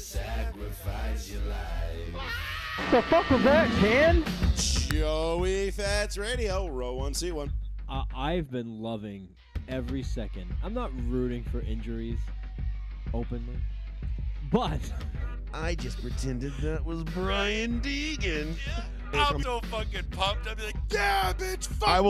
sacrifice your life. The fuck was that, Ken? Joey Fats Radio, row 1C1. I've been loving every second. I'm not rooting for injuries openly, but I just pretended that was Brian Deegan. I'm so fucking pumped. I'll be like, yeah, bitch, fuck I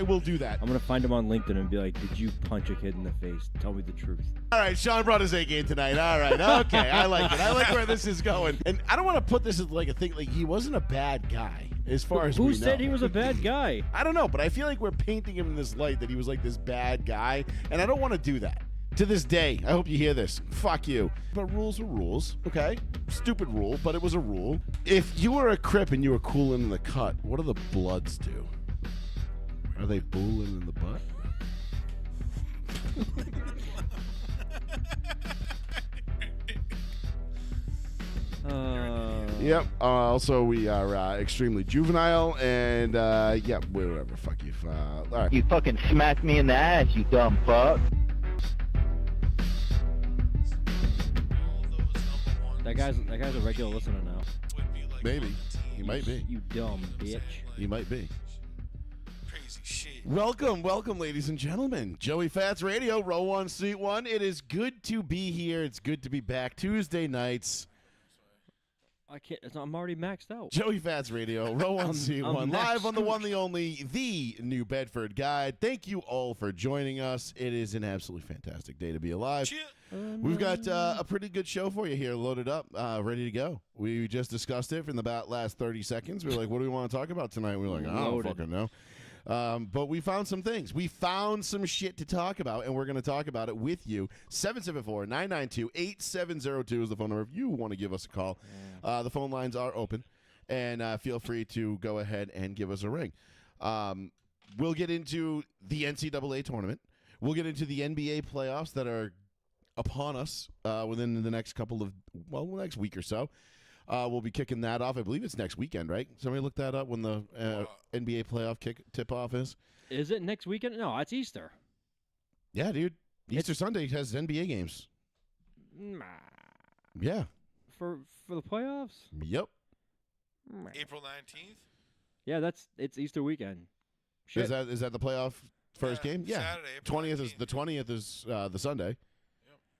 will do that. I'm gonna find him on LinkedIn and be like, "Did you punch a kid in the face? Tell me the truth." All right, Sean brought his A game tonight. All right, okay, I like it. I like where this is going. And I don't want to put this as like a thing. Like, he wasn't a bad guy as far as we know. Who said he was a bad guy? I don't know, but I feel like we're painting him in this light that he was like this bad guy, and I don't want to do that. To this day, I hope you hear this. Fuck you. But rules are rules, okay? Stupid rule, but it was a rule. If you were a Crip and you were cooling in the cut, what do the Bloods do? Are they booling in the butt? Yep. Also, we are extremely juvenile, and yeah, whatever. Fuck you. All right. You fucking smacked me in the ass, you dumb fuck. That guy's a regular listener now. Maybe. He might be. You dumb bitch. He might be. crazy shit. Welcome, ladies and gentlemen. Joey Fats Radio, row 1, seat 1. It is good to be here. It's good to be back. Tuesday nights. I can't. I'm already maxed out. Joey Fats Radio, row 1, seat 1. Live on the one, the only, the New Bedford Guide. Thank you all for joining us. It is an absolutely fantastic day to be alive. Cheer. We've got a pretty good show for you here, loaded up, ready to go. We just discussed it for about last 30 seconds. We were like, what do we want to talk about tonight? We were like, I don't fucking know. But we found some things. We found some shit to talk about, and we're going to talk about it with you. 774-992-8702 is the phone number if you want to give us a call. The phone lines are open, and feel free to go ahead and give us a ring. We'll get into the NCAA tournament. We'll get into the NBA playoffs that are upon us within the next next week or so. We'll be kicking that off. I believe it's next weekend, right? Somebody look that up when the NBA playoff tip-off is. Is it next weekend? No, it's Easter. Yeah, dude. Easter Sunday has NBA games. Nah. Yeah. For the playoffs? Yep. April 19th? Yeah, it's Easter weekend. Shit. Is that the playoff first game? Yeah. Saturday, April 20th is the Sunday. Yep.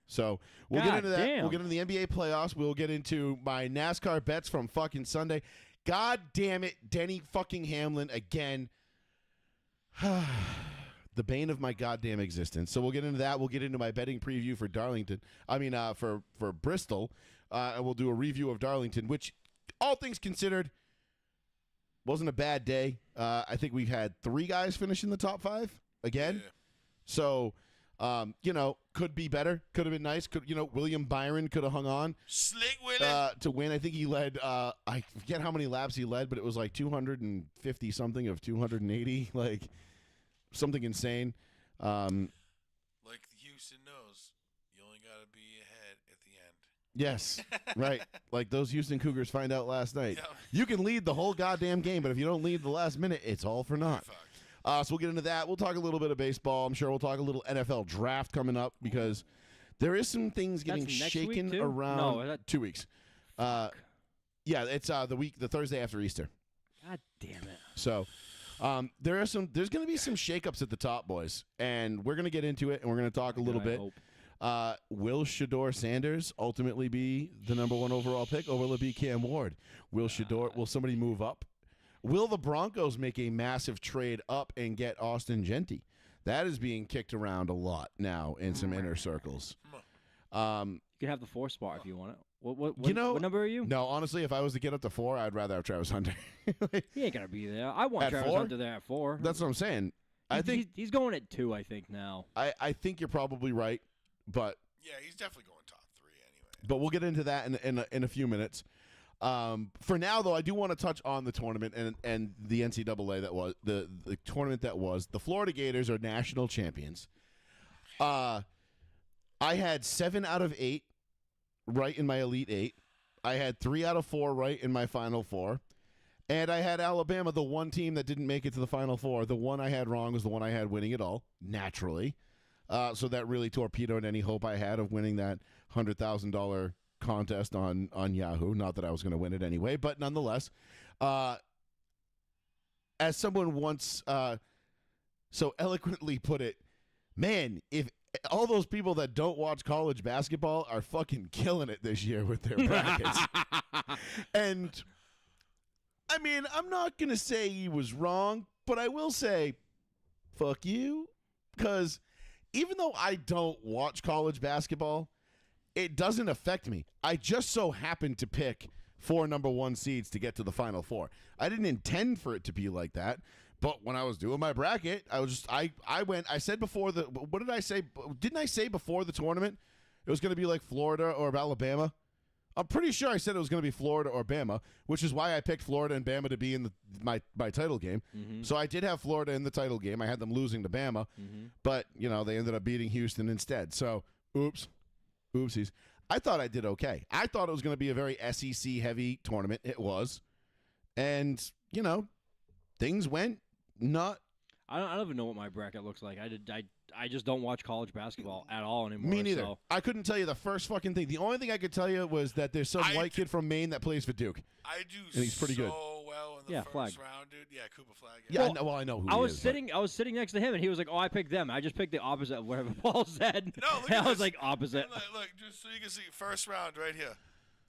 So we'll get into that. Damn. We'll get into the NBA playoffs. We'll get into my NASCAR bets from fucking Sunday. God damn it, Denny fucking Hamlin again. The bane of my goddamn existence. So we'll get into that. We'll get into my betting preview for Darlington. For Bristol. And we'll do a review of Darlington, which, all things considered, wasn't a bad day. I think we've had 3 guys finish in the top 5 again. Yeah. So, could be better. Could have been nice. William Byron could have hung on. Slick Willie. To win. I think he led, I forget how many laps he led, but it was like 250 something of 280, like something insane. Like Houston knows, you only got to be ahead at the end. Yes, right. Like those Houston Cougars find out last night. Yeah. You can lead the whole goddamn game, but if you don't lead the last minute, it's all for naught. Fuck. So we'll get into that. We'll talk a little bit of baseball. I'm sure we'll talk a little NFL draft coming up because there is some things getting That's next shaken week too? around. No, 2 weeks. Yeah, it's the Thursday after Easter. God damn it. So there's going to be some shakeups at the top, boys, and we're going to get into it, and we're going to talk a little bit. Will Shedeur Sanders ultimately be the number 1 overall pick, or will it be Cam Ward? Will somebody move up? Will the Broncos make a massive trade up and get Austin Genty? That is being kicked around a lot now in some inner circles. You can have the 4 spot if you want it. What number are you? No, honestly, if I was to get up to 4, I'd rather have Travis Hunter. He ain't gonna be there. I want At Travis 4? Hunter there at 4. That's what I'm saying. I think he's going at 2. I think now. I think you're probably right, but Yeah, he's definitely going top 3 anyway. But we'll get into that in a few minutes. For now, though, I do want to touch on the tournament and the NCAA that was the tournament that was. The Florida Gators are national champions. I had 7 out of 8 right in my Elite 8. I had 3 out of 4 right in my Final 4. And I had Alabama, the one team that didn't make it to the Final 4. The one I had wrong was the one I had winning it all, naturally. So that really torpedoed any hope I had of winning that $100,000 contest on Yahoo. Not that I was going to win it anyway, but nonetheless, as someone once so eloquently put it, man, if all those people that don't watch college basketball are fucking killing it this year with their brackets. And I mean, I'm not going to say he was wrong, but I will say, fuck you. Because even though I don't watch college basketball, it doesn't affect me. I just so happened to pick 4 number 1 seeds to get to the Final Four. I didn't intend for it to be like that. But when I was doing my bracket, I said before what did I say? Didn't I say before the tournament it was going to be like Florida or Alabama? I'm pretty sure I said it was going to be Florida or Bama, which is why I picked Florida and Bama to be in my title game. Mm-hmm. So I did have Florida in the title game. I had them losing to Bama, but, they ended up beating Houston instead. So, oopsies. I thought I did okay. I thought it was going to be a very SEC-heavy tournament. It was. And, things went not. I don't even know what my bracket looks like. I just don't watch college basketball at all anymore. Me neither. So. I couldn't tell you the first fucking thing. The only thing I could tell you was that there's some white kid from Maine that plays for Duke. I do and he's pretty so good. Well in the first round, dude. Yeah, Cooper Flag. Yeah, I know who he is. I was sitting next to him, and he was like, "Oh, I picked them." I just picked the opposite of whatever Paul said. No, look and at I was this. like, opposite. Look, just so you can see, first round right here.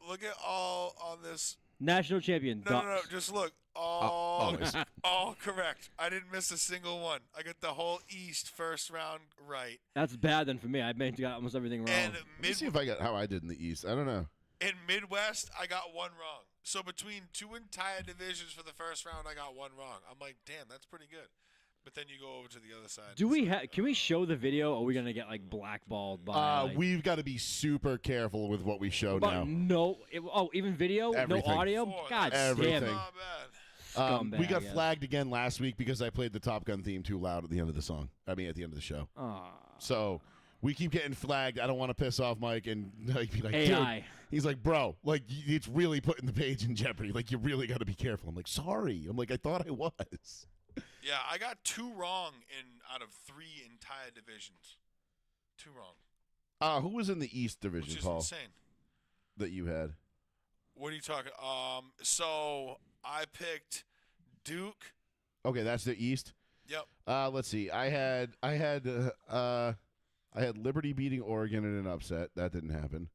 Look at all on this. National champion. No. Just look. All correct. I didn't miss a single one. I got the whole East first round right. That's bad then for me. I got almost everything wrong. And Let me see if I got how I did in the East. I don't know. In Midwest, I got one wrong. So between 2 entire divisions for the first round, I got one wrong. I'm like, damn, that's pretty good. But then you go over to the other side. Can we show the video, or are we gonna get blackballed by? We've got to be super careful with what we show now. No, even video, Everything. no audio. God Everything. damn it! Not bad. We got flagged again last week because I played the Top Gun theme too loud at the end of the song. I mean, at the end of the show. So we keep getting flagged. I don't want to piss off Mike and be like, AI. Dude. He's like, bro, it's really putting the page in jeopardy. You really got to be careful. I'm like, sorry. I'm like, I thought I was. Yeah, I got 2 wrong out of 3 entire divisions. 2 wrong. Who was in the East division, Which is Paul? Insane. That you had? What are you talking? So I picked Duke. Okay, that's the East. Yep. Let's see. I had Liberty beating Oregon in an upset. That didn't happen.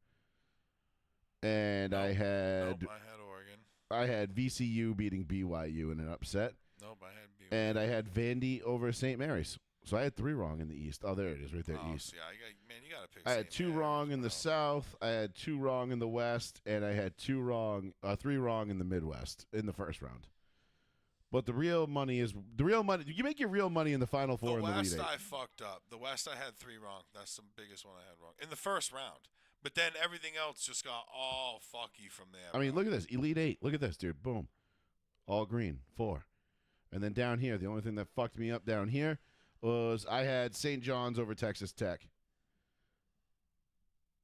And I had Oregon. I had VCU beating BYU in an upset. Nope, I had BYU. And I had Vandy over St. Mary's. So I had 3 wrong in the East. Oh, there it is, right there, East. So yeah, you got to pick. I had 2 wrong in the South. I had 2 wrong in the West, and I had 3 wrong in the Midwest in the first round. But the real money. You make your real money in the Final Four in the Elite Eight. The West I fucked up. The West I had 3 wrong. That's the biggest one I had wrong in the first round. But then everything else just got all fucky from there. I mean, look at this. Elite Eight. Look at this, dude. Boom. All green. 4. And then down here, the only thing that fucked me up down here was I had St. John's over Texas Tech.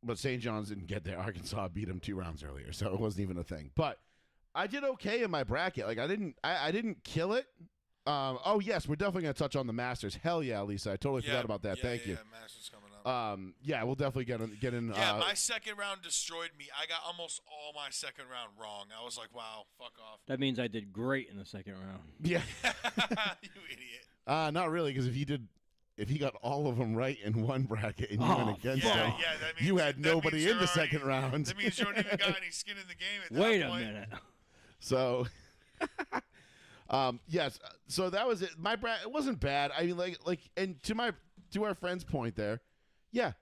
But St. John's didn't get there. Arkansas beat them 2 rounds earlier, so it wasn't even a thing. But I did okay in my bracket. I didn't kill it. Oh, yes, we're definitely going to touch on the Masters. Hell yeah, Lisa. I totally forgot about that. Thank you. Yeah, Masters coming up. Yeah, we'll definitely get in. Yeah, my second round destroyed me. I got almost all my second round wrong. I was like, wow, fuck off. That means I did great in the second round. Yeah. You idiot. Not really, because if he got all of them right in one bracket and you went against him, that means, you had nobody in the second round. That means you don't even got any skin in the game at that Wait point. a minute. So, yes. So that was it. My bracket, it wasn't bad. I mean, and to our friend's point there, yeah,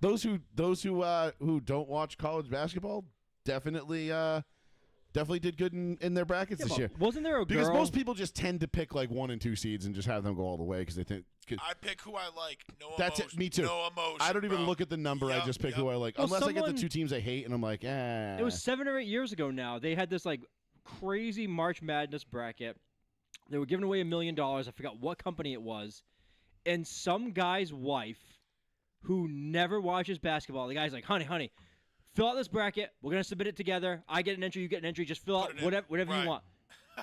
those who don't watch college basketball definitely did good in their brackets this year. Wasn't there a girl? Because most people just tend to pick 1 and 2 seeds and just have them go all the way because they think. I pick who I like. No That's emotion. it. Me too. No emotion. I don't even bro. look at the number. I just pick who I like. Well, Unless I get the 2 teams I hate, and I'm like, eh. It was 7 or 8 years ago now. They had this crazy March Madness bracket. They were giving away $1 million. I forgot what company it was. And some guy's wife who never watches basketball, the guy's like, honey, fill out this bracket. We're going to submit it together. I get an entry, you get an entry. Just fill out whatever you want.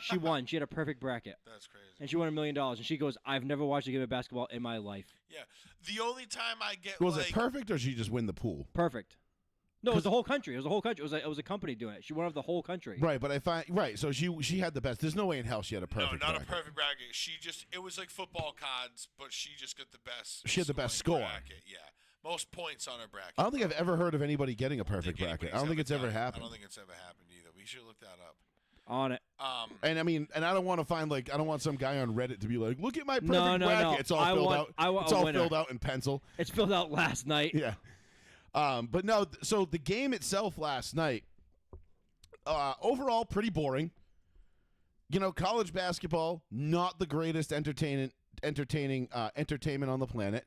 She won. She had a perfect bracket. That's crazy. And she won $1 million. And she goes, I've never watched a game of basketball in my life. Yeah. The only time I get Was it perfect or did she just win the pool? Perfect. No, it was the whole country. It was the whole country. It was a company doing it. She went over the whole country. Right, but so she had the best. There's no way in hell she had a perfect. No, not bracket. a perfect bracket. It was like football cards, but she just got the best. She had the best score. Bracket. Yeah, most points on her bracket. I don't think I've ever heard of anybody getting a perfect bracket. I don't think it's ever happened. I don't think it's ever happened either. We should look that up. On it. And I mean, and I don't want to find I don't want some guy on Reddit to be like, look at my perfect bracket. No. It's all filled out. It's all filled out in pencil. It's filled out last night. Yeah. But no, so the game itself last night, overall pretty boring. College basketball, not the greatest entertainment on the planet.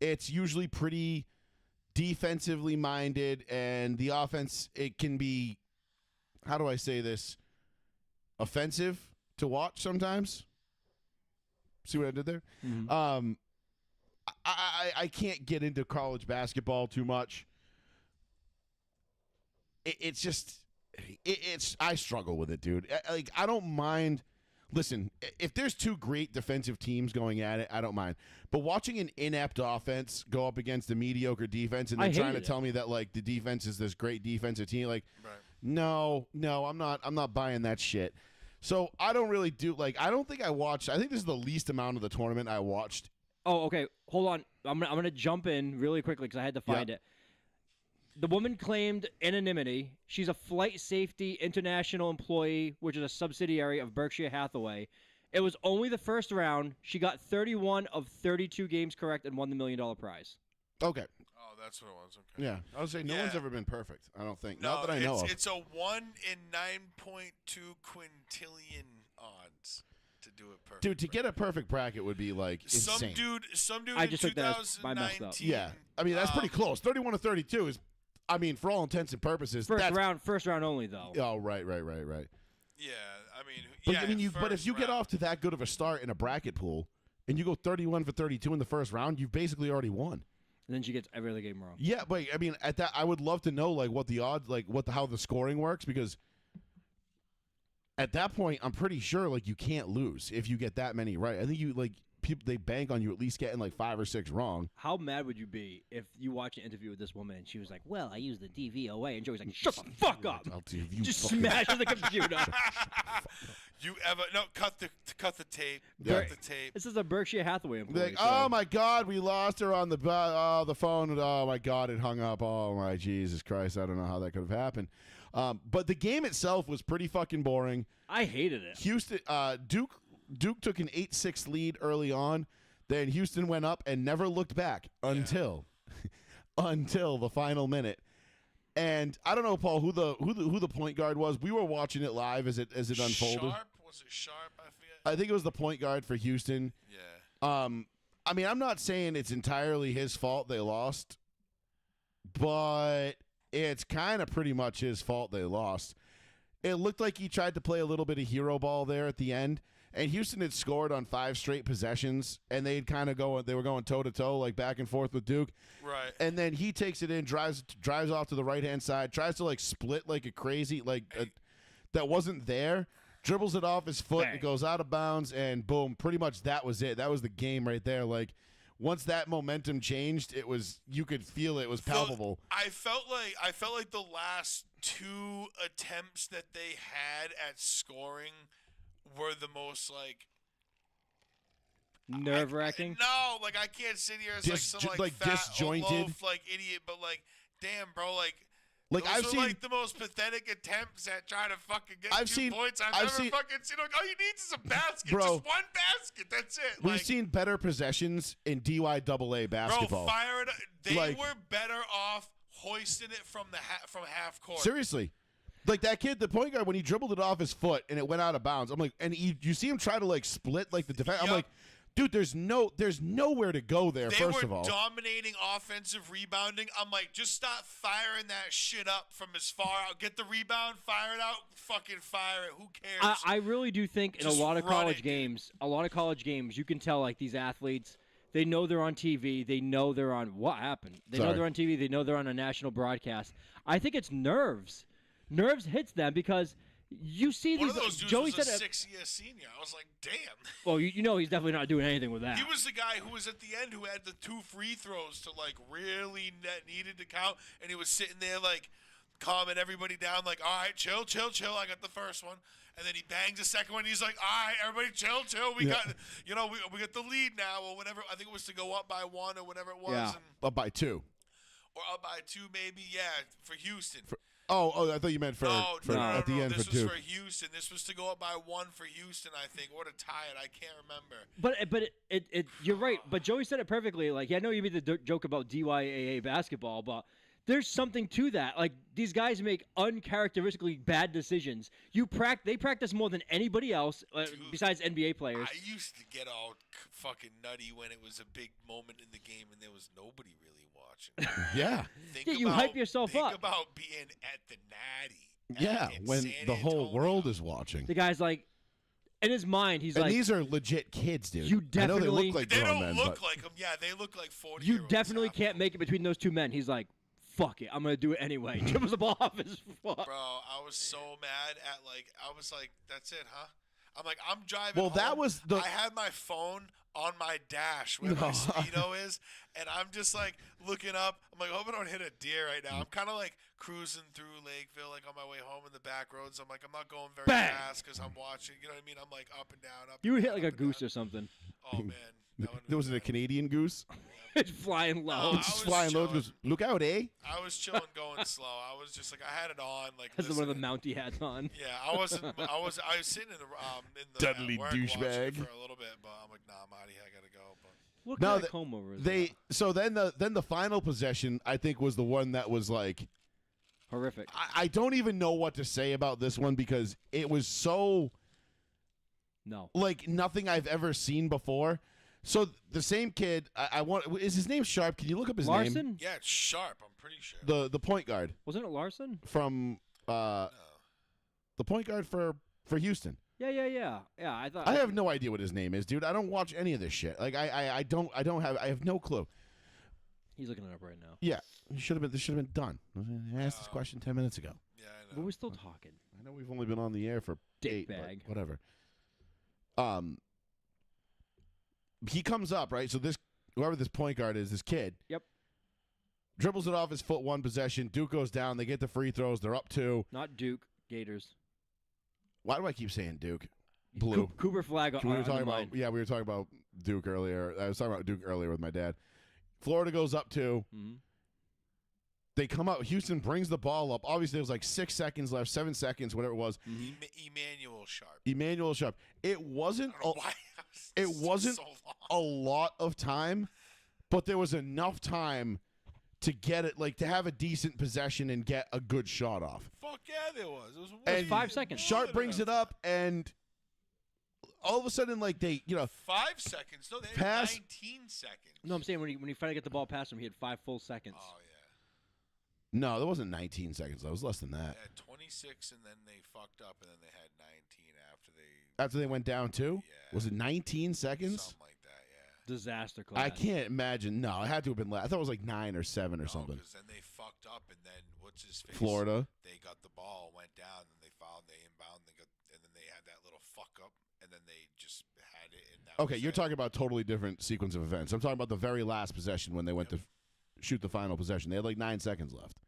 It's usually pretty defensively minded, and the offense, it can be, how do I say this, offensive to watch sometimes. See what I did there? Mm-hmm. I can't get into college basketball too much. It's just I struggle with it, dude. I don't mind. Listen, if there's two great defensive teams going at it, I don't mind. But watching an inept offense go up against a mediocre defense and then trying to tell me that the defense is this great defensive team, right. No, I'm not buying that shit. So I don't really do I don't think I watched. I think this is the least amount of the tournament I watched. Oh, okay. Hold on. I'm gonna jump in really quickly because I had to find it. The woman claimed anonymity. She's a flight safety international employee, which is a subsidiary of Berkshire Hathaway. It was only the first round. She got 31 of 32 games correct and won the $1 million prize. Okay. Oh, that's what it was. Okay. Yeah, I would say no one's ever been perfect. I don't think. No, Not that I know of. It's a 1 in 9.2 quintillion odds to do it perfect. Dude, to get a perfect bracket would be insane. Some dude. I just in took that as my messed up. Yeah, I mean that's pretty close. 31 to 32 is, I mean, for all intents and purposes, first round only though. Oh, right. Yeah, But if you get off to that good of a start in a bracket pool, and you go 31 for 32 in the first round, you've basically already won. And then she gets every other game wrong. Yeah, but I mean, at that, I would love to know what the odds, how the scoring works, because at that point, I'm pretty sure you can't lose if you get that many right. I think people they bank on you at least getting 5 or 6 wrong. How mad would you be if you watch an interview with this woman and she was like, "Well, I used the DVOA," and Joey's like, "Shut the fuck up!" Just smashes the computer. cut the tape. Yeah. Cut the tape. This is a Berkshire Hathaway employee. Oh my God, we lost her on the phone. Oh my God, it hung up. Oh my Jesus Christ, I don't know how that could have happened. But the game itself was pretty fucking boring. I hated it. Houston, Duke took an 8-6 lead early on. Then Houston went up and never looked back until the final minute. And I don't know, Paul, who the point guard was. We were watching it live as it unfolded. Was it Sharp? I forget. I think it was the point guard for Houston. Yeah. I mean, I'm not saying it's entirely his fault they lost, but it's kind of pretty much his fault they lost. It looked like he tried to play a little bit of hero ball there at the end, and Houston had scored on 5 straight possessions, and they were going toe to toe, back and forth with Duke. Right. And then he takes it in, drives off to the right hand side, tries to split like a crazy, that wasn't there. Dribbles it off his foot, it goes out of bounds, and boom, pretty much that was it. That was the game right there. Once that momentum changed, you could feel it was palpable. So I felt like the last 2 attempts that they had at scoring were the most nerve-wracking. No, I can't sit here as some fat, disjointed, aloof, idiot, but damn, bro, those I've are seen the most pathetic attempts at trying to fucking get I've 2 seen, points. I've never seen, fucking seen. All you need is a basket, bro, just one basket. That's it. We've seen better possessions in DYAA basketball. Bro, fire it. They were better off hoisting it from half court. Seriously. That kid, the point guard, when he dribbled it off his foot and it went out of bounds, I'm and you see him try to split the defense. Yep. I'm dude, there's nowhere to go there. First of all, they were dominating offensive rebounding. I'm just stop firing that shit up from as far out. Get the rebound, fire it out, fucking fire it. Who cares? I really do think in a lot of college games, you can tell these athletes, they know they're on TV. They know they're on what happened. They know they're on TV. They know they're on a national broadcast. I think it's nerves. Nerves hits them because You see One these. of those dudes Joey was a said, 6-year senior. I was like, damn. well, you know he's definitely not doing anything with that. He was the guy who was at the end who had the 2 free throws to, like, really needed to count, and he was sitting there, like, calming everybody down, like, all right, chill, I got the first one. And then he bangs the second one, and he's like, all right, everybody chill. We got, we got the lead now, or whatever. I think it was to go up by 1 or whatever it was. Yeah. And, Up by 2. or up by 2 maybe, yeah, for Houston. Oh, I thought you meant for No, at the end this for was 2. for Houston. This was to go up by 1 for Houston, I think, or to tie it. I can't remember. But you're right. But Joey said it perfectly. Like, I know you made the joke about DYAA basketball, but there's something to that. Like, these guys make uncharacteristically bad decisions. They practice more than anybody else besides NBA players. I used to get all fucking nutty when it was a big moment in the game and there was nobody really watching. Yeah. You hype yourself up. Think about being at the Natty. Yeah, in when San the whole Antonio. world is watching. The guy's like, in his mind, he's And like, these are legit kids, dude. You I know they definitely- look like They grown don't men, look but like them. Yeah, they look like 40. you definitely can't make it between those two men. He's like, fuck it, I'm gonna do it anyway. Dribbles the ball off his foot. Bro, I was so mad at I was like, that's it, huh? I'm like, I'm driving. Well, that home. was the- I had my phone on my dash where my speedo is, and I'm just like looking up. I'm like, hope I don't hit a deer right now. I'm kind of like cruising through Lakeville, like on my way home in the back roads. I'm like, I'm not going very Bang! fast because I'm watching. You know what I mean? I'm like up and down, up. You would and hit down, like a up and goose down. or something. Oh man, There was it a Canadian goose? It's flying low. No, I Just was flying low. chilling. Goes, look out, eh? I was chilling, going slow. I was just like, I had it on, like. Has one of the listening. Mountie hats on. Yeah, I was sitting in the Dudley at work watching douchebag. it for a little bit, but I'm like, nah, I'm out of here. I gotta go. But What No, kind the- of comb over is They that? so then the final possession I think was the one that was like Horrific. I don't even know what to say about this one because it was so No. like nothing I've ever seen before. So the same kid, I want is his name Sharp? Can you look up his name? Larson? yeah, it's sharp. I'm pretty sure. The point guard Wasn't it Larson? from No. the point guard for Houston. Yeah. Yeah, I thought. I have no idea what his name is, dude. I don't watch any of this shit. Like I have no clue. He's looking it up right now. Yeah, this should have been done. I asked this question 10 minutes ago. Yeah, I But know. we're still talking. I know we've only been on the air for Dick 8, but bag. whatever. He comes up, right? So whoever this point guard is, this kid. Yep. Dribbles it off his foot, one possession. Duke goes down. They get the free throws. They're up 2. Not Duke. Gators. Why do I keep saying Duke? Blue. Cooper Flag on, We were on talking the about line. we were talking about Duke earlier. I was talking about Duke earlier with my dad. Florida goes up 2. Mhm. They come out. Houston brings the ball up. Obviously, there was like 6 seconds left, 7 seconds, whatever it was. Emmanuel Sharp. Emmanuel Sharp. It wasn't. I don't know why. It wasn't so long. a lot of time, but there was enough time to get it, like to have a decent possession and get a good shot off. Fuck yeah, there was. It was And 5 seconds. Sharp brings it up, and all of a sudden, like they, 5 seconds. No, they had Pass. 19 seconds. No, I'm saying when he finally get the ball past him, he had 5 full seconds. Oh yeah. no, there wasn't 19 seconds. That was less than that. They had 26, and then they fucked up, and then they had 19 after they. After they went down 2, Yeah. was it 19 seconds? Something like that, yeah. Disaster class. I can't imagine. No, it had to have been less. I thought it was like 9 or 7 or something. Because then they fucked up, and then what's his face? Florida. They got the ball, went down, and they fouled, they inbound, and then they had that little fuck up, and then they just had it. And that Okay, was you're it. talking about a totally different sequence of events. I'm talking about the very last possession when they went to shoot the final possession. They had like 9 seconds left.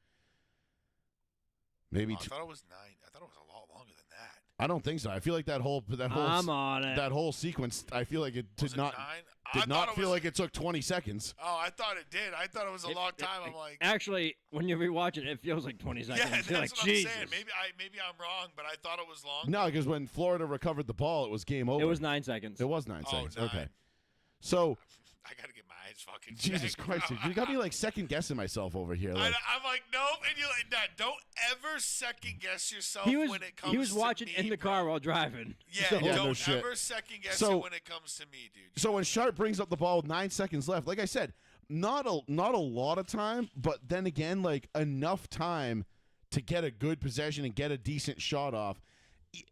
Maybe I thought it was 9. I thought it was a lot longer than that. I don't think so. I feel like that whole I'm on it. that whole sequence. I feel like it Was did it not 9? I did thought not it feel was- like it took 20 seconds. Oh, I thought it did. I thought it was a long time. I'm like, Actually, when you're rewatching it, it feels like 20 seconds. yeah, that's You're like, what Jesus. I'm saying. Maybe I'm wrong, but I thought it was long. No, because when Florida recovered the ball, it was game over. It was 9 seconds. It was 9 Oh, seconds. 9. Okay. So I gotta get my eyes fucking. Jesus checked, Christ, bro. dude, you got me like second guessing myself over here. Like, I'm like, nope, and you're like, Dad, don't ever second guess yourself He was when it comes. he was to watching me, in the bro. car while driving. Yeah, Yeah, no don't shit. ever second guess So- it when it comes to me, dude. so when Sharp brings up the ball with 9 seconds left, like I said, not a lot of time, but then again, like enough time to get a good possession and get a decent shot off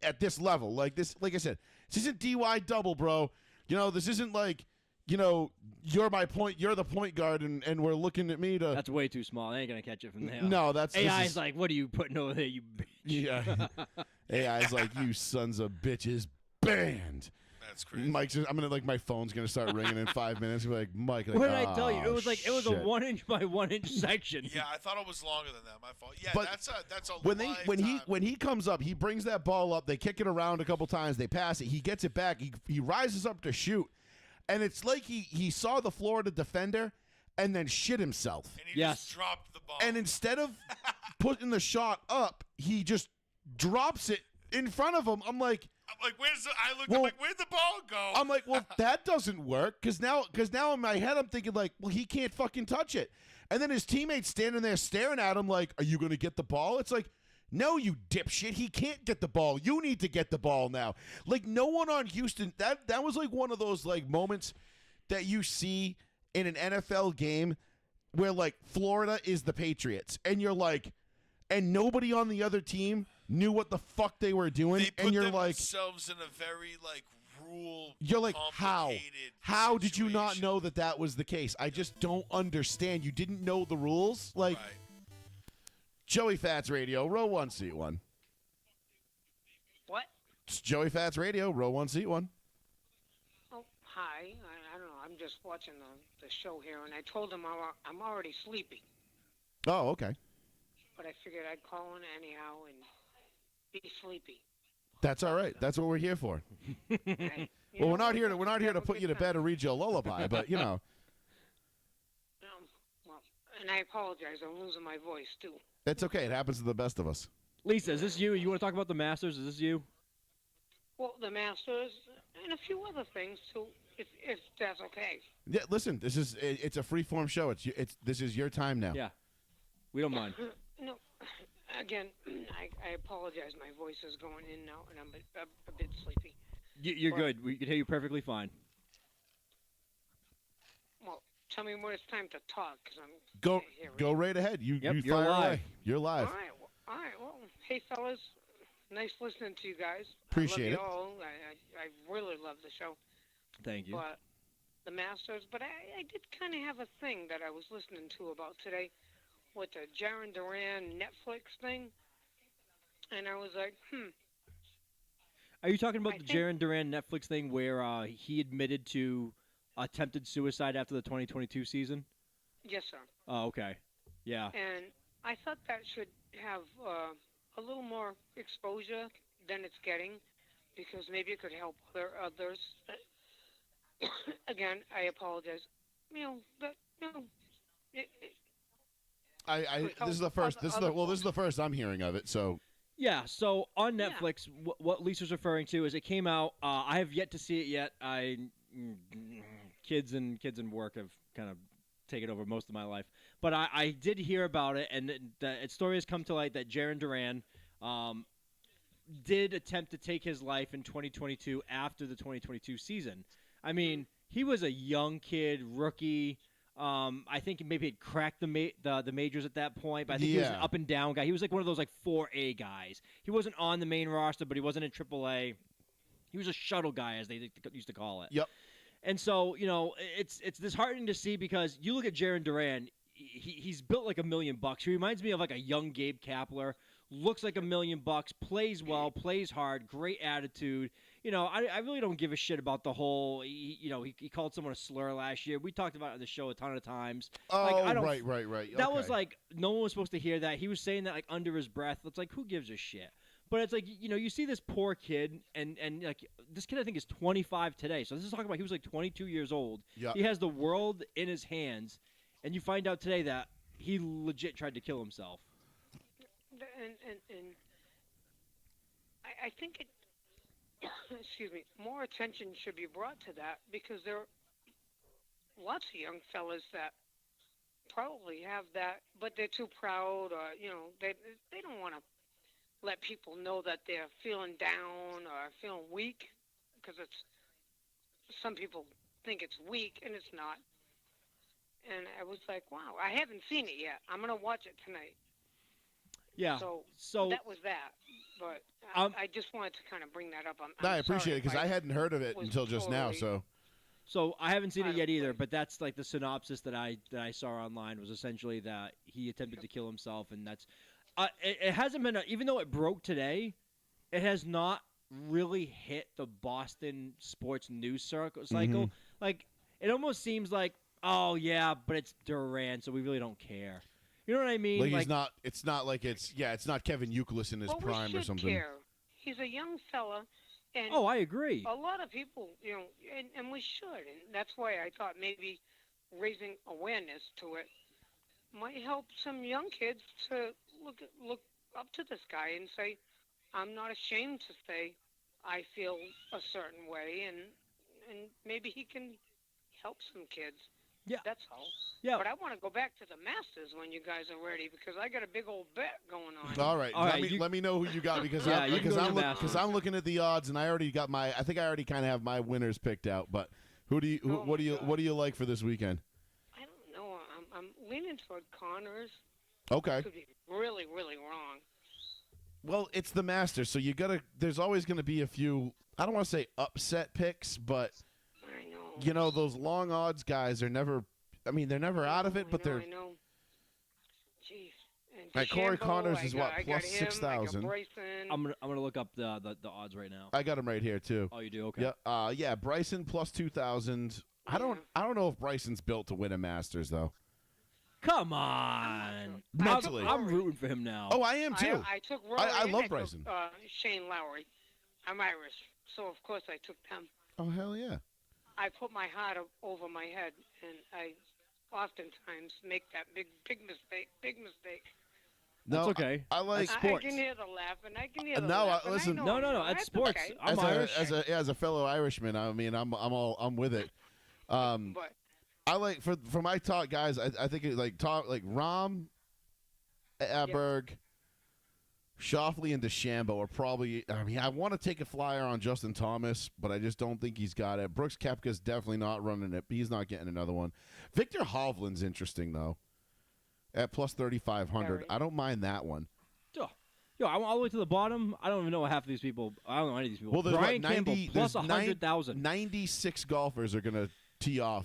at this level. Like this, like I said, this isn't DY double, bro. This isn't like, you're the point guard and we're looking at me to That's way too small. They ain't going to catch it from there. No, that's this AI's is- like, what are you putting over there, you bitch? Yeah. AI's like, you sons of bitches, banned. That's crazy. Mike's just, I'm gonna like my phone's gonna start ringing in 5 minutes. Be like, Mike, like, What did I tell you? It was like it was a shit." 1 inch by 1 inch section. Yeah, I thought it was longer than that. My fault. Yeah, But that's a when he comes up, he brings that ball up. They kick it around a couple times. They pass it. He gets it back. He rises up to shoot, and it's like he saw the Florida defender and then shit himself. And he just dropped the ball. And instead of putting the shot up, he just drops it in front of him. I'm like, where'd the ball go? I'm like, well, that doesn't work because now in my head I'm thinking like, well, he can't fucking touch it. And then his teammates standing there staring at him like, are you going to get the ball? It's like, no, you dipshit. He can't get the ball. You need to get the ball now. Like no one on Houston. That was like one of those like moments that you see in an NFL game where like Florida is the Patriots and you're like, and nobody on the other team knew what the fuck they were doing, They put and you're like, themselves in a very like rule. you're like, how complicated did you not situation. know that was the case? I just don't understand. You didn't know the rules, like Right. Joey Fats Radio, row 1, seat 1. What? It's Joey Fats Radio, row 1, seat 1. Oh, hi. I don't know. I'm just watching the show here, and I told him I'm already sleepy, Oh, okay. but I figured I'd call in anyhow and be sleepy. That's all right. That's what we're here for. Hey, you Well, know we're not what? here to Have a put you good to bed time. or read you a lullaby, but you know, Well, and I apologize. I'm losing my voice too. it's okay. It happens to the best of us. Lisa, is this you? You want to talk about the Masters? Is this you? Well, the Masters and a few other things too, if that's okay. Yeah, listen, it's a free form show. This is your time now. Yeah. We don't mind. No, again, I apologize. My voice is going in now, and I'm a bit sleepy. You're Well- good. We can hear you perfectly fine. Well, tell me when it's time to talk, because I'm Go can't hear go right ahead. You Yep, you you're fire live. away. You're live. All right. Well, hey, fellas. Nice listening to you guys. Appreciate it. I love you all. I really love the show. Thank you. But the Masters. But I did kind of have a thing that I was listening to about today with the Jaron Duran Netflix thing. And I was like, Are you talking about I the think- Jaron Duran Netflix thing where he admitted to attempted suicide after the 2022 season? yes, sir. Oh, okay. Yeah. And I thought that should have a little more exposure than it's getting, because maybe it could help others. Again, I apologize. But This is the first. This is the first I'm hearing of it. So Yeah, so on Yeah. Netflix, what Lisa's referring to is it came out. I have yet to see it yet. Kids and work have kind of taken over most of my life, but I did hear about it, and the story has come to light that Jaron Duran did attempt to take his life in 2022 after the 2022 season. I mean, he was a young kid, rookie. I think maybe he'd cracked the majors at that point, but I think he was an Yeah. up and down guy. He was like one of those like 4A guys. He wasn't on the main roster, but he wasn't in AAA. He was a shuttle guy, as they used to call it. Yep. And so, it's disheartening to see, because you look at Jaron Duran, he's built like $1 million. He reminds me of like a young Gabe Kapler. Looks like $1 million, plays well, plays hard, great attitude. I really don't give a shit about the whole. He called someone a slur last year. We talked about it on the show a ton of times. oh I don't- right. That was Okay. like no one was supposed to hear that. He was saying that like under his breath. It's like, who gives a shit? But it's like, you see this poor kid, and like this kid I think is 25 today. So this is talking about he was like 22 years old. Yeah. He has the world in his hands, and you find out today that he legit tried to kill himself. and I think it. Excuse me. More attention should be brought to that, because there are lots of young fellas that probably have that, but they're too proud, or they don't want to let people know that they're feeling down or feeling weak, because some people think it's weak and it's not. And I was like, wow, I haven't seen it yet. I'm gonna watch it tonight. Yeah. So that was that. But I just wanted to kind of bring that up. No, I appreciate it, because I hadn't heard of it was until just now. totally- So I haven't seen it Out yet of either, place. but that's like the synopsis that I saw online was essentially that he attempted to kill himself, and that's it hasn't been even though it broke today, it has not really hit the Boston sports news cycle. Like, it almost seems like, oh yeah, but it's Durant, so we really don't care. You know what I mean? Like he's not. It's not like it's not Kevin Youkilis in his Well, prime we or should something. care. He's a young fella, and Oh, I agree. a lot of people, and we should, and that's why I thought maybe raising awareness to it might help some young kids to look up to this guy and say, I'm not ashamed to say I feel a certain way, and maybe he can help some kids. Yeah. That's all. Yeah. But I want to go back to the Masters when you guys are ready because I got a big old bet going on. All right, All right, let me know who you got because Yeah, you can go to the because Masters. I'm looking at the odds and I already got my. I think I already kind of have my winners picked out. But what do you like for this weekend? I don't know. I'm leaning toward Connors. Okay. Could be really, really wrong. Well, it's the Masters, so you gotta. There's always going to be a few. I don't want to say upset picks, but I know. those long odds guys are never. I mean, they're never out of it, but they're. I know. Jeez. And Like Corey DeChambeau, Connors is what, I plus got him, 6,000? I got Bryson. I'm gonna look up the odds right now. I got him right here too. Oh, you do? Okay. Yeah. Bryson plus 2,000. I don't know if Bryson's built to win a Masters though. Come on. Mentally. I'm rooting for him now. Oh, I am too. I took Rory I and love took, Bryson. Shane Lowry. I'm Irish, so of course I took them. Oh hell yeah. I put my heart over my head, and I oftentimes make that big mistake. No, That's okay. I like. That's I sports. can hear the laughing. I can hear the No, laughing. listen. I No, know. that's That's sports. okay. I'm Irish. As a fellow Irishman, I mean, I'm with it. But I like for my top guys. I think it like Rom, Aberg, Shoffley, and DeChambeau are probably. I mean, I want to take a flyer on Justin Thomas, but I just don't think he's got it. Brooks Koepka's definitely not running it. He's not getting another one. Victor Hovland's interesting though, at plus 3,500. Very. I don't mind that one. Yo, I'm all the way to the bottom. I don't even know half of these people. I don't know any of these people. Well, there's Brian what, Campbell 90, plus there's 100,000. 96 golfers are gonna tee off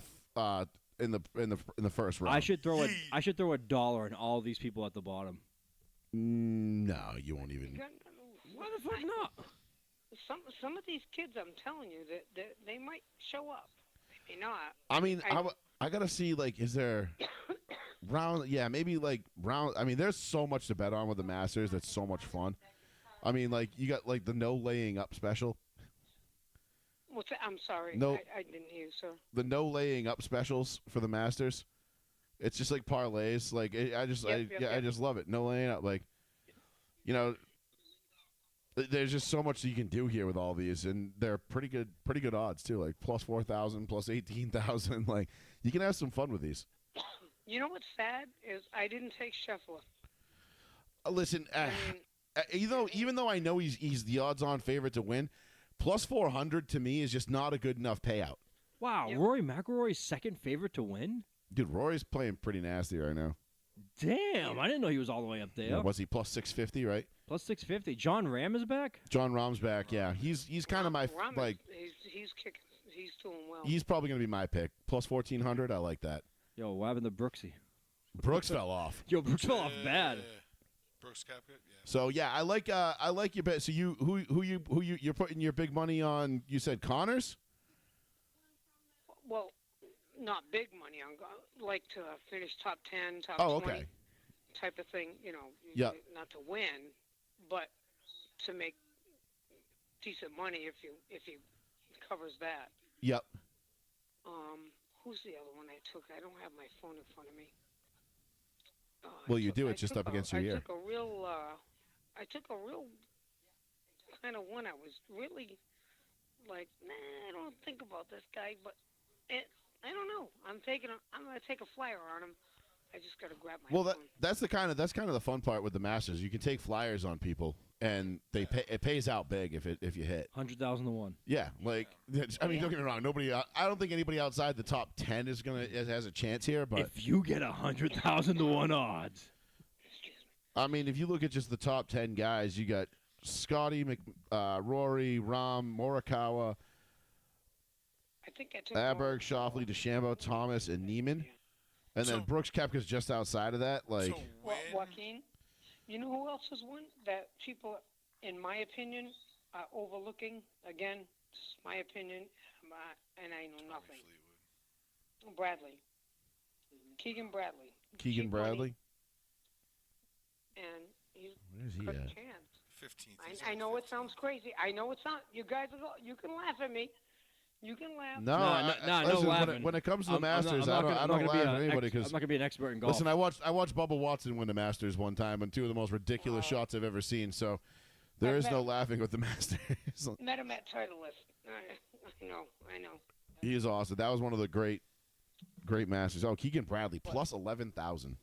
in the first round. I should throw a dollar in all these people at the bottom. No, you won't even. Why the fuck not? some of these kids, I'm telling you, that they might show up. They may not. I mean, I gotta see, like, is there round? Yeah, maybe like round. I mean, there's so much to bet on with the Masters. That's so much fun. I mean, like, you got like the no laying up special. What's that? I'm sorry. No. I didn't hear you, sir. The no laying up specials for the Masters. It's just like parlays. Like I just love it. No laying up. Like, there's just so much that you can do here with all these, and they're pretty good odds too. Like plus 4,000, plus 18,000. Like, you can have some fun with these. You know what's sad is I didn't take Scheffler. Listen, I mean, even though I know he's the odds-on favorite to win, plus 400 to me is just not a good enough payout. Wow, Yep. Rory McIlroy's second favorite to win? Dude, Rory's playing pretty nasty right now. Damn, I didn't know he was all the way up there. Yeah, was he plus 650, right? Plus 650. John Ram is back? John Rahm's back, yeah. He's kind of my, Rahm is- like, he's kicking. He's doing well. he's probably going to be my pick. Plus 1,400, I like that. Yo, what happened to Brooksy? Brooks fell off. Yo, Brooks fell off bad. Brooks Koepka, yeah. So, yeah, I like your bet. So, you're putting your big money on, you said Connors? Well, not big money. Like to finish top 10, top Oh, 20 okay. type of thing. Yeah. Not to win, but to make decent money if he covers that. Yep. Who's the other one I took? I don't have my phone in front of me. Well, you do. It's just up against your ear. I took a real kind of one. I was really like, I don't think about this guy, but I don't know. I'm gonna take a flyer on him. I just gotta grab my Well, phone. that's kind of the fun part with the Masters. You can take flyers on people, and it pays out big if you hit. 100,000 to 1. Yeah, like I mean, don't get me wrong. I don't think anybody outside the top 10 has a chance here. But If you get 100,000 to 1 odds. I mean, if you look at just the top 10 guys, you got Scotty, Rory, Rahm, Morikawa, I think I took Aberg, Shoffley, DeChambeau, Thomas, and Neiman, and then So- Brooks Koepka's just outside of that. Like, So when, Joaquin. You know who else has won that people in my opinion, overlooking, again, this is my opinion, and I know nothing. Bradley. Keegan Bradley. Keegan Cheap money, Bradley. And he's Where's he got a at? chance. 15th. I know it sounds crazy. I know it's not. You guys, you can laugh at me. You can laugh. No, no listen, laughing. when it comes to the I'm not- Masters, I'm not I gonna don't be laugh at anybody I'm because not gonna be an expert in golf. listen, I watched Bubba Watson win the Masters one time, and two of the most ridiculous shots I've ever seen. So there is no laughing with the Masters. Met him at Titleist. I know. He is awesome. That was one of the great Masters. Oh, Keegan Bradley plus 11,000.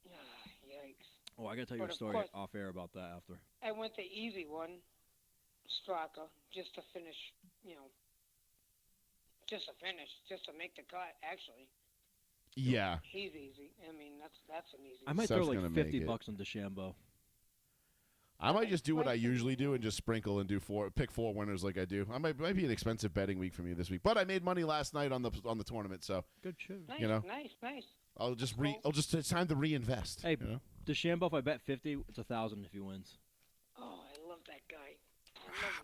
Yikes. Oh, I gotta tell you But a of story course- off air about that after. I went the easy one, Straka, just to finish, just to make the cut, actually. Yeah, He's easy. I mean, that's an easy I might Seth's throw gonna like make 50 it. bucks on DeChambeau. I might just do what I usually do and just sprinkle and pick four winners like I do. I might be an expensive betting week for me this week, but I made money last night on the tournament, so Good shit. Nice, you know. nice. It's time to reinvest. Hey, you know? DeChambeau, if I bet 50, it's 1,000 if he wins. Oh, I love that guy.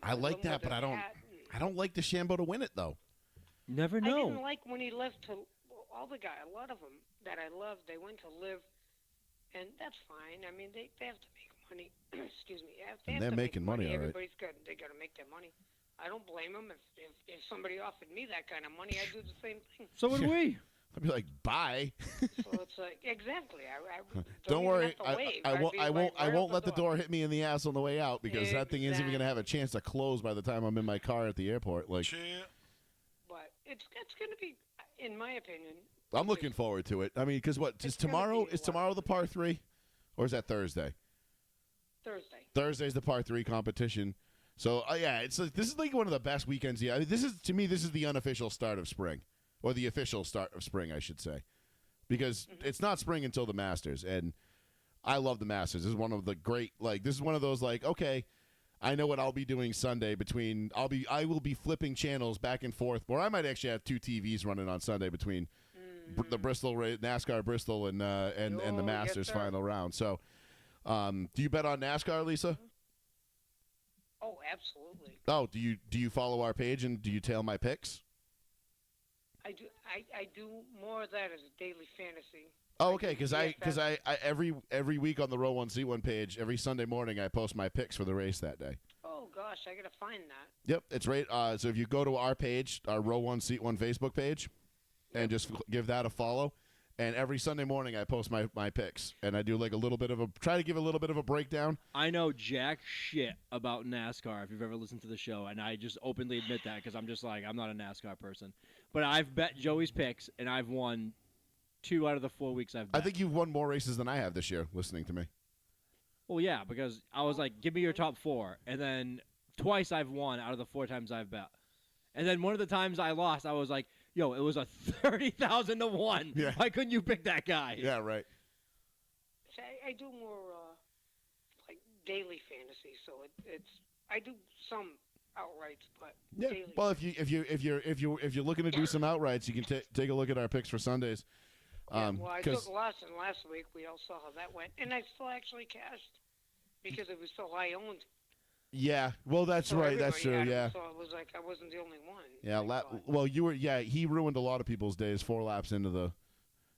I like that, but I don't like DeChambeau to win it though. Never I know. didn't like when he left to all the guy. A lot of them that I loved, they went to live, and that's fine. I mean, they have to make money. Excuse me. They have they're to making make money, all right. Everybody's got they got to make their money. I don't blame them. If somebody offered me that kind of money, I'd do the same thing. So would we. I'd be like, bye. So it's like exactly. I Don't even worry, have to wave. I I'd won't. be I like won't. I right won't out let the door hit me in the ass on the way out because that thing isn't even gonna have a chance to close by the time I'm in my car at the airport. Like, But it's going to be, in my opinion. I'm looking forward to it. I mean, because what is It's gonna tomorrow? be Is a tomorrow lot. the par 3, or is that Thursday? Thursday. Thursday's the par 3 competition. So yeah, this is like one of the best weekends. Yeah, this is the unofficial start of spring, or the official start of spring, I should say, because it's not spring until the Masters, and I love the Masters. This is one of the great. This is one of those okay, I know what I'll be doing Sunday between. I will be flipping channels back and forth, or I might actually have two TVs running on Sunday between the Bristol NASCAR Bristol and the Masters sir. final round. So, do you bet on NASCAR, Lisa? Oh, absolutely. Oh, do you follow our page and do you tail my picks? I do. I do more of that as a daily fantasy. Oh, okay. Because DFS. I every week on the Row 1 Seat 1 page, every Sunday morning, I post my picks for the race that day. Oh gosh, I gotta find that. Yep, it's right. So if you go to our page, our Row 1 Seat 1 Facebook page, and just give that a follow, and every Sunday morning I post my picks, and I do like a little bit of try to give a little bit of a breakdown. I know jack shit about NASCAR if you've ever listened to the show, and I just openly admit that because I'm just like, I'm not a NASCAR person. But I've bet Joey's picks, and I've won 2 out of the 4 weeks I've bet. I think you've won more races than I have this year, listening to me. Well, yeah, because I was like, give me your top 4, and then twice I've won out of the 4 times I've bet. And then one of the times I lost, I was like, yo, it was a 30,000 to 1. Yeah. Why couldn't you pick that guy? Yeah, right. So I do more like daily fantasy. So I do some outrights, but Yeah. daily. Well, if you're looking to do some outrights, you can take a look at our picks for Sundays. Well, I 'cause- took Lawson last week. We all saw how that went, and I still actually cashed because it was so high owned. Yeah, well, that's So right. That's everybody true. had him, yeah, So it was like I wasn't the only one. yeah. Thank God. Well, you were. Yeah, he ruined a lot of people's days. 4 laps into the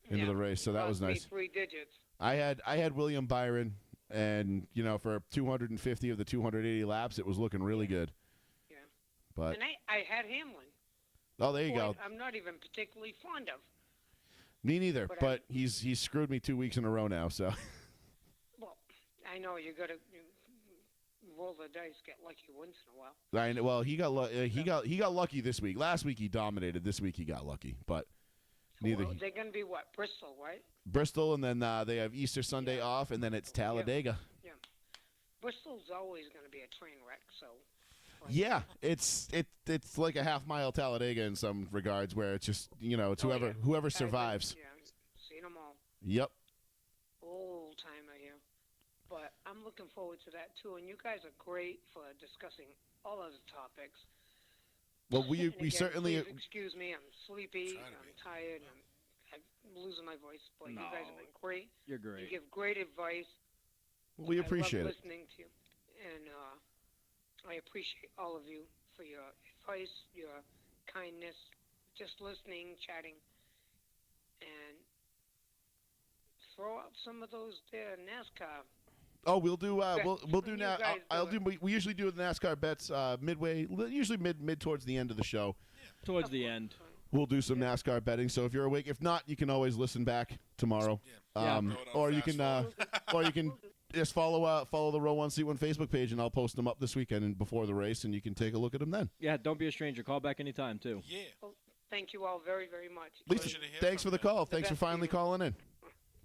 race, so that was Cost me nice. 3 digits. I had William Byron, and for 250 of the 280 laps, it was looking really good. Yeah. But And I had Hamlin. oh, there you who go. I'm not even particularly fond of. Me neither. but But he's screwed me 2 weeks in a row now. So Well, I know you got to roll the dice, get lucky once in a while. well, he got lucky this week. Last week he dominated. This week he got lucky. But neither Well, they're going to be what? Bristol, right? Bristol, and then they have Easter Sunday off, and then it's Talladega. Yeah. Bristol's always going to be a train wreck, so. Yeah, it's like a half-mile Talladega in some regards, where it's just it's whoever survives. Yeah, seen them all. Yep. Old timer here. But I'm looking forward to that too. And you guys are great for discussing all of the topics. Well, And we again, certainly. Please excuse me. I'm sleepy. Trying to I'm be. tired. I'm losing my voice. But you guys have No. been great. You're You great. give great advice. We appreciate I love it. listening to you. and I appreciate all of you for your advice, your kindness, just listening, chatting, and throw out some of those there NASCAR. Oh, we'll do. We'll do You now. guys I'll do do. We usually do the NASCAR bets midway, usually mid towards the end of the show. Towards the end. We'll do some NASCAR betting. So if you're awake, if not, you can always listen back tomorrow. Yeah. Or you can or you can just follow the Row One Seat One Facebook page, and I'll post them up this weekend and before the race, and you can take a look at them then. Yeah, don't be a stranger. Call back anytime, too. Yeah. Well, thank you all very, very much. Lisa, Pleasure to hear thanks from for the you. call. Thanks for best to finally you. calling in.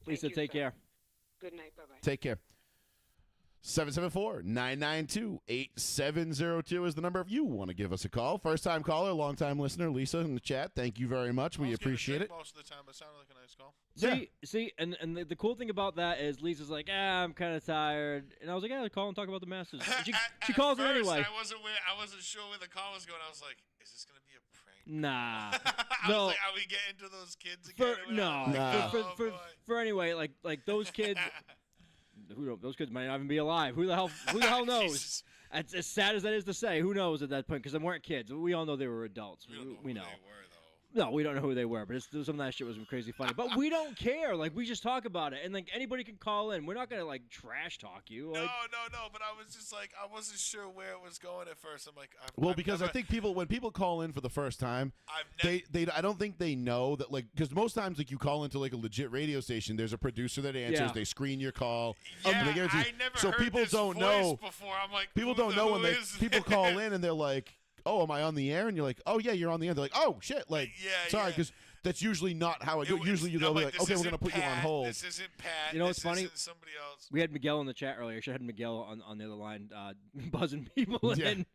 Lisa, Thank you, take sir. care. Good night. Bye-bye. Take care. 774-992-8702 is the number if you want to give us a call. First-time caller, long-time listener, Lisa in the chat. Thank you very much. We appreciate it. Most of the time, it sounded like a nice call. See, and the cool thing about that is Lisa's like, I'm kind of tired, and I was like, yeah, call and talk about the Masters. And she calls it At first, anyway. I wasn't sure where the call was going. I was like, is this gonna be a prank? Nah, I no. was like, are we getting to those kids again? For, no, I'm like, Nah. oh, boy. for anyway, like those kids, those kids might not even be alive. Who the hell knows? Jesus. As sad as that is to say, who knows at that point? Because they weren't kids. We all know they were adults. We know. know. Who they were, though. No, we don't know who they were, but some of that shit was crazy funny. But we don't care. Like, we just talk about it, and like anybody can call in. We're not gonna like trash talk you. Like, No. But I was just like, I wasn't sure where it was going at first. I'm like, Because I think when people call in for the first time, I've I don't think they know that, like, because most times, like, you call into like a legit radio station, there's a producer that answers, Yeah. they screen your call. Yeah, they guarantee- I never so heard people this don't voice know. before. I'm like, People who don't the- know who when is people this? call in and they're like, "Oh, am I on the air?" And you're like, "Oh yeah, you're on the air." They're like, "Oh shit!" Like, Yeah, sorry, yeah. because that's usually not how it goes. Usually I'm they'll be like, this "Okay, we're isn't gonna put you on Pat, hold." This isn't Pat. You know what's this funny? isn't somebody else. we had Miguel in the chat earlier. Should have had Miguel on the other line, buzzing people Yeah. in.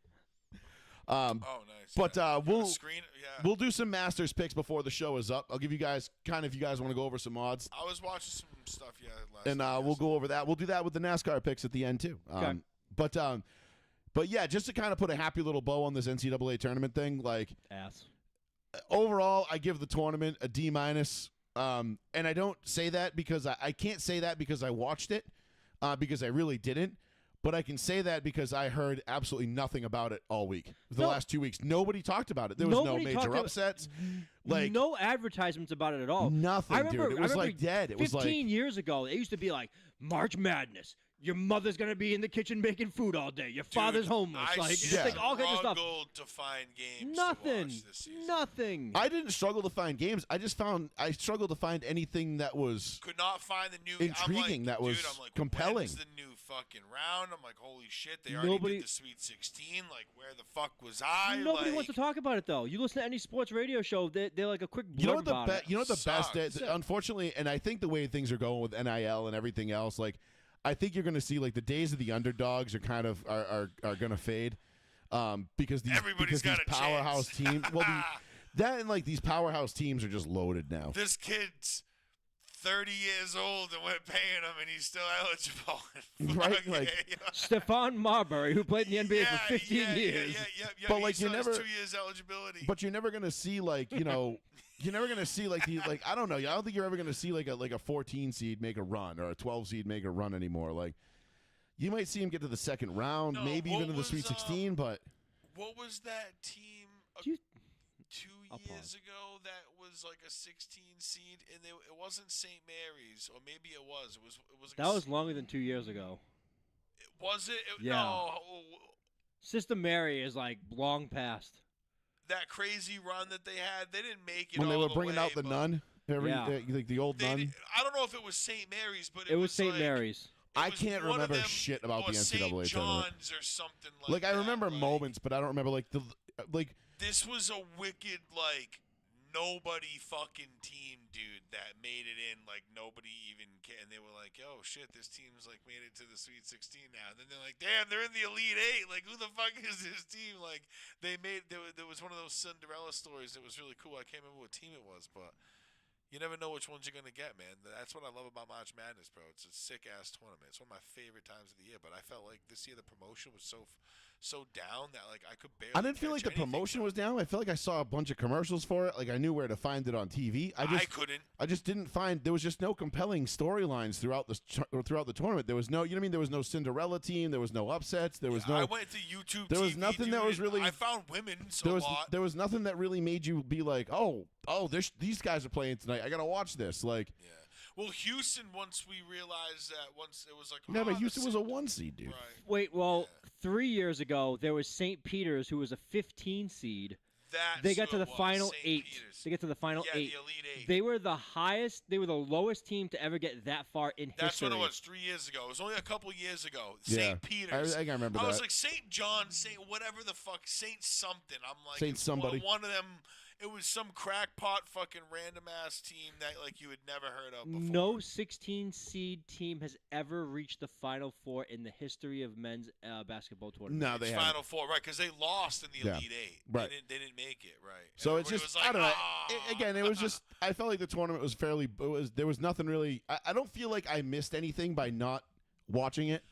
Oh, nice. But yeah. we'll Screen, yeah. we'll do some Masters picks before the show is up. I'll give you guys if you guys want to go over some odds, I was watching some stuff, last and night, we'll go over that. We'll do that with the NASCAR picks at the end too. Okay. But yeah, just to kind of put a happy little bow on this NCAA tournament thing, like Ass. overall, I give the tournament a D minus. And I don't say that because I can't say that because I watched it, because I really didn't. But I can say that because I heard absolutely nothing about it all week. The No. last 2 weeks, nobody talked about it. There was no Nobody major talked about- upsets. Like no advertisements about it at all. nothing, I remember, dude. It was I like remember dead. It was 15 like years ago, it used to be like March Madness. Your mother's gonna be in the kitchen making food all day. Your father's homeless. I Like it's Yeah. like all kinds of stuff. struggled to find games Nothing. to watch this season. Nothing. I didn't struggle to find games. I struggled to find anything that was Could not find the new. Intriguing, I'm like, that was dude, I'm like, compelling. When's the new fucking round? I'm like, holy shit! They already Nobody- did the Sweet 16. Like, where the fuck was I? Nobody like, wants to talk about it though. You listen to any sports radio show, they're like a quick blurb You know what the about it. you know what the best Sucks. unfortunately, and I think the way things are going with NIL and everything else, like I think you're going to see like the days of the underdogs are kind of are going to fade, because Everybody's got a powerhouse chance. teams. Well, that and like these powerhouse teams are just loaded now. This kid's 30 years old and we're paying him, and he's still eligible. Right, Fuck like- yeah. Stephon Marbury, who played in the NBA for 15 years. Yeah, But, he like, you still has never- 2 years eligibility. But you're never going to see like you're never going to see like the like I don't know. I don't think you're ever going to see like a 14 seed make a run or a 12 seed make a run anymore. Like you might see him get to the second round, No, maybe what even to the was, Sweet 16, but. What was that team Do you- 2 I'll years pause. ago that was like a 16 seed, and it wasn't St. Mary's, or maybe it was. It was like That was longer than 2 years ago. Was it? Yeah. No. Sister Mary is like long past. That crazy run that they had, they didn't make it When they all were the bringing way, out the but nun, Yeah. like the old they nun. did- I don't know if it was St. Mary's, but It was St. like, Mary's. it I was can't one of remember them, shit about or the St. NCAA tournament. John's or something like Like I that, remember like, moments, but I don't remember like like This was a wicked, like, nobody fucking team, dude, that made it in. Like, nobody even and they were like, oh shit, this team's like made it to the Sweet 16 now. And then they're like, damn, they're in the Elite Eight. Like, who the fuck is this team? Like, there was one of those Cinderella stories that was really cool. I can't remember what team it was, but You never know which ones you're gonna get, man. That's what I love about March Madness, bro. It's a sick ass tournament. It's one of my favorite times of the year. But I felt like this year the promotion was so down that like I could barely. I didn't feel like the catch anything promotion from was down. I felt like I saw a bunch of commercials for it. Like I knew where to find it on TV. I couldn't. I just didn't find there was just no compelling storylines throughout the tournament. There was no, you know what I mean? There was no Cinderella team. There was no upsets. There was no. I went to YouTube. There was TV, nothing dude, that was and really. I found women's There a was lot. there was nothing that really made you be like, oh, these guys are playing tonight. I gotta watch this. Like, Yeah. Well, Houston. Once we realized that, once it was like. no, but the Houston was a Cin- 1 seed, dude. Right. Wait, well, 3 years ago there was St. Peter's, who was a 15 seed. That's They got who to it the was, final St. 8. Peter's. They get to the final Yeah, 8. the Elite 8. They were the highest. They were the lowest team to ever get that far in That's history. what it was 3 years ago. It was only a couple years ago. Yeah. St. Peter's. I think I remember I was that. like St. John, St. whatever the fuck, St. something. I'm like Saint it's somebody. One of them. It was some crackpot fucking random ass team that like you had never heard of before. No 16 seed team has ever reached the Final Four in the history of men's basketball tournament. No, It's they haven't. Final Four, right? Because they lost in the Yeah. Elite 8. Right. They didn't make it, right? So it's Everybody just was like, I don't know. "Ah." Again, it was just I felt like the tournament was fairly. There was nothing really. I don't feel like I missed anything by not watching it.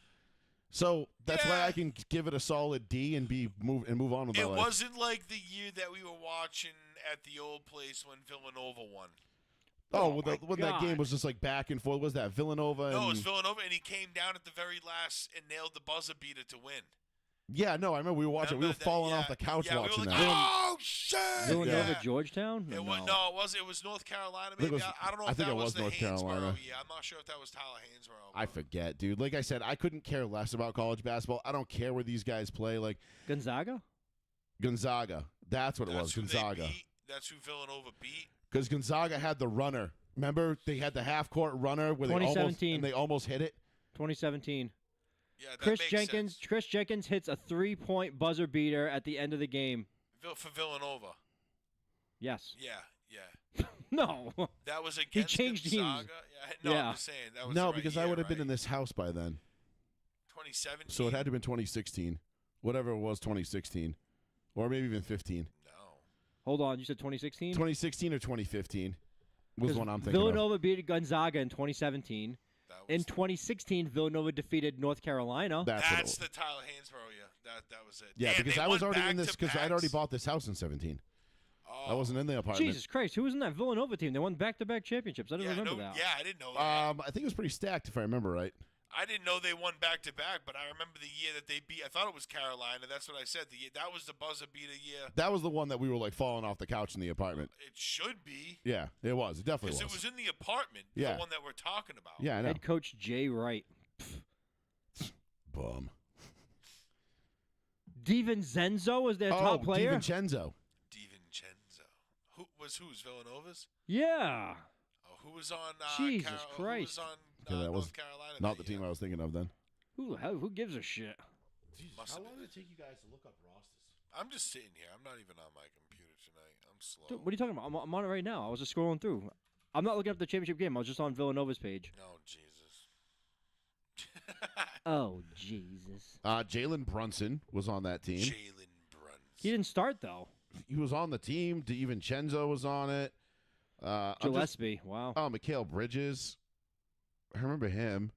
So that's why Yeah. I can give it a solid D and move on with my It life. wasn't like the year that we were watching at the old place when Villanova won. Oh, Oh when my that game God. was just like back and forth. What was that Villanova? No, it and, was Villanova, and he came down at the very last and nailed the buzzer beater to win. Yeah, no, I remember we were watching. We were Remember that? falling Yeah, off the couch yeah, watching we were that. like, oh shit! Villanova, Yeah. Georgetown? It No. was, no, it was North Carolina. think it Maybe was- I don't know I if think that it was the North Haynesboro Carolina. year. I'm not sure if that was Tyler Haynesboro. I forget, dude. Like I said, I couldn't care less about college basketball. I don't care where these guys play. Like Gonzaga? Gonzaga, that's what it was. That's who they Gonzaga, beat. That's who Villanova beat. because Gonzaga had the runner. Remember, they had the half court runner where they almost 2017. and they almost hit it. 2017. Yeah, that Chris makes Jenkins. sense. Chris Jenkins hits a 3-point buzzer beater at the end of the game. For Villanova. Yes. Yeah. No. That was against changed teams. Gonzaga. Yeah, no, Yeah. I'm just saying that was No, the right because year, I would have been right? in this house by then. 2017. So it had to have been 2016, whatever it was, 2016, or maybe even 15. No. Hold on. You said 2016? 2016 or 2015 was one I'm thinking Villanova beat Gonzaga in 2017. That was In 2016, Villanova defeated North Carolina. of. That's what it That's was. the Tyler Haynesboro year. That was it. Yeah, Damn, because they I was won already in this because I'd already back-to-backs. bought this house in 17. I Oh. wasn't in the apartment. Jesus Christ, who was in that Villanova team? They won back-to-back championships. I didn't Yeah, remember no, that. yeah, I didn't know that. I think it was pretty stacked if I remember right. I didn't know they won back to back, but I remember the year that they beat. I thought it was Carolina. That's what I said. The year, that was the buzzer beater year. That was the one that we were like falling off the couch in the apartment. It should be Yeah, it was. It definitely because was. it was in the apartment. Yeah. The one that we're talking about. Yeah, I know. Head coach Jay Wright. Bum. DiVincenzo was their top player? DiVincenzo. DiVincenzo. Who's Villanova's? Yeah. Oh, who was on? Jesus Who Christ. was on Okay, that North was Carolina? Not that the team year? I was thinking of then. Who gives a shit? Must have been. did it take you guys to look up rosters? I'm just sitting here. I'm not even on my computer tonight. I'm slow. Dude, what are you talking about? I'm on it right now. I was just scrolling through. I'm not looking up the championship game. I was just on Villanova's page. Oh Jesus. Oh, Jesus. Jalen Brunson was on that team. Jalen Brunson. He didn't start, though. He was on the team. DiVincenzo was on it. I'm just- Gillespie. Wow. Oh, Mikhail Bridges. I remember him.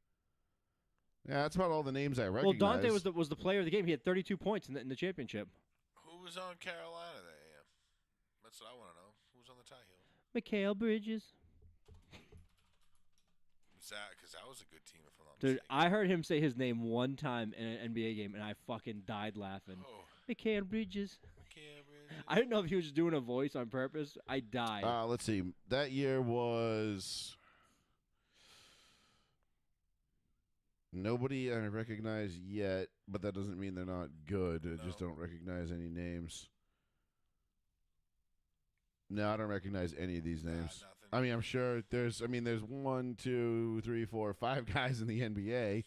Yeah, that's about all the names I Well, recognize. Dante was the player of the game. He had 32 points in the championship. Who was on Carolina that year? That's what I want to know. Who was on the Tar Heels? Mikhail Bridges. Was that because that was a good team if I'm not Dude, mistaken. I heard him say his name one time in an NBA game, and I fucking died laughing. Oh, Mikhail Bridges. Cameron. I didn't know if he was just doing a voice on purpose. I died. Let's see. That year was nobody I recognize yet, but that doesn't mean they're not good. I just No. don't recognize any names. No, I don't recognize any of these names. Nothing. I mean, I'm sure there's 1, 2, 3, 4, 5 guys in the NBA.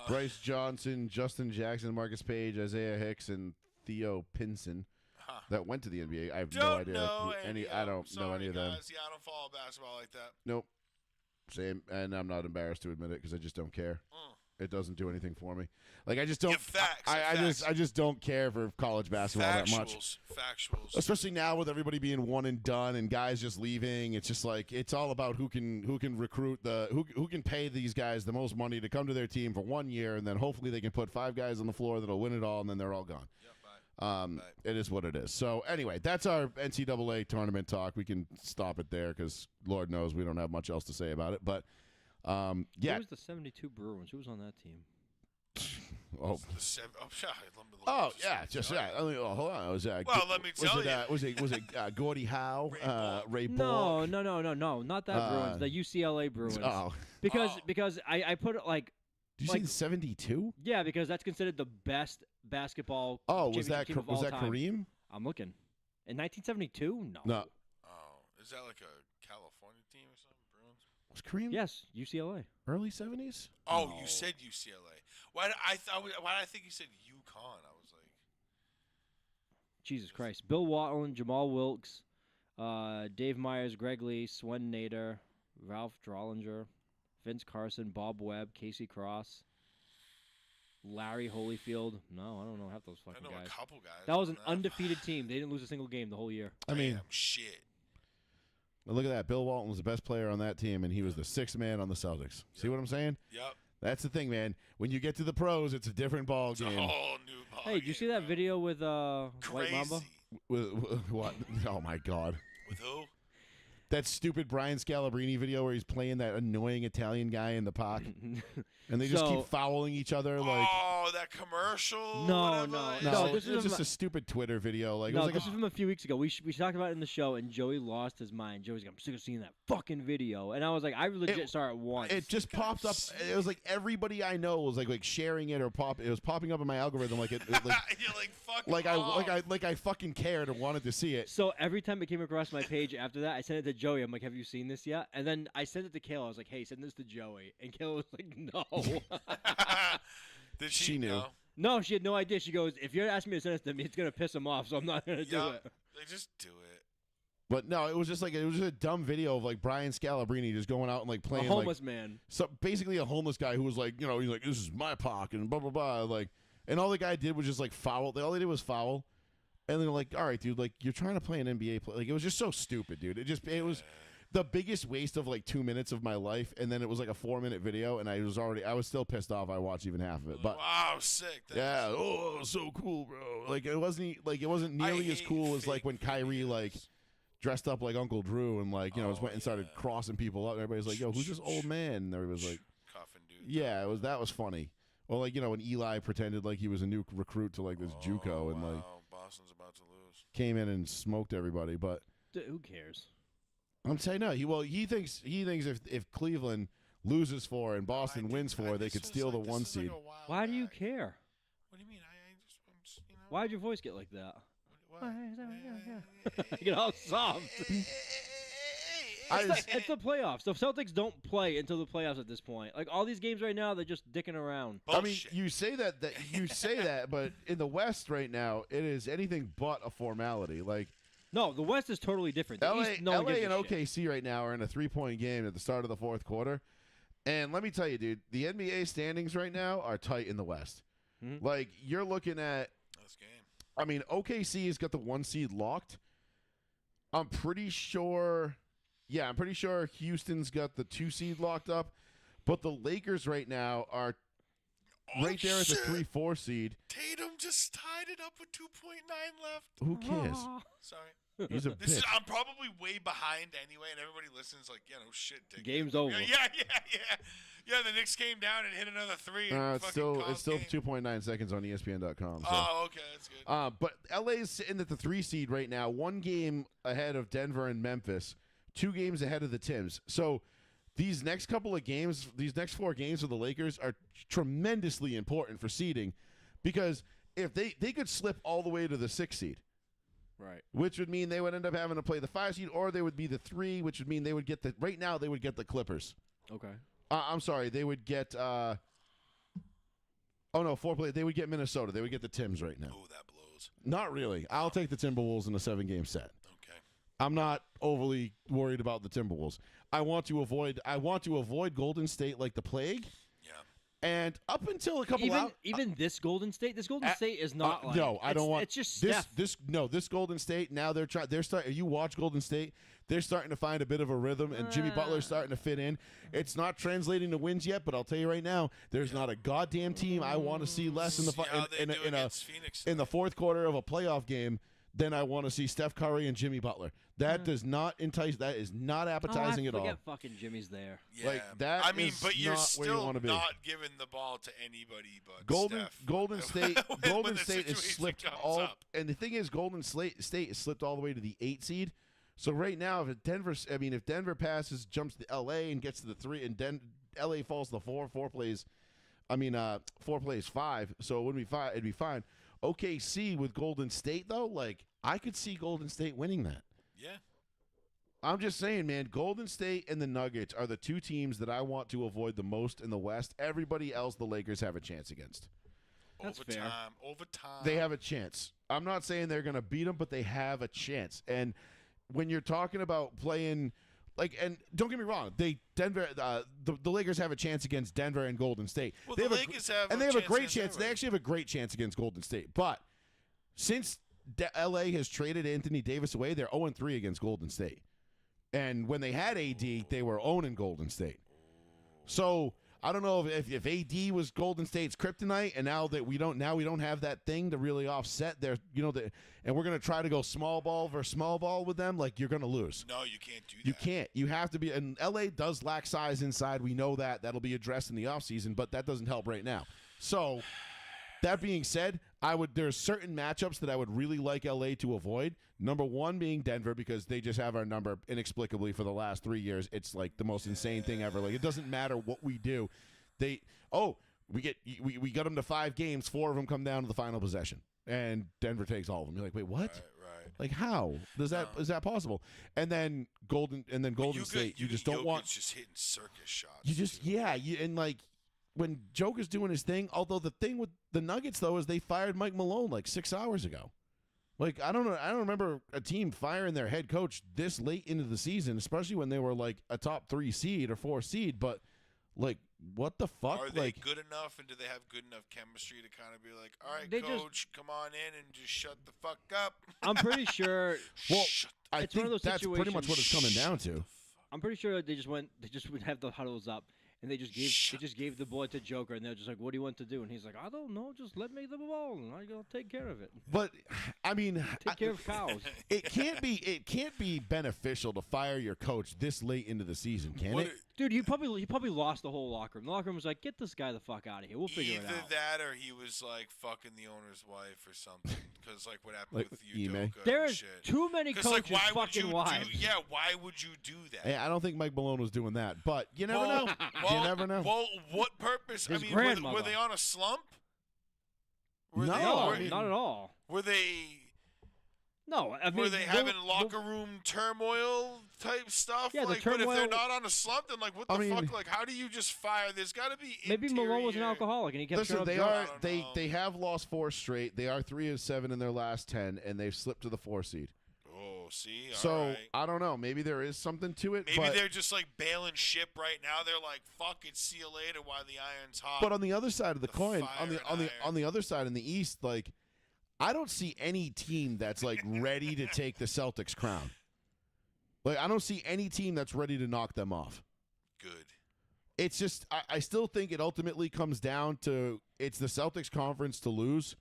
Bryce Johnson, Justin Jackson, Marcus Page, Isaiah Hicks, and Theo Pinson Huh. that went to the NBA. I have no Don't idea. know who any. I don't know Sorry, any of them. guys. Yeah, I don't follow basketball like that. Nope. Same, and I'm not embarrassed to admit it because I just don't care. It doesn't do anything for me. Like I just don't. Yeah, facts, I just don't care for college basketball that much. Factuals. Especially now with everybody being one and done and guys just leaving, it's just like it's all about who can recruit who can pay these guys the most money to come to their team for 1 year, and then hopefully they can put 5 guys on the floor that'll win it all, and then they're all gone. Bye. It is what it is. So anyway, that's our NCAA tournament talk. We can stop it there because Lord knows we don't have much else to say about it. But yeah, Who was the '72 Bruins? Who was on that team? I mean, hold on. Was well, let me tell you. Was it Gordie Howe, Ray No, Bork? no, not that Bruins. The UCLA Bruins. Oh, Because I put it like. did you say 72? Yeah, because that's considered the best basketball. Oh, was that championship team of all time. Kareem? I'm looking. In 1972? No, Oh, is that like a California team or something? Bruins? was Kareem Yes, UCLA. early 70s? Oh, No. you said UCLA. Why did I think you said UConn? I was like, Jesus Christ. Bill Watland, Jamal Wilkes, Dave Myers, Greg Lee, Swen Nader, Ralph Drollinger, Vince Carson, Bob Webb, Casey Cross, Larry Holyfield. No, I don't know half those I fucking know guys. a couple guys. That was an on undefeated team. They didn't lose a single game the whole year. I mean, Damn, shit. look at that. Bill Walton was the best player on that team, and he was the 6th man on the Celtics. See what I'm saying? Yep. That's the thing, man. When you get to the pros, it's a different ball It's a game. whole new ball. Hey, did you see that video with White Crazy. Mamba? What? Oh my God! With who? That stupid Brian Scalabrine video where he's playing that annoying Italian guy in the park, and they just So- keep fouling each other. Like, Oh, that commercial. No, whatever. no, no, no, this this is is just a stupid Twitter video. Like, it No, was like this is from a few weeks ago. We talked about it in the show, and Joey lost his mind. Joey's like, I'm sick of seeing that fucking video. And I was like, I legit saw it once. it just popped up. It was like everybody I know was like sharing it or It was popping up in my algorithm like it like, You're like, fuck like off. I fucking cared and wanted to see it. So every time it came across my page after that, I sent it to Joey. I'm like, have you seen this yet? And then I sent it to Kayla. I was like, hey, send this to Joey. And Kayla was like, no. Did She knew. know? No, she had no idea. She goes, if you're asking me to send this to me, it's going to piss him off, so I'm not going to do Yeah. it. They just do it. But no, it was just a dumb video of like Brian Scalabrine just going out and like A playing homeless man. so basically a homeless guy who was like, he's like, this is my park and blah blah blah, like, and all the guy did was just like foul. All they did was foul, and they're like, all right, dude, like you're trying to play an NBA play. Like it was just so stupid, dude. It was the biggest waste of like 2 minutes of my life, and then it was like a 4-minute video, and I was still pissed off. I watched even half of it, but Wow, sick. yeah, oh, so cool, bro. Like it wasn't nearly as hate cool as like fake when Kyrie videos. like dressed up like Uncle Drew and like just went and started yeah. crossing people up. And everybody's like, yo, who's this old man? And everybody was like, Coffin dude. yeah, that was funny. Or like when Eli pretended like he was a new recruit to like this JUCO and like Wow, Boston's about to lose. came in and smoked everybody. But Who cares? I'm saying no. He thinks if Cleveland loses 4 and Boston wins 4, they could steal the 1 seed. Why do you care? What do you mean? I'm just, you know. Why'd your voice get like that? Why? Get all soft. I just, It's the playoffs. The Celtics don't play until the playoffs at this point. Like all these games right now, they're just dicking around. I mean, Bullshit. you say that you say that, but in the West right now, it is anything but a formality. Like No, the West is totally different. The LA, East, no one LA gives and a shit. OKC right now are in a 3-point game at the start of the 4th quarter. And let me tell you, dude, the NBA standings right now are tight in the West. Mhm. Like you're looking at, This game. I mean, OKC has got the 1 seed locked. I'm pretty sure Houston's got the 2 seed locked up. But the Lakers right now are right there at the shit. 3-4 seed. Tatum just tied it up with 2.9 left. Who cares? Sorry. He's a This bitch. is, I'm probably way behind anyway, and everybody listens like, yeah, no shit. Dick. Game's over. Yeah. Yeah, the Knicks came down and hit another 3. and It's fucking still calm game. 2.9 seconds on ESPN.com. So. Oh, okay, that's good. But LA is sitting at the 3 seed right now, 1 game ahead of Denver and Memphis, 2 games ahead of the Tims. So these next couple of games, these next 4 games for the Lakers are tremendously important for seeding, because if they could slip all the way to the 6 seed, Right. which would mean they would end up having to play the 5 seed, or they would be the 3, which would mean they would get the right now they would get the Clippers. Okay. I'm sorry, they would get 4 play. They would get Minnesota. They would get the Tims right now. Oh, that blows. Not really. I'll take the Timberwolves in a 7-game set. Okay. I'm not overly worried about the Timberwolves. I want to avoid Golden State like the plague. Yeah. And up until a couple even this Golden State is not like no, I don't want it's just this. Steph. This Golden State now they're starting. You watch Golden State, they're starting to find a bit of a rhythm, and Jimmy Butler's starting to fit in. It's not translating to wins yet, but I'll tell you right now, there's not a goddamn team I want to see less in in the fourth quarter of a playoff game than I want to see Steph Curry and Jimmy Butler. That does not entice. That is not appetizing at all. Fucking Jimmy's there. Yeah. Like that. I mean, but you're not where you still want to be. not giving the ball to anybody but Steph. Golden State. When Golden the State has situation slipped comes all. up. And the thing is, Golden State has slipped all the way to the 8 seed. So right now, if Denver passes, jumps to LA and gets to the 3, and LA falls to the 4 plays. 4 plays 5. So it wouldn't be 5. It'd be fine. OKC with Golden State though, like I could see Golden State winning that. Yeah. I'm just saying, man, Golden State and the Nuggets are the two teams that I want to avoid the most in the West. Everybody else the Lakers have a chance against. That's fair. Overtime. They have a chance. I'm not saying they're going to beat them, but they have a chance. And when you're talking about playing and don't get me wrong, the Lakers have a chance against Denver and Golden State. Well, they the Lakers have and a they have a chance great against chance. They everybody. actually have a great chance against Golden State. But since LA has traded Anthony Davis away, they're 0-3 against Golden State. And when they had AD, they were owning Golden State. So I don't know if AD was Golden State's kryptonite, and now we don't have that thing to really offset their and we're gonna try to go small ball versus small ball with them. Like you're gonna lose. No, you can't do that. You can't. You have to be. And LA does lack size inside. We know that. That'll be addressed in the offseason, but that doesn't help right now. So that being said, there's certain matchups that I would really like LA to avoid. Number one being Denver, because they just have our number inexplicably for the last 3 years. It's like the most insane thing ever. Like it doesn't matter what we do. We got them to 5 games, 4 of them come down to the final possession, and Denver takes all of them. You're like, wait, what? Right. Like how is that possible? And then Golden State, you just don't want just hitting circus shots. You just and like when Joker's doing his thing. Although the thing with the Nuggets though is they fired Mike Malone like 6 hours ago. Like I don't remember a team firing their head coach this late into the season, especially when they were like a top 3 seed or 4 seed. But like, what the fuck? Are they like, good enough, and do they have good enough chemistry to kind of be like, all right, They coach, come on in and just shut the fuck up? I'm pretty sure. well, Shut I It's one think of those that's pretty much what it's coming down to. I'm pretty sure they just would have the huddles up, and they just gave the ball to Joker, and they're just like, "What do you want to do?" And he's like, "I don't know, just let me the ball, and I'll take care of it. But I mean, Take care of cows." it can't be beneficial to fire your coach this late into the season, can What it? Dude, he probably lost the whole locker room. The locker room was like, "Get this guy the fuck out of here. We'll figure it Either out." that, or he was like fucking the owner's wife or something. Because like what happened Like with Ime. Udoka There and is shit. too many 'Cause, coaches like, why would fucking you wives. why would you do that? Hey, I don't think Mike Malone was doing that, but you never know. Well, you never know. Well, what purpose? His I mean, grandmother. were they on a slump? No, No, I mean- not at all. Were they? No, I mean, Were they having locker room turmoil type stuff? Yeah, the like, but if they're turmoil- not on a slump, then like, what the I mean- fuck? Like, how do you just fire? There's got to be. Maybe Malone was an interior- alcoholic, and he kept Listen, showing they up are drunk. I don't they know. they have lost 4 straight. They are 3-7 in their last 10, and they've slipped to the 4 seed. Oh, see. All So right. I don't know. Maybe there is something to it. Maybe but, they're just like bailing ship right now. They're like, "Fuck it, see you later." While the iron's hot. but on the other side of the The coin, fire on the and on the other side in the East, like I don't see any team that's like ready to take the Celtics crown. Like I don't see any team that's ready to knock them off. Good. It's just I still think it ultimately comes down to it's the Celtics conference to lose,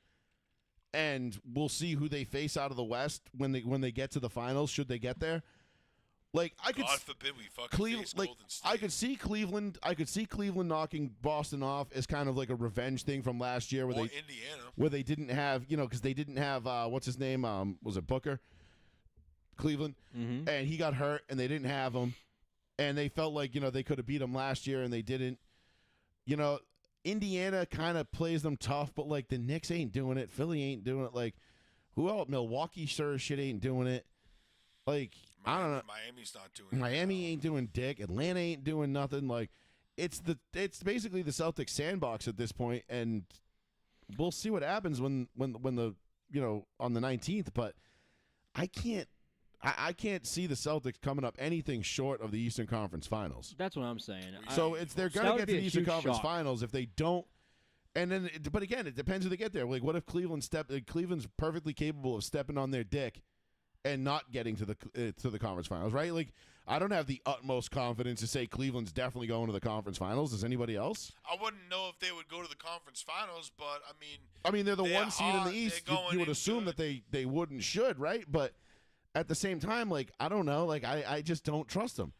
and we'll see who they face out of the West when they get to the finals. Should they get there? Like I could, God forbid we fucking Cleveland. face Like Golden State. I could see Cleveland. I could see Cleveland knocking Boston off as kind of like a revenge thing from last year, or Indiana. where they didn't have because they didn't have what's his name was it Booker? Cleveland, Mhm. and he got hurt, and they didn't have him, and they felt like they could have beat him last year, and they didn't. Indiana kind of plays them tough, but like the Knicks ain't doing it, Philly ain't doing it. Like who else? Milwaukee sure as shit ain't doing it. Like I don't know. Miami's not doing it. Miami ain't doing dick. Atlanta ain't doing nothing. Like it's basically the Celtics sandbox at this point, and we'll see what happens when the on the 19th. But I can't I can't see the Celtics coming up anything short of the Eastern Conference Finals. That's what I'm saying. So they're that going to would get be to a the Eastern huge Conference shock. Finals if they don't. And then, but again, it depends who they get there. Like, what if Cleveland's perfectly capable of stepping on their dick and not getting to the conference finals, right? Like, I don't have the utmost confidence to say Cleveland's definitely going to the conference finals. Does anybody else? I wouldn't know if they would go to the conference finals, but I mean, they're the they're one seed in hot, the East. they're You going would in assume good. that they would and should, right? But at the same time, like, I don't know. Like, I just don't trust them.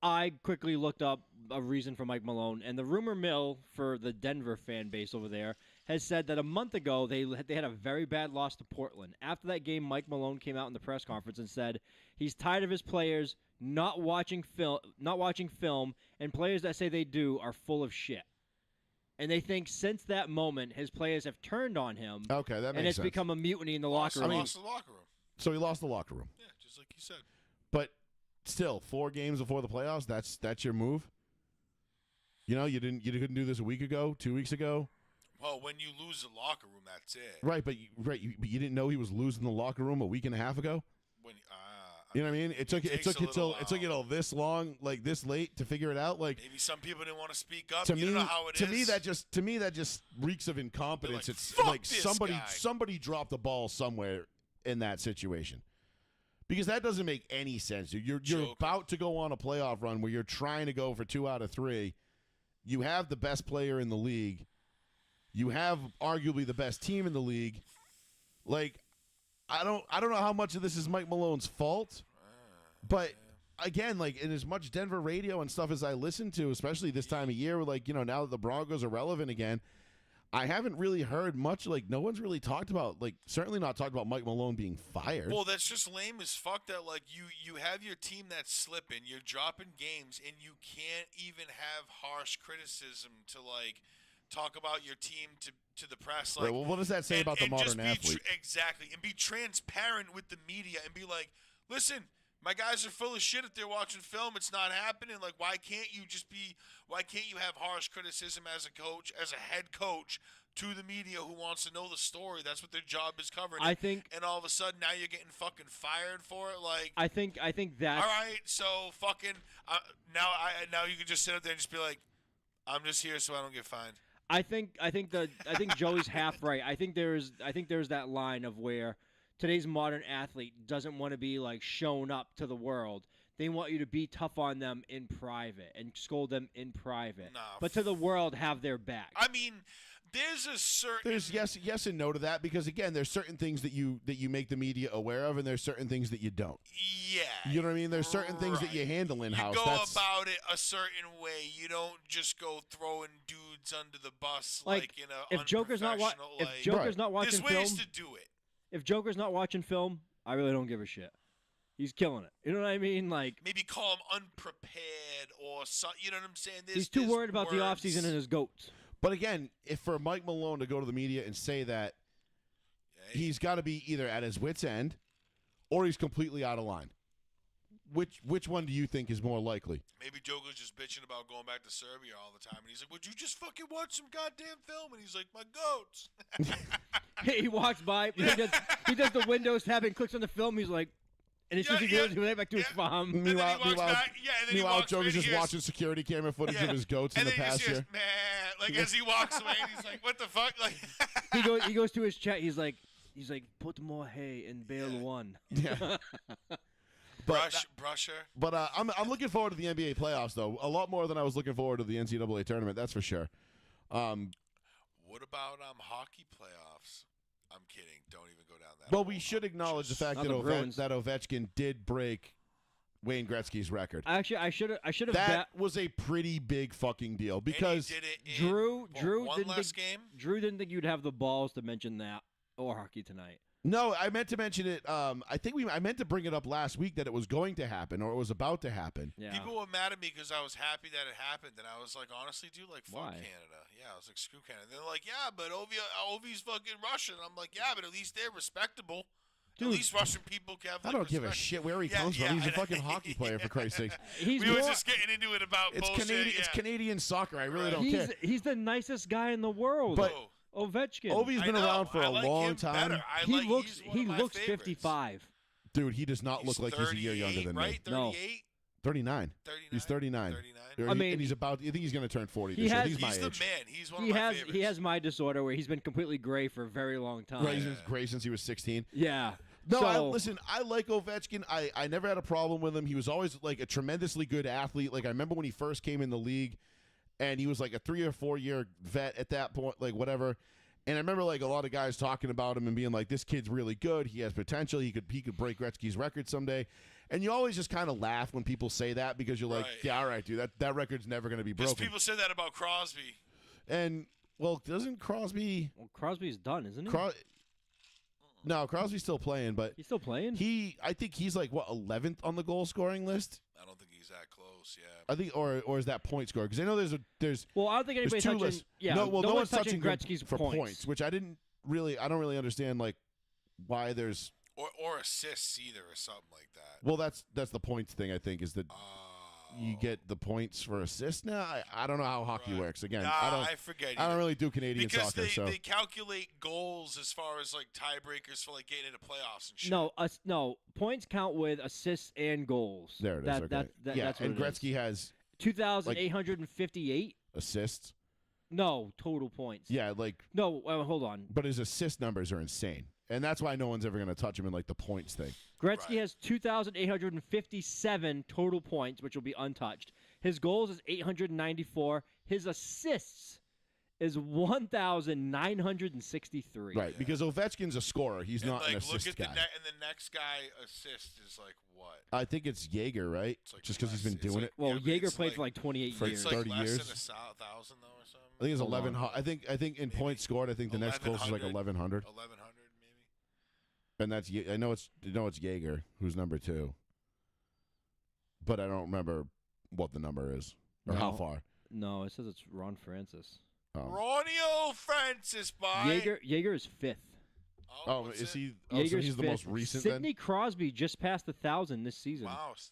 I quickly looked up a reason for Mike Malone, and the rumor mill for the Denver fan base over there has said that a month ago they had a very bad loss to Portland. After that game, Mike Malone came out in the press conference and said he's tired of his players not watching film, and players that say they do are full of shit. And they think since that moment, his players have turned on him, Okay, that makes and it's sense. become a mutiny in the locker room. Lost the locker room. So he lost the locker room. Yeah, just like you said. But still, 4 games before the playoffs, that's your move. You know, you couldn't do this a week ago, 2 weeks ago. Well, when you lose the locker room, that's it. Right, but you didn't know he was losing the locker room a week and a half ago. When You know what I mean? It took takes you a little till this long, like this late, to figure it out. Like, maybe some people didn't want to speak up. to You me, don't know how it to is. me that just reeks of incompetence. They're like, It's "Fuck like this guy." somebody dropped the ball somewhere in that situation, because that doesn't make any sense. You're Joke. about to go on a playoff run where you're trying to go for 2 out of 3. You have the best player in the league. You have arguably the best team in the league. Like, I don't know how much of this is Mike Malone's fault, but again, like, in as much Denver radio and stuff as I listen to, especially this time of year, like, you know, now that the Broncos are relevant again, I haven't really heard much. Like, no one's really talked about, like, certainly not talked about Mike Malone being fired. Well, that's just lame as fuck. That like you have your team that's slipping, you're dropping games, and you can't even have harsh criticism to like talk about your team to the press. Like, Right, well, what does that say about the modern just be athlete? exactly, and be transparent with the media and be like, listen. My guys are full of shit if they're watching film. It's not happening. Like, why can't you have harsh criticism as a coach, as a head coach, to the media who wants to know the story? That's what their job is covering. I think- and all of a sudden now you're getting fucking fired for it. Like, I think that's all right, so fucking now you can just sit up there and just be like, I'm just here so I don't get fined. I think Joey's half right. I think there's that line of where today's modern athlete doesn't want to be like shown up to the world. They want you to be tough on them in private and scold them in private. Nah, but to the world, have their back. I mean, there's a certain There's yes and no to that, because again, there's certain things that you make the media aware of, and there's certain things that you don't. yeah. You know what I mean? There's certain things that you right. handle in house. You go about it a certain way. You don't just go throwing dudes under the bus Like, in a if Joker's not unprofessional, if like, Joker's Right. not watching there's film, ways to do it. if Joker's not watching film, I really don't give a shit. He's killing it. You know what I mean? Like, Maybe call him unprepared or something. You know what I'm saying? he's too worried about the words. offseason and his goats. But again, if for Mike Malone to go to the media and say that, Hey, he's got to be either at his wit's end or he's completely out of line. Which one do you think is more likely? maybe Joker's just bitching about going back to Serbia all the time, and he's like, "Would you just fucking watch some goddamn film?" And he's like, "My goats." He walks by, he does the Windows tab and clicks on the film. He's like, and as soon as he goes right back to his farm. And then he walks Meanwhile, back. Yeah, and then he meanwhile walks Joker's away and just he hears- watching security camera footage Yeah. of his goats in And the then he just hears, pasture. man, like as he walks away, and he's like, "What the fuck?" Like, He goes to his chat. He's like, put more hay in bale Yeah. 1. Yeah. brusher. But I'm looking forward to the NBA playoffs, though, a lot more than I was looking forward to the NCAA tournament. That's for sure. What about hockey playoffs? I'm kidding. Don't even go down that. Well, hole. we should acknowledge the Just- fact Not that the Bruins. Ovechkin did break Wayne Gretzky's record. Actually, I should have. That was a pretty big fucking deal And he because did it in, Drew one didn't last think, game. Drew didn't think you'd have the balls to mention that or hockey tonight. no, I meant to mention it. I meant to bring it up last week that it was going to happen or it was about to happen. Yeah. People were mad at me because I was happy that it happened, and I was like, honestly, dude, like, fuck Why? Canada. Yeah, I was like, screw Canada. They're like, yeah, but Ovi's fucking Russian. I'm like, yeah, but at least they're respectable. Dude. At least Russian people can have. I like, don't give a respect. shit where he Yeah, comes yeah, from. He's a I know. fucking hockey player, for Christ's sake. He's We were more- just getting into it about It's bullshit. Canadian. Yeah. It's Canadian soccer. I really Right. don't care. He's the nicest guy in the world. But Oh, Ovechkin. Ovi's been I know, around for I a like long him time. Better. He looks he's one of my 55. Dude, he does not He's look like he's a year younger 38, than right? me. No. 38? 39. 39? He's 39. 39? I mean, and he's about. I think he's going to turn 40 he this year. has- He's my He's the age. man. He's one of my favorites. He has my disorder where he's been completely gray for a very long time. Right, he's been great since he was 16. Yeah. No, so, listen, I like Ovechkin. I never had a problem with him. He was always like a tremendously good athlete. Like I remember when he first came in the league, and he was like a 3 or 4 year vet at that point, like whatever. And I remember like a lot of guys talking about him and being like, "This kid's really good. He has potential. He could break Gretzky's record someday." And you always just kind of laugh when people say that because you're like, Right. "Yeah, all right, dude. That record's never going to be Because broken." people said that about Crosby. And well, doesn't Crosby? Well, Crosby's done, isn't he? No, Crosby's still playing, but He's still playing? I think he's like what 11th on the goal scoring list. I don't think he's that close. Yeah. I think, or is that point score? Because I know there's Well, I don't think anybody's two touching. lists. Yeah, no one's one's touching Gretzky's for points, which I don't really understand like why there's. Or assists either, or something like that. Well, that's the points thing. I think is that you get the points for assists now. I don't know how hockey Right. works. Again, Nah, I forget. don't really do Canadian because soccer, they, so they calculate goals as far as like tiebreakers for like getting into playoffs and shit. No, points count with assists and goals. there it is. That, okay. that, that's what and it is. Gretzky has 2,858. assists. No, total points. Yeah, like, No, hold on. but his assist numbers are insane, and that's why no one's ever going to touch him in like the points thing. Gretzky Right. has 2,857 total points, which will be untouched. His goals is 894. His assists is 1,963. Right, because Ovechkin's a scorer. He's And not an like look assist at guy. and the next guy assist is like what? I think it's Jaeger, right? It's like Just because he's less. been It's doing like- it. Well, Yeah, but Jaeger it's played like- for like 28 For years. It's like 30 less years. than 1,000 though, or something. I think it's Hold on. 1100. I think in Maybe. points scored, I think the next closest is like 1100, 1,100 maybe. and that's I know it's Jaeger who's number 2, but I don't remember what the number is or how No. far. No, it says it's Ron Francis. Oh, Ronnie Francis, boy. Jaeger is 5th. oh what's is it? he? Oh, so Jaeger's he's the 5th. most recent Sidney Crosby just passed 1,000 this season. Wow, 1,000.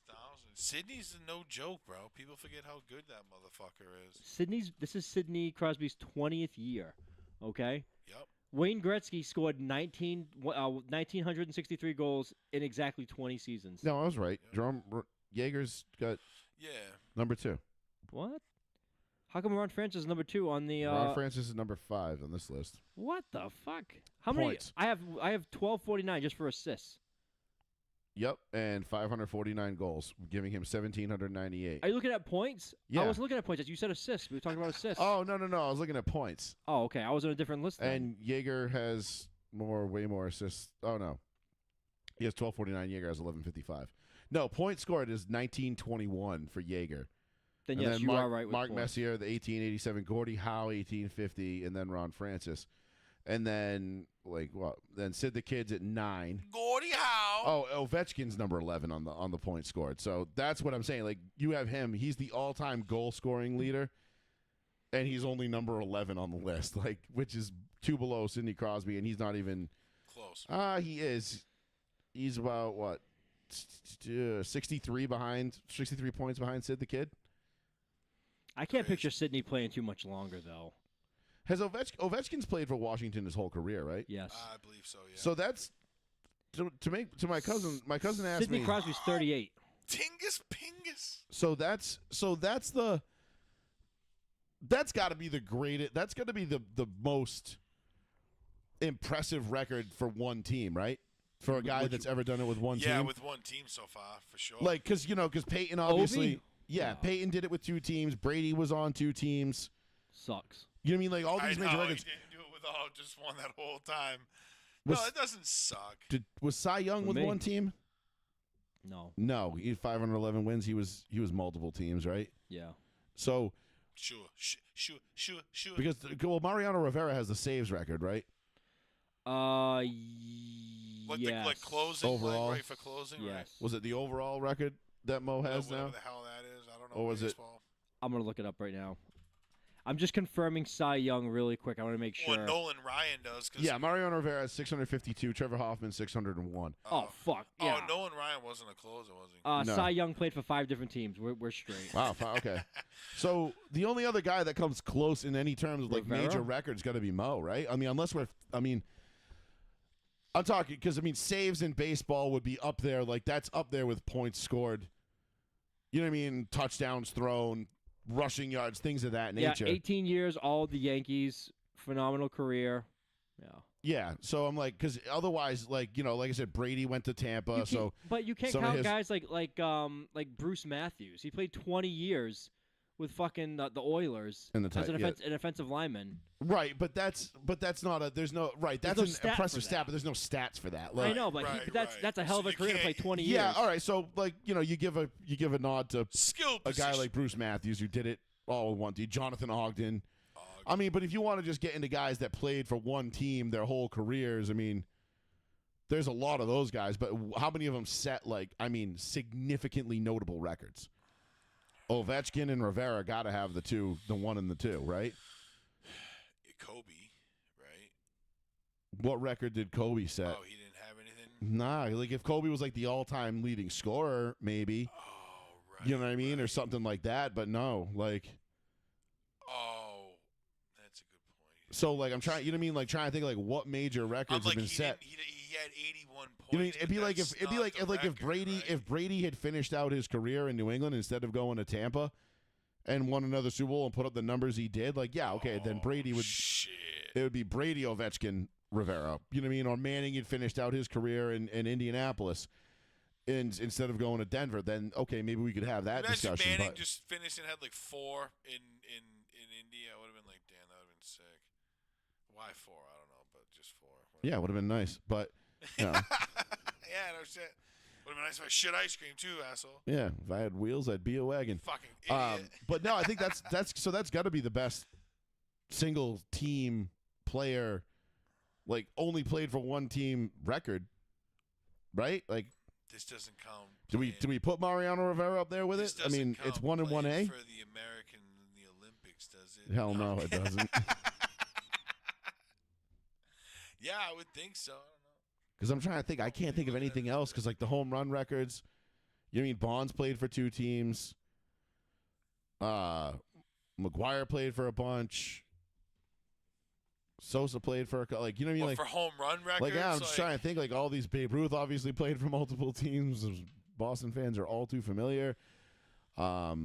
Sydney's no joke, bro. People forget how good that motherfucker is. This is Sidney Crosby's 20th year. Okay? Yep. Wayne Gretzky scored 1,963 goals in exactly 20 seasons. then. No, I was right. Jaeger's got Yeah. number 2. What? How come Ron Francis is number 2 on the Ron Francis is number 5 on this list. What the fuck? How Points. many? I have 1249 just for assists. Yep, and 549 goals, giving him 1,798. Are you looking at points? Yeah. I was looking at points. You said assists. We were talking about assists. Oh no! I was looking at points. Oh, okay. I was on a different list. Then. And Jaeger has way more assists. Oh no, he has 1249. Jaeger has 1155. No, point scored is 1921 for Jaeger. Then And yes, then you Mark, are right with Mark points. Messier, the 1887, Gordie Howe, 1850, and then Ron Francis, and then then Sid the Kid's at 9. Gordie Howe. Oh, Ovechkin's number 11 on the points scored. So that's what I'm saying. Like you have him. He's the all-time goal scoring leader, and he's only number 11 on the list. Like which is 2 below Sidney Crosby, and he's not even. Close. He is. He's about what 63 points behind Sid the Kid. I can't picture Sidney playing too much longer, though. Has Ovechkin's played for Washington his whole career, right? Yes. I believe so, yeah. So that's to my cousin. My cousin asked Sidney me. Crosby's 38. Tingus Pingus. That's got to be the greatest. That's got to be the most impressive record for one team, right? For a guy that's ever done it with one Yeah, team. with one team so far, for sure. Like, because Peyton obviously. Ovi? Yeah, No. Peyton did it with 2 teams. Brady was on 2 teams. Sucks. You know what I mean? Like all I these know, major he records. didn't do it with all, just one that whole time. Was- No, it doesn't suck. Was Cy Young For with me. one team? No. No, he had 511 wins. He was multiple teams, right? Yeah. So Sure. because Mariano Rivera has the saves record, right? Yes. Like closing, Overall? right for closing, right? Yes. Was it the overall record that Mo has Whatever now? the hell that is, I don't know. Or was it- baseball. I'm gonna look it up right now. I'm just confirming Cy Young really quick. I want to make sure. Well, Nolan Ryan does. 'Cause Yeah, Mariano Rivera has 652. Trevor Hoffman 601. Oh, fuck. Yeah. Oh, Nolan Ryan wasn't a closer, was he? No. Cy Young played for 5 different teams. We're straight. Wow. Okay. So the only other guy that comes close in any terms of like Rivera? major records got to be Mo, right? I mean, unless we're. I mean, I'm talking because I mean saves in baseball would be up there. Like that's up there with points scored. You know what I mean? Touchdowns thrown, rushing yards, things of that nature. Yeah, 18 years, all of the Yankees, phenomenal career. Yeah. Yeah, so I'm like, because otherwise, like like I said, Brady went to Tampa, But you can't some of count his- guys like Bruce Matthews. He played 20 years with fucking the Oilers In the as yeah. an offensive lineman. Right, but that's not a. There's no right. That's no an stat impressive for stat, that. but there's no stats for that. I Like, know, but right, that's a hell So of a you career to play can't- 20 yeah, years. all right. So like you give a nod to Skill a guy position. like Bruce Matthews who did it all in one team. Jonathan Ogden. I mean, but if you want to just get into guys that played for one team their whole careers, I mean, there's a lot of those guys. But how many of them set significantly notable records? Ovechkin and Rivera got to have the 1 and the 2, right? Kobe, right? What record did Kobe set? Oh, he didn't have anything. Nah, like if Kobe was like the all-time leading scorer, maybe. Oh, right. You know what I mean? Or right. something like that, but no, like Oh, that's a good point. so like I'm trying, you know what I mean? Like trying to think like what major records like have been set. He had 81 points. You know, it'd but be like that's if not the record, Brady right? if Brady had finished out his career in New England instead of going to Tampa and won another Super Bowl and put up the numbers he did, like yeah, okay, then Brady would Shit. it would be Brady, Ovechkin, Rivera. You know what I mean? Or Manning had finished out his career in Indianapolis. And instead of going to Denver, then okay, maybe we could have that Imagine discussion. Manning But just finished and had like 4 in India. I would have been like, damn, that would have been sick. Why 4? I don't know, but just 4. yeah, it would have been nice. But yeah, Yeah, no shit. Would have been nice if I shit ice cream too, asshole. yeah, if I had wheels, I'd be a wagon. Fucking idiot. But no, I think that's got to be the best single team player, like only played for one team record, right? Like, This doesn't count. do we put Mariano Rivera up there with This it? I mean, doesn't it's count 1 and playing 1A. for the American in the Olympics, does it? Hell no, it doesn't. Yeah, I would think so. I don't know. Because I'm trying to think, I can't think of anything else. Because like the home run records, you know what I mean? Bonds played for 2 teams. McGuire played for a bunch. Sosa played for like you know what I mean? What, Like for home run records? Like, yeah, I'm just trying to think. Like, all these Babe Ruth obviously played for multiple teams. Boston fans are all too familiar. I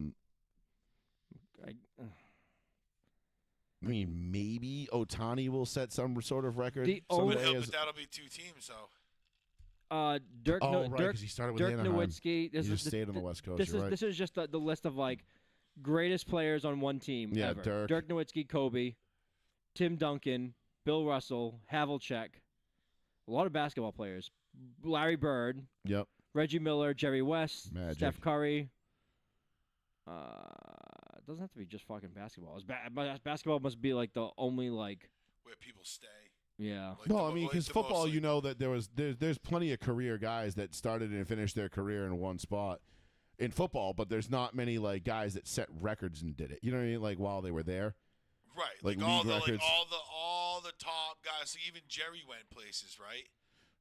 mean, maybe Otani will set some sort of record The only- someday. But that'll be 2 teams, though. Dirk Oh, No- right, Dirk because he started with Dirk Anaheim. Nowitzki. He just stayed on the West Coast. This You're is right. this is just the list of like greatest players on one team Yeah, ever. Dirk. Nowitzki, Kobe, Tim Duncan, Bill Russell, Havlicek. A lot of basketball players. Larry Bird, Yep. Reggie Miller, Jerry West, Magic. Steph Curry. It doesn't have to be just fucking basketball. Basketball must be like the only like Where people stay. yeah. Like No, the I mo- mean, like because the football, most, you know that there's plenty of career guys that started and finished their career in one spot in football, but there's not many like guys that set records and did it. You know what I mean? Like while they were there. Right, like all league the records. all the top guys. Like even Jerry went places, right?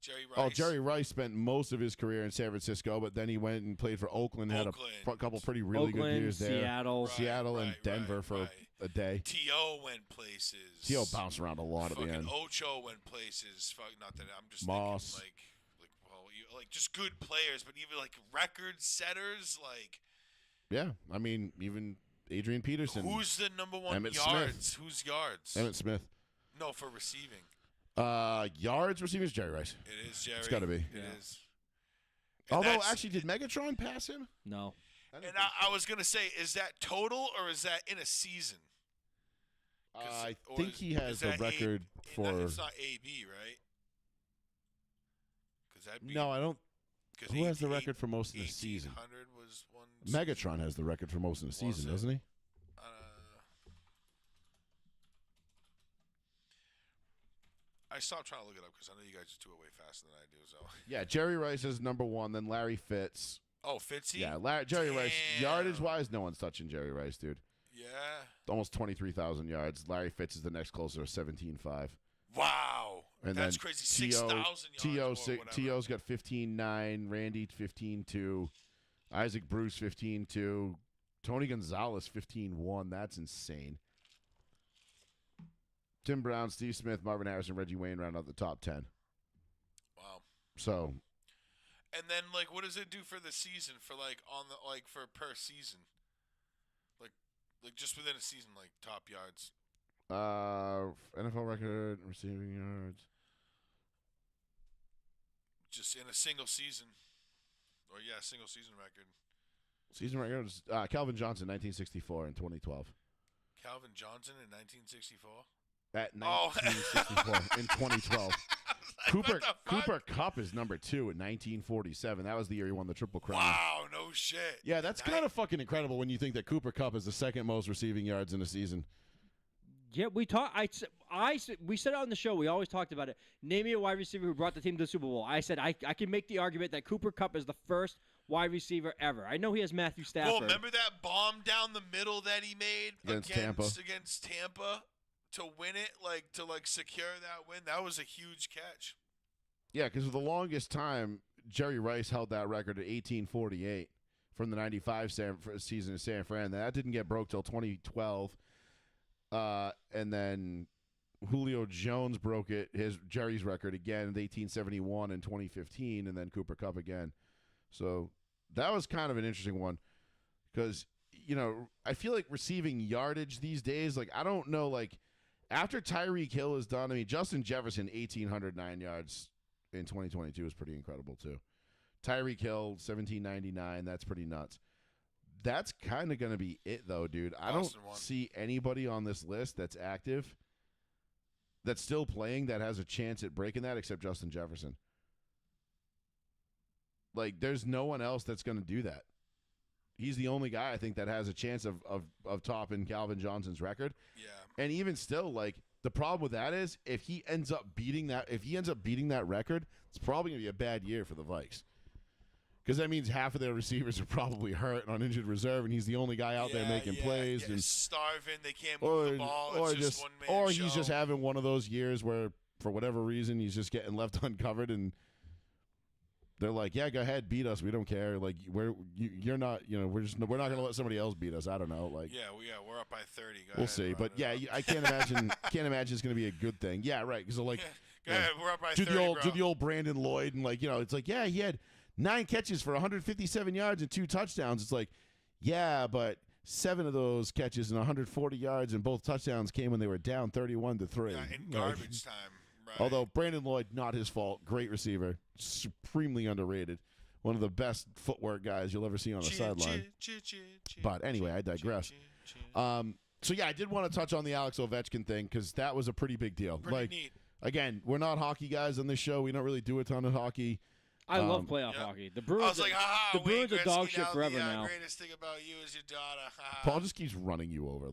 Jerry Rice. Oh, Jerry Rice spent most of his career in San Francisco, but then he went and played for Oakland. Had Oakland. a couple pretty really Oakland, good years there. Seattle. Right, Seattle and right, Denver right, for right. a day. T.O. went places. T.O. bounced around a lot at the Fucking end. Ocho went places. Fuck, not that I'm just Moss. thinking like just good players, but even like record setters. Like Yeah, I mean, even Adrian Peterson. who's the number 1 Emmett yards? Smith. Who's yards? Emmett Smith. No, for receiving. Yards receiving is Jerry Rice. It is Jerry. It's gotta be. It Yeah. is. And Although, that's- actually, did Megatron pass him? No. and I was gonna say, is that total or is that in a season? I Or think is- he has is the that record for. It's not AB, right? Because that No, I don't. 'cause Who has the 18 record for most in the season? 1800 was one. Megatron has the record for most in the season, it? doesn't he? I stopped trying to look it up because I know you guys just do it way faster than I do. So. Yeah, Jerry Rice is number 1, then Larry Fitz. Oh, Fitzy. Yeah, Jerry Rice. Damn. Yardage wise, no one's touching Jerry Rice, dude. Yeah. almost 23,000 yards. Larry Fitz is the next closest, 17.5. Wow. And That's then crazy. 6,000 yards. T.O.'s got 15.9. Randy 15.2. Isaac Bruce 15.2. Tony Gonzalez 15.1. That's insane. Tim Brown, Steve Smith, Marvin Harrison, Reggie Wayne round out the top 10. Wow. So, And then like, what does it do for the season? For like on the like for per season, like just within a season, like top yards. NFL record receiving yards. Just in a single season, or single season record. Season record is Calvin Johnson, 1964 and 2012. Calvin Johnson in 1964. At 1964 in 2012. Cooper Kupp is number 2 at 1947. That was the year he won the Triple Crown. Wow, no shit. Yeah, that's kind of fucking incredible when you think that Cooper Kupp is the second most receiving yards in a season. Yeah, we we said it on the show. We always talked about it. Name me a wide receiver who brought the team to the Super Bowl. I said I can make the argument that Cooper Kupp is the first wide receiver ever. I know he has Matthew Stafford. Well, remember that bomb down the middle that he made against Tampa to win it, to secure that win? That was a huge catch. Yeah, because for the longest time, Jerry Rice held that record at 1848 from the 95 season in San Fran. That didn't get broke till 2012. And then Julio Jones broke Jerry's record again in 1871 and 2015, and then Cooper Kupp again. So that was kind of an interesting one because, I feel like receiving yardage these days, I don't know, after Tyreek Hill is done, I mean, Justin Jefferson, 1,809 yards in 2022 is pretty incredible too. Tyreek Hill, 1,799, that's pretty nuts. That's kind of going to be it, though, dude. I don't see anybody on this list that's active, that's still playing, that has a chance at breaking that except Justin Jefferson. There's no one else that's going to do that. He's the only guy, I think, that has a chance of topping Calvin Johnson's record. Yeah. And even still, the problem with that is if he ends up beating that record, it's probably going to be a bad year for the Vikes. Because that means half of their receivers are probably hurt and on injured reserve, and he's the only guy out there making plays. And starving, they can't move the ball. It's just one man or show. He's just having one of those years where, for whatever reason, he's just getting left uncovered, and they're like, "Yeah, go ahead, beat us. We don't care. You're not. We're not going to let somebody else beat us. I don't know. We're up by 30. We'll see. But yeah, I can't imagine. Can't imagine it's going to be a good thing. Yeah, right. Because go ahead, we're up by 30. Do the old Brandon Lloyd, and it's like, yeah, he had 9 catches for 157 yards and 2 touchdowns. It's like, yeah, but 7 of those catches and 140 yards and both touchdowns came when they were down 31-3. Yeah, in garbage time. Right. Although Brandon Lloyd, not his fault, great receiver, supremely underrated, one of the best footwork guys you'll ever see on the sideline. But anyway, I digress. So yeah, I did want to touch on the Alex Ovechkin thing because that was a pretty big deal. Pretty neat. Again, we're not hockey guys on this show. We don't really do a ton of hockey. I love playoff hockey. The Bruins, I was like, the Bruins are dog shit forever the, now. Greatest thing about you is your daughter. Paul just keeps running you over.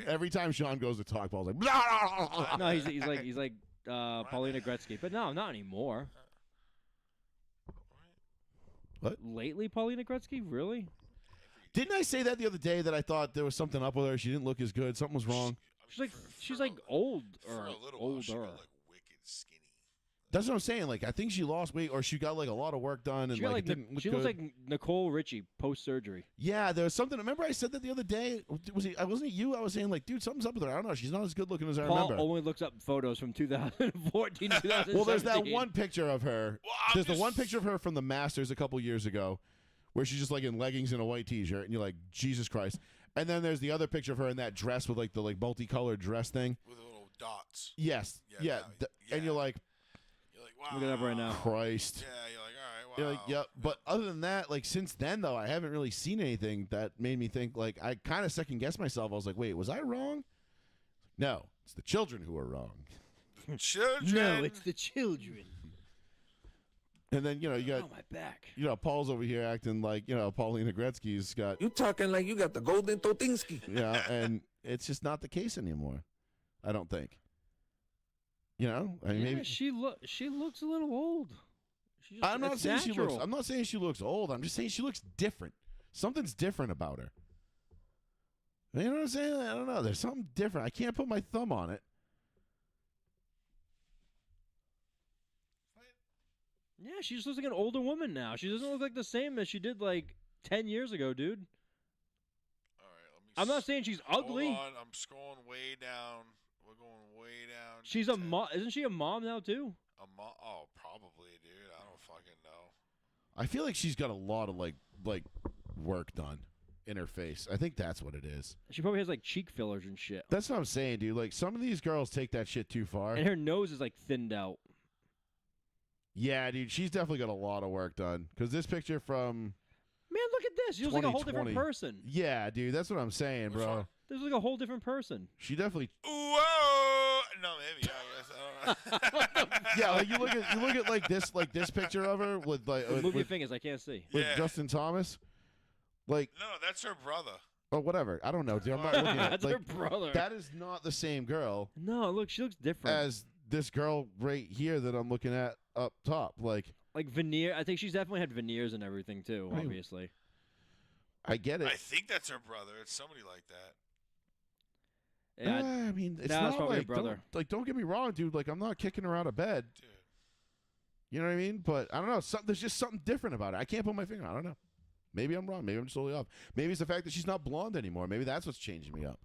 Every time Sean goes to talk, Paul's like, no, he's like Paulina Gretzky, but no, not anymore. What? Lately, Paulina Gretzky, really? Didn't I say that the other day that I thought there was something up with her? She didn't look as good. Something was wrong. She's like old or for a little older. While, she got, wicked skinny. That's what I'm saying. I think she lost weight, or she got a lot of work done, and she it didn't look she good. looks like Nicole Richie post surgery. Yeah, there was something. Remember, I said that the other day. Wasn't it you? I was saying dude, something's up with her. I don't know. She's not as good looking as I remember. Paul only looks up photos from 2014, 2017. Well, there's that one picture of her. There's the one picture of her from the Masters a couple years ago, where she's just in leggings and a white T-shirt, and you're like, Jesus Christ. And then there's the other picture of her in that dress with the multicolored dress thing with the little dots. Yes, yeah. And you're like, wow. Look it up right now. Christ. Yeah, you're like, all right, wow. You're like, yep. But other than that, since then though, I haven't really seen anything that made me think. I kind of second guessed myself. I was like, wait, was I wrong? No, it's the children who are wrong. Children. No, it's the children. And then you got my back. Paul's over here acting like Paulina Gretzky's got. You talking like you got the golden Totinsky. Yeah, and it's just not the case anymore. I don't think. I mean, maybe she looks a little old. I'm not saying natural. she looks. I'm not saying she looks old. I'm just saying she looks different. Something's different about her. You know what I'm saying? I don't know. There's something different. I can't put my thumb on it. Yeah, she just looks like an older woman now. She doesn't look like the same as she did like 10 years ago, dude. All right, let me. I'm not saying she's ugly. Hold on, I'm scrolling way down. We're going way down. She's a mom. Isn't she a mom now too? A mom? Oh, probably, dude. I don't fucking know. I feel like she's got a lot of like work done in her face. I think that's what it is. She probably has like cheek fillers and shit. That's what I'm saying, dude. Like some of these girls take that shit too far. And her nose is like thinned out. Yeah, dude, she's definitely got a lot of work done. Because this picture from Man, look at this. She looks like a whole different 2020. person. Yeah, dude, that's what I'm saying, Which bro. one? This is like a whole different person. She definitely. Whoa! No, maybe. I guess. Yeah, like you look at like this picture of her with like Move your with fingers. I can't see. Yeah. Justin Thomas. Like, No, that's her brother. oh, whatever. I don't know, dude. I'm not looking at That's like, her brother. that is not the same girl No, look, she looks different. as this girl right here that I'm looking at up top. Like veneer. I think she's definitely had veneers and everything too. Right. Obviously. I get it. I think that's her brother. It's somebody like that. Yeah. I mean, it's Nah, it's not probably like her brother. don't get me wrong, dude. Like I'm not kicking her out of bed. Dude. You know what I mean? But I don't know. There's just something different about it. I can't put my finger on it. I don't know. Maybe I'm wrong. Maybe I'm just totally off. Maybe it's the fact that she's not blonde anymore. Maybe that's what's changing me up.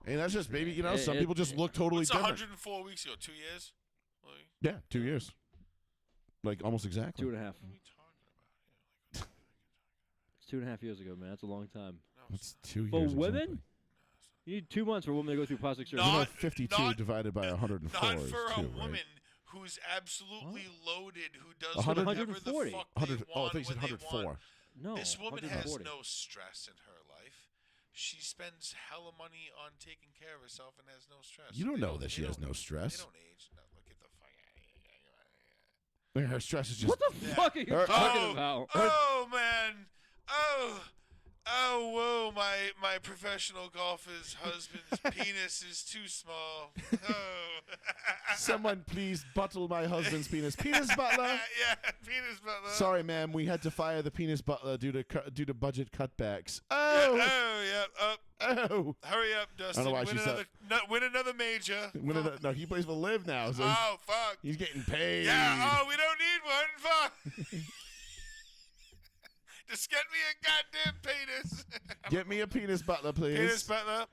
And that's just maybe, some people just look totally What's different. 104 weeks ago? 2 years? Like, Yeah, 2 years. Like almost exactly. 2.5. what are we talking about? It's 2.5 years ago, man. That's a long time. That's 2 For years. women? exactly. You need 2 months for a woman to go through plastic surgery. You know, Not- 52 not- divided by 104 Not is for a 2, right? woman who's absolutely loaded, who does 100 whatever the 140. fuck they 100. Oh, I want think you said when they 104. want. No. This woman has 140. no stress in her life. She spends hella money on taking care of herself and has no stress. You don't They know that she they has don't- no stress. They don't age. No, look at the fuck out of here. Her stress is just. What the Yeah. fuck are you Her- talking Oh, about? oh man. Oh, whoa, my professional golfer's husband's penis is too small. Oh. Someone please bottle my husband's penis. Penis butler. Yeah, penis butler. Sorry, ma'am. We had to fire the penis butler due to budget cutbacks. Yeah, Oh. yeah. Oh. Hurry up, Dustin. why Win she said- another major. No, he plays for Live now, so Oh, fuck. he's getting paid. Yeah, oh, we don't need one. Fuck. Just get me a goddamn penis. Get me a penis butler, please. Penis butler.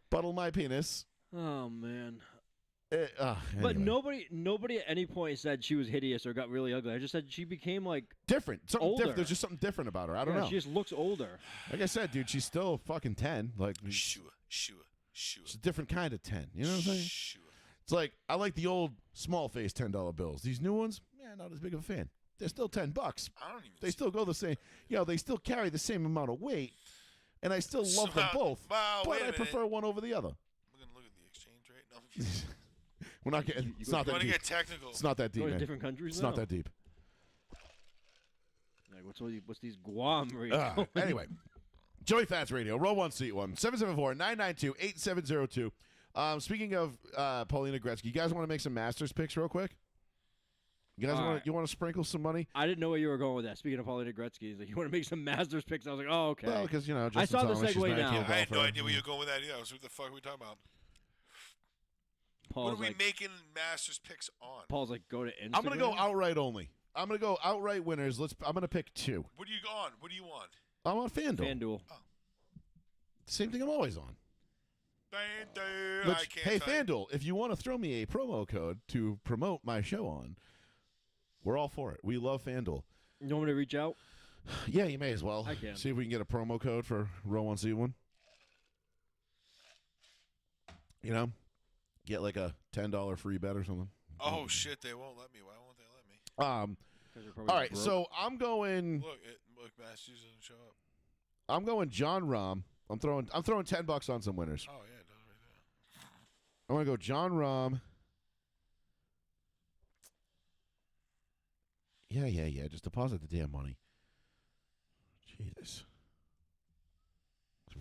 Buttle my penis. Oh man. Anyway. But nobody at any point said she was hideous or got really ugly. I just said she became like different. Something older. different. There's just something different about her. I don't know. She just looks older. Like I said, dude, she's still fucking 10. Like Sure. it's a different kind of 10. You know what I'm saying? Sure. It's like I like the old small face $10 bills. These new ones, man, not as big of a fan. They're still $10. I don't even. They still go the same. They still carry the same amount of weight, and I still love them both. Wow, But wait a I minute. prefer one over the other. We're gonna look at the exchange rate. No, I'm kidding. We're not getting. It's not You that want to deep. get technical? It's not that deep, Going to man. different countries It's now. not that deep. Like what's these Guam rates? Anyway, Joey Fats Radio, row 1, seat 1, 774-992-8702. Speaking of Paulina Gretzky, you guys want to make some Masters picks real quick? You guys All want right. you want to sprinkle some money? I didn't know where you were going with that. Speaking of Paulina Gretzky, he's like, you want to make some Masters picks? I was like, oh, okay. Well, because I Justin saw the Thomas, she's segue an now. ideal I had no golfer. idea where you were going with that either. I was, what the fuck are we talking about? Paul's What are we like, making Masters picks on? Paul's like, go to Instagram. I'm gonna go outright only. I'm gonna go outright winners. I'm gonna pick 2. What are you on? What do you want? I'm on FanDuel. FanDuel. Same thing I'm always on. FanDuel. Which, I can't hey, tell you. FanDuel, if you want to throw me a promo code to promote my show on, we're all for it. We love FanDuel. You want me to reach out? Yeah, you may as well. I can. See if we can get a promo code for row 1, seat 1. Get like a $10 free bet or something. Oh shit! They won't let me. Why won't they let me? 'Cause they're probably All right, broke. Mm. so I'm going Look, Masters doesn't show up. I'm going John Rahm. I'm throwing $10 on some winners. Oh yeah, it does right there. I'm gonna go John Rahm. Yeah. Just deposit the damn money. Jesus. I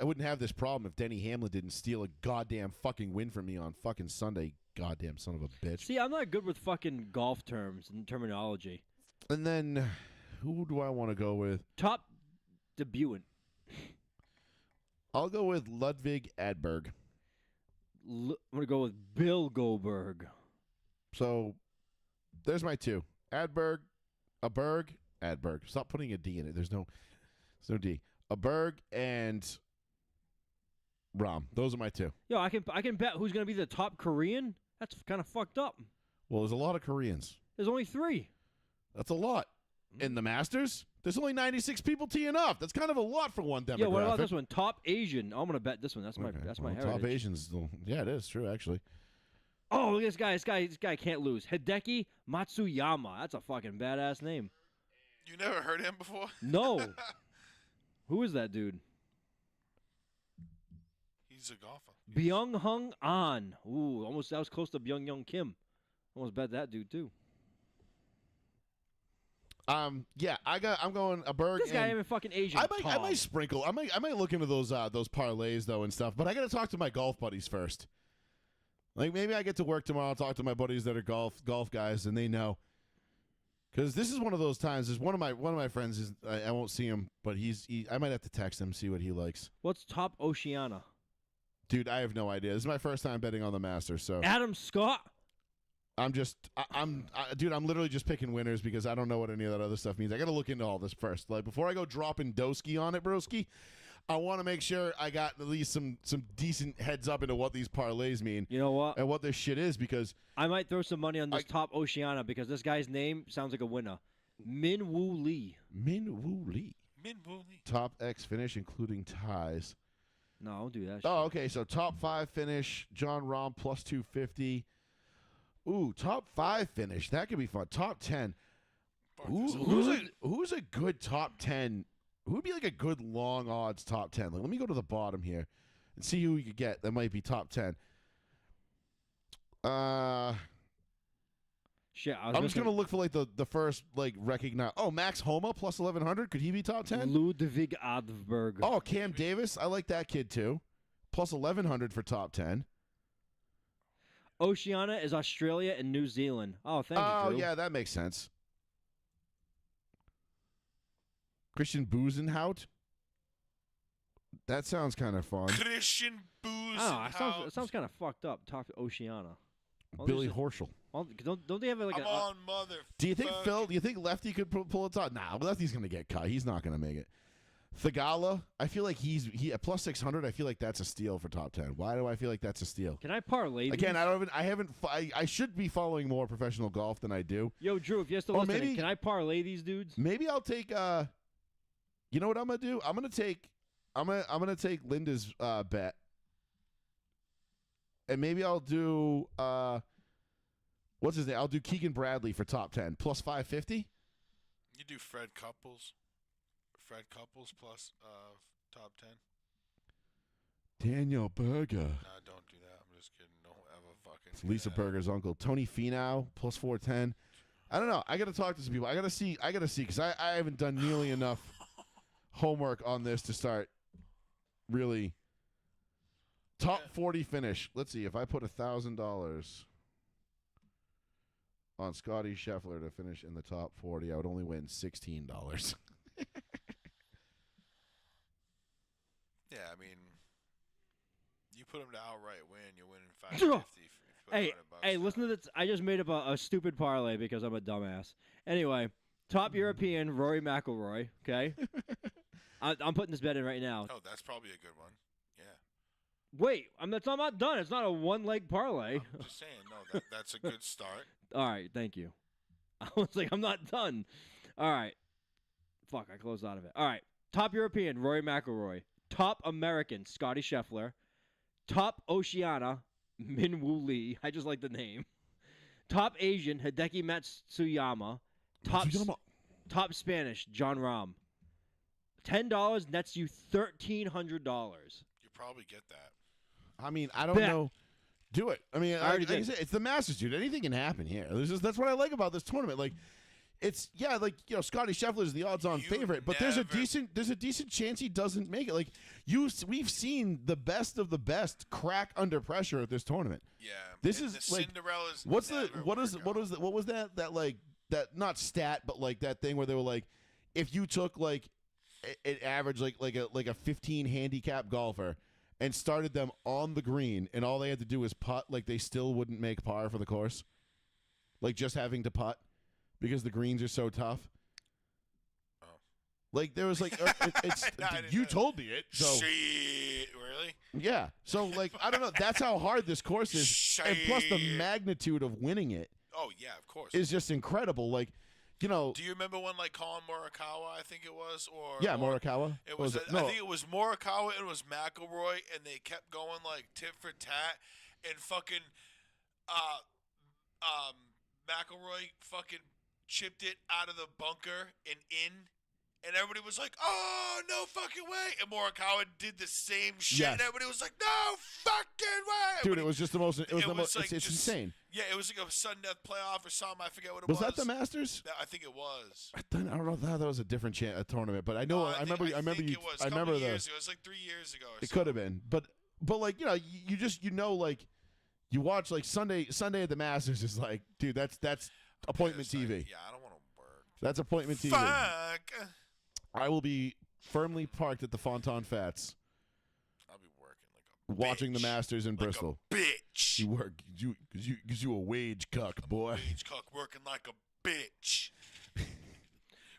wouldn't have this problem if Denny Hamlin didn't steal a goddamn fucking win from me on fucking Sunday. Goddamn son of a bitch. See, I'm not good with fucking golf terms and terminology. And then, who do I want to go with? Top debutant. I'll go with Ludwig Adberg. I'm gonna go with Bill Goldberg. So there's my two. Adberg, Adberg. Stop putting a D in it. There's no D. Berg and Rom. Those are my two. Yo, I can bet who's gonna be the top Korean. That's kind of fucked up. Well, there's a lot of Koreans. There's only 3. That's a lot. In the Masters, there's only 96 people teeing off. That's kind of a lot for one demographic. Yeah, what about this one? Top Asian. I'm gonna bet this one. That's my Well, heritage. top Asians. Yeah, it is true actually. Oh, look at this guy can't lose. Hideki Matsuyama. That's a fucking badass name. You never heard him before? No. Who is that dude? He's a golfer. Byung Hung An. Ooh, almost that was close to Byung Young Kim. Almost bet that dude too. Yeah, I'm going a Berg. This guy ain't even fucking Asian. I might sprinkle. I might look into those parlays though and stuff. But I got to talk to my golf buddies first. Like maybe I get to work tomorrow. Talk to my buddies that are golf guys, and they know. Because this is one of those times. There's one of my friends is I won't see him, but I might have to text him, see what he likes. What's top Oceania? Dude, I have no idea. This is my first time betting on the Masters, so Adam Scott. Dude, I'm literally just picking winners because I don't know what any of that other stuff means. I got to look into all this first. Like before I go dropping Doski on it, broski, I want to make sure I got at least some decent heads up into what these parlays mean. You know what? And what this shit is because I might throw some money on this top Oceania because this guy's name sounds like a winner. Min Woo Lee. Top X finish including ties. No, don't do that. Oh, okay. So top 5 finish, John Rahm plus 250. Ooh, top 5 finish. That could be fun. Top 10. Who's a good top 10? Who would be like a good long odds top 10? Like, let me go to the bottom here and see who you could get that might be top 10. Shit, I'm just gonna look for like the first like recognize. Oh, Max Homa plus 1100. Could he be top 10? Ludwig Adberg. Oh, Cam Davis. I like that kid too. Plus 1100 for top 10. Oceania is Australia and New Zealand. Oh, thank you, Oh, Drew. yeah, that makes sense. Christian Busenhout. That sounds kind of fun. Christian Booze. Oh, it sounds kind of fucked up. Talk to Oceania. Billy Horschel. Don't they have like I'm on mother. Do you think Phil? Do you think Lefty could pull it off? Nah, Lefty's gonna get cut. He's not gonna make it. Thagala, I feel like he at plus 600. I feel like that's a steal for top 10. Why do I feel like that's a steal? Can I parlay? Again, I should be following more professional golf than I do. Yo, Drew, if you're still listening, can I parlay these dudes? Maybe I'll take. You know what I'm gonna do? I'm gonna take Linda's bet, and maybe I'll do what's his name? I'll do Keegan Bradley for top 10 plus 550. You do Fred Couples plus top 10. Daniel Berger. Nah, don't do that. I'm just kidding. Don't ever fucking. It's Lisa Berger's uncle. Tony Finau plus 410. I don't know. I got to talk to some people. I got to see because I haven't done nearly enough homework on this to start really top 40 finish. Let's see if I put $1,000 on Scotty Scheffler to finish in the top 40, I would only win $16. Yeah, I mean, you put him to outright win, you're winning $550. Hey, listen to this. I just made up a stupid parlay because I'm a dumbass. Anyway, top European Rory McIlroy. Okay, I'm putting this bet in right now. Oh, that's probably a good one. Yeah. Wait, I'm not done. It's not a one-leg parlay. I'm just saying, no, that's a good start. All right, thank you. I was like, I'm not done. All right. Fuck, I closed out of it. All right. Top European, Rory McIlroy. Top American, Scotty Scheffler. Top Oceania, Min Woo Lee. I just like the name. Top Asian, Hideki Matsuyama. Top Spanish, John Rahm. $10 nets you $1,300. You probably get that. I mean, I don't know. Do it. I mean, like I said, it's the Masters, dude. Anything can happen here. That's what I like about this tournament. Like, it's Scotty Scheffler is the odds-on favorite, but there's a decent chance he doesn't make it. Like we've seen the best of the best crack under pressure at this tournament. Yeah, this is the like Cinderella's. What was that not stat, but like that thing where they were like, if you took like it averaged like a 15 handicap golfer, and started them on the green, and all they had to do was putt, like they still wouldn't make par for the course, like just having to putt because the greens are so tough. Like there was like you told me it. So shit, really? yeah. So like I don't know. That's how hard this course is, Shit. and plus the magnitude of winning it Oh yeah, of course. is just incredible. Like, you know. Do you remember when like Colin Morikawa, I think it was, or Yeah, or Morikawa. It was. No. I think it was Morikawa and it was McIlroy, and they kept going like tit for tat, and fucking, McIlroy fucking chipped it out of the bunker and in. And everybody was like, "Oh, no fucking way!" And Morikawa did the same shit, Yes. and everybody was like, "No fucking way!" Dude, But it was just the most. It was the most. like It's just- insane. Yeah, it was like a sudden death playoff or something. I forget what it was. Was that the Masters? I think it was. I don't know. That was a different a tournament, but I know. No, I remember. think I remember it you. was. I A couple remember the. years ago. It was like 3 years ago. Or It could have been, but like you just like you watch like Sunday at the Masters is like, dude, that's appointment TV. Yeah, I don't want to work. That's appointment TV. Fuck. I will be firmly parked at the Fontaine Fats, I'll be working like a watching the bitch. Masters in Like Bristol. a bitch. You work, cause you a wage cuck, boy. Wage cock working like a bitch.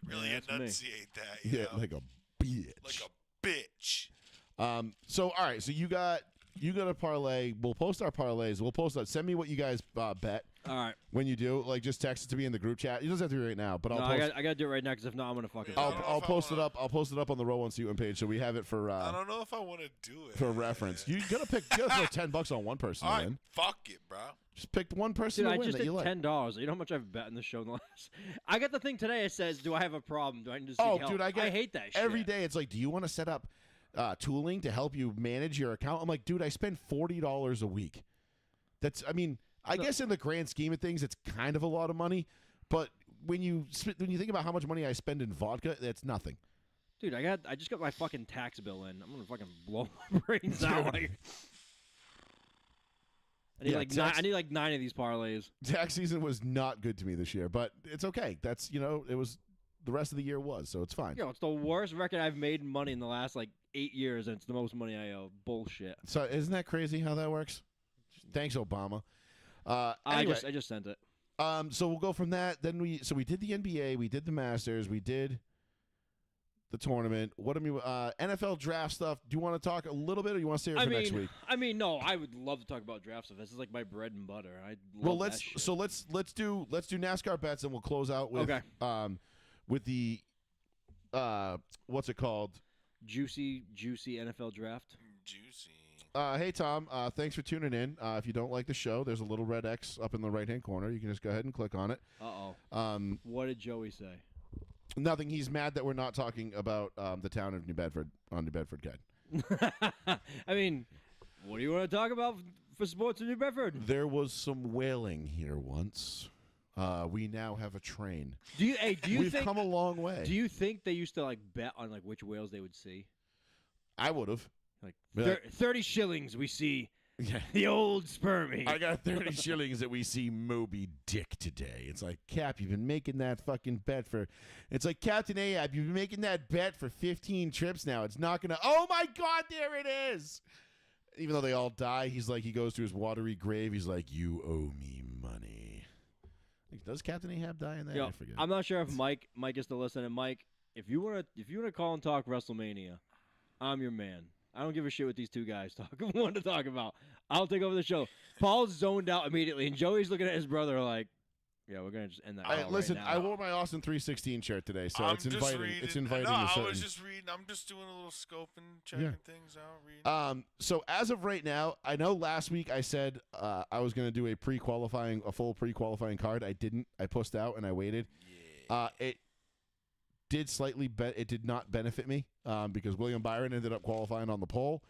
Really that's me. enunciate that. You Yeah, know? like a bitch. Like a bitch. So all right, so you got a parlay. We'll post our parlays. We'll post that. Send me what you guys bet All right. when you do. Like, just text it to me in the group chat. It doesn't have to be right now, but I'll No, post. I gotta do it right now because if not, I'm gonna fucking. I I'll, don't know I'll if I post it wanna- up. I'll post it up on the Row One Suit page, so we have it for I don't know if I want to do it. for reference. You gotta throw $10 on one person All to right, win. fuck it, bro. Just pick one person Dude, to I win just that you did like. $10. You know how much I've bet in the show in the last. I got the thing today. It says, "Do I have a problem? Do I need to seek Oh, help?" dude, I hate that shit every day. It's like, do you want to set up tooling to help you manage your account? I'm like, dude, I spend $40 a week. That's, I mean, I guess in the grand scheme of things, it's kind of a lot of money, but when you think about how much money I spend in vodka, that's nothing. Dude, I just got my fucking tax bill in. I'm gonna fucking blow my brains out. Like, I need Yeah, I need like 9 of these parlays. Tax season was not good to me this year, but it's okay. That's, it was the rest of the year was, so it's fine. Yo, it's the worst record I've made in money in the last like 8 years, and it's the most money I owe. Bullshit. So isn't that crazy how that works? Thanks, Obama. Anyway, I just sent it. so we'll go from that. Then we did the NBA, we did the Masters, we did the tournament. What do we NFL draft stuff? Do you want to talk a little bit, or you want to save it for next week? I mean, no, I would love to talk about draft stuff. This is like my bread and butter. I Well, love let's that shit. so let's do NASCAR bets, and we'll close out with with the what's it called? Juicy NFL draft. Juicy. Hey Tom, thanks for tuning in. If you don't like the show, there's a little red X up in the right hand corner. You can just go ahead and click on it. What did Joey say? Nothing. He's mad that we're not talking about the town of New Bedford on New Bedford Guide. I mean, what do you want to talk about for sports in New Bedford? There was some whaling here once. We now have a train. Do you We've think? come a long way. Do you think they used to like bet on like which whales they would see? I would have. Like Yeah. 30 shillings, we see Yeah. the old spermie. I got 30 shillings that we see Moby Dick today. It's like, Cap, you've been making that fucking bet for... It's like, Captain Ahab, you've been making that bet for 15 trips now. It's not going to... Oh, my God, there it is! Even though they all die, he's like, he goes to his watery grave. He's like, you owe me money. Like, does Captain Ahab die in that? Yo, I forget. I'm not sure if Mike is still listening. Mike, if you wanna call and talk WrestleMania, I'm your man. I don't give a shit what these two guys want to talk about. I'll take over the show. Paul's zoned out immediately, and Joey's looking at his brother like, "Yeah, we're gonna just end that." call Listen, right I now. wore my Austin 316 shirt today, so I'm it's just inviting. reading. It's inviting. No, a I certain... was just reading. I'm just doing a little scoping, checking things out, reading. So as of right now, I know last week I said I was going to do a full pre-qualifying card. I didn't. I pushed out and I waited. It did it did not benefit me because William Byron ended up qualifying on the pole.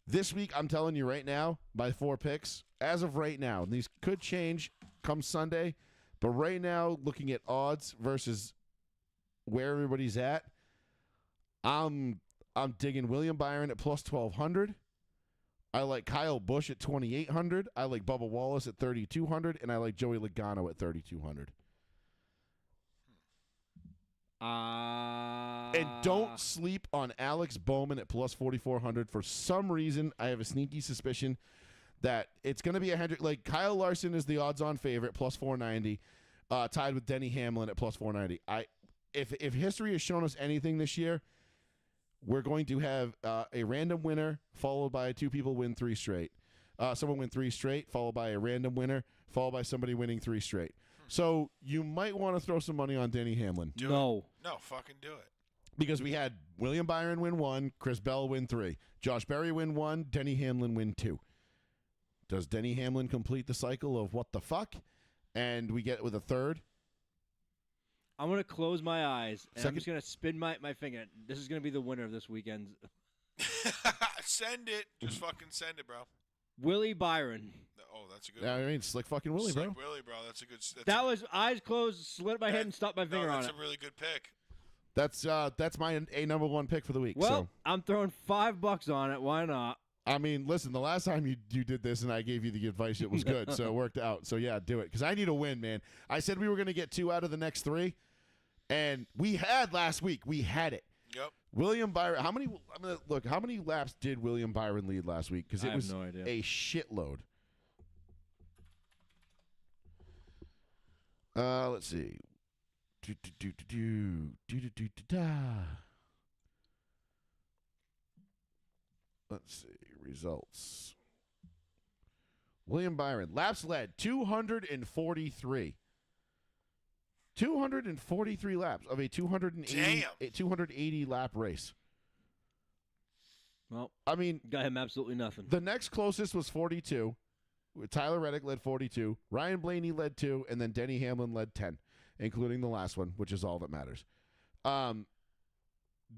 This week, I'm telling you right now, by 4 picks, as of right now, and these could change come Sunday, but right now, looking at odds versus where everybody's at, I'm digging William Byron at plus 1,200. I like Kyle Busch at 2,800. I like Bubba Wallace at 3,200, and I like Joey Logano at 3,200. And don't sleep on Alex Bowman at plus 4,400. For some reason, I have a sneaky suspicion that it's going to be a Hendrick. Like Kyle Larson is the odds-on favorite, plus 490, tied with Denny Hamlin at plus 490. If history has shown us anything this year, we're going to have a random winner followed by two people win 3 straight. Someone win 3 straight, followed by a random winner, followed by somebody winning 3 straight. So you might want to throw some money on Denny Hamlin. No, fucking do it. Because we had William Byron win 1, Chris Bell win 3, Josh Berry win 1, Denny Hamlin win 2. Does Denny Hamlin complete the cycle of what the fuck? And we get with a third? I'm going to close my eyes, and I'm Second- just going to spin my finger. This is going to be the winner of this weekend. Send it. Just fucking send it, bro. Willie Byron. Oh, that's a good Yeah, one. I mean, slick fucking Willie, Slick bro. Willie, bro. That's a good. That was eyes closed, slid my head, and stopped my finger on That's it. a really good pick. That's my number 1 pick for the week. Well, So. I'm throwing $5 on it. Why not? I mean, listen, the last time you did this and I gave you the advice, it was good, so it worked out. So, yeah, do it. Because I need a win, man. I said we were going to get 2 out of the next 3, and we had last week. We had it. Yep. William Byron, how many laps did William Byron lead last week? Because I it have was no idea. a shitload. Let's see. Let's see. Results. William Byron. Laps led 243. 243 laps of a 280 lap race. Well, I mean, got him absolutely nothing. the next closest was 42. Tyler Reddick led 42. Ryan Blaney led 2, and then Denny Hamlin led 10, including the last one, which is all that matters.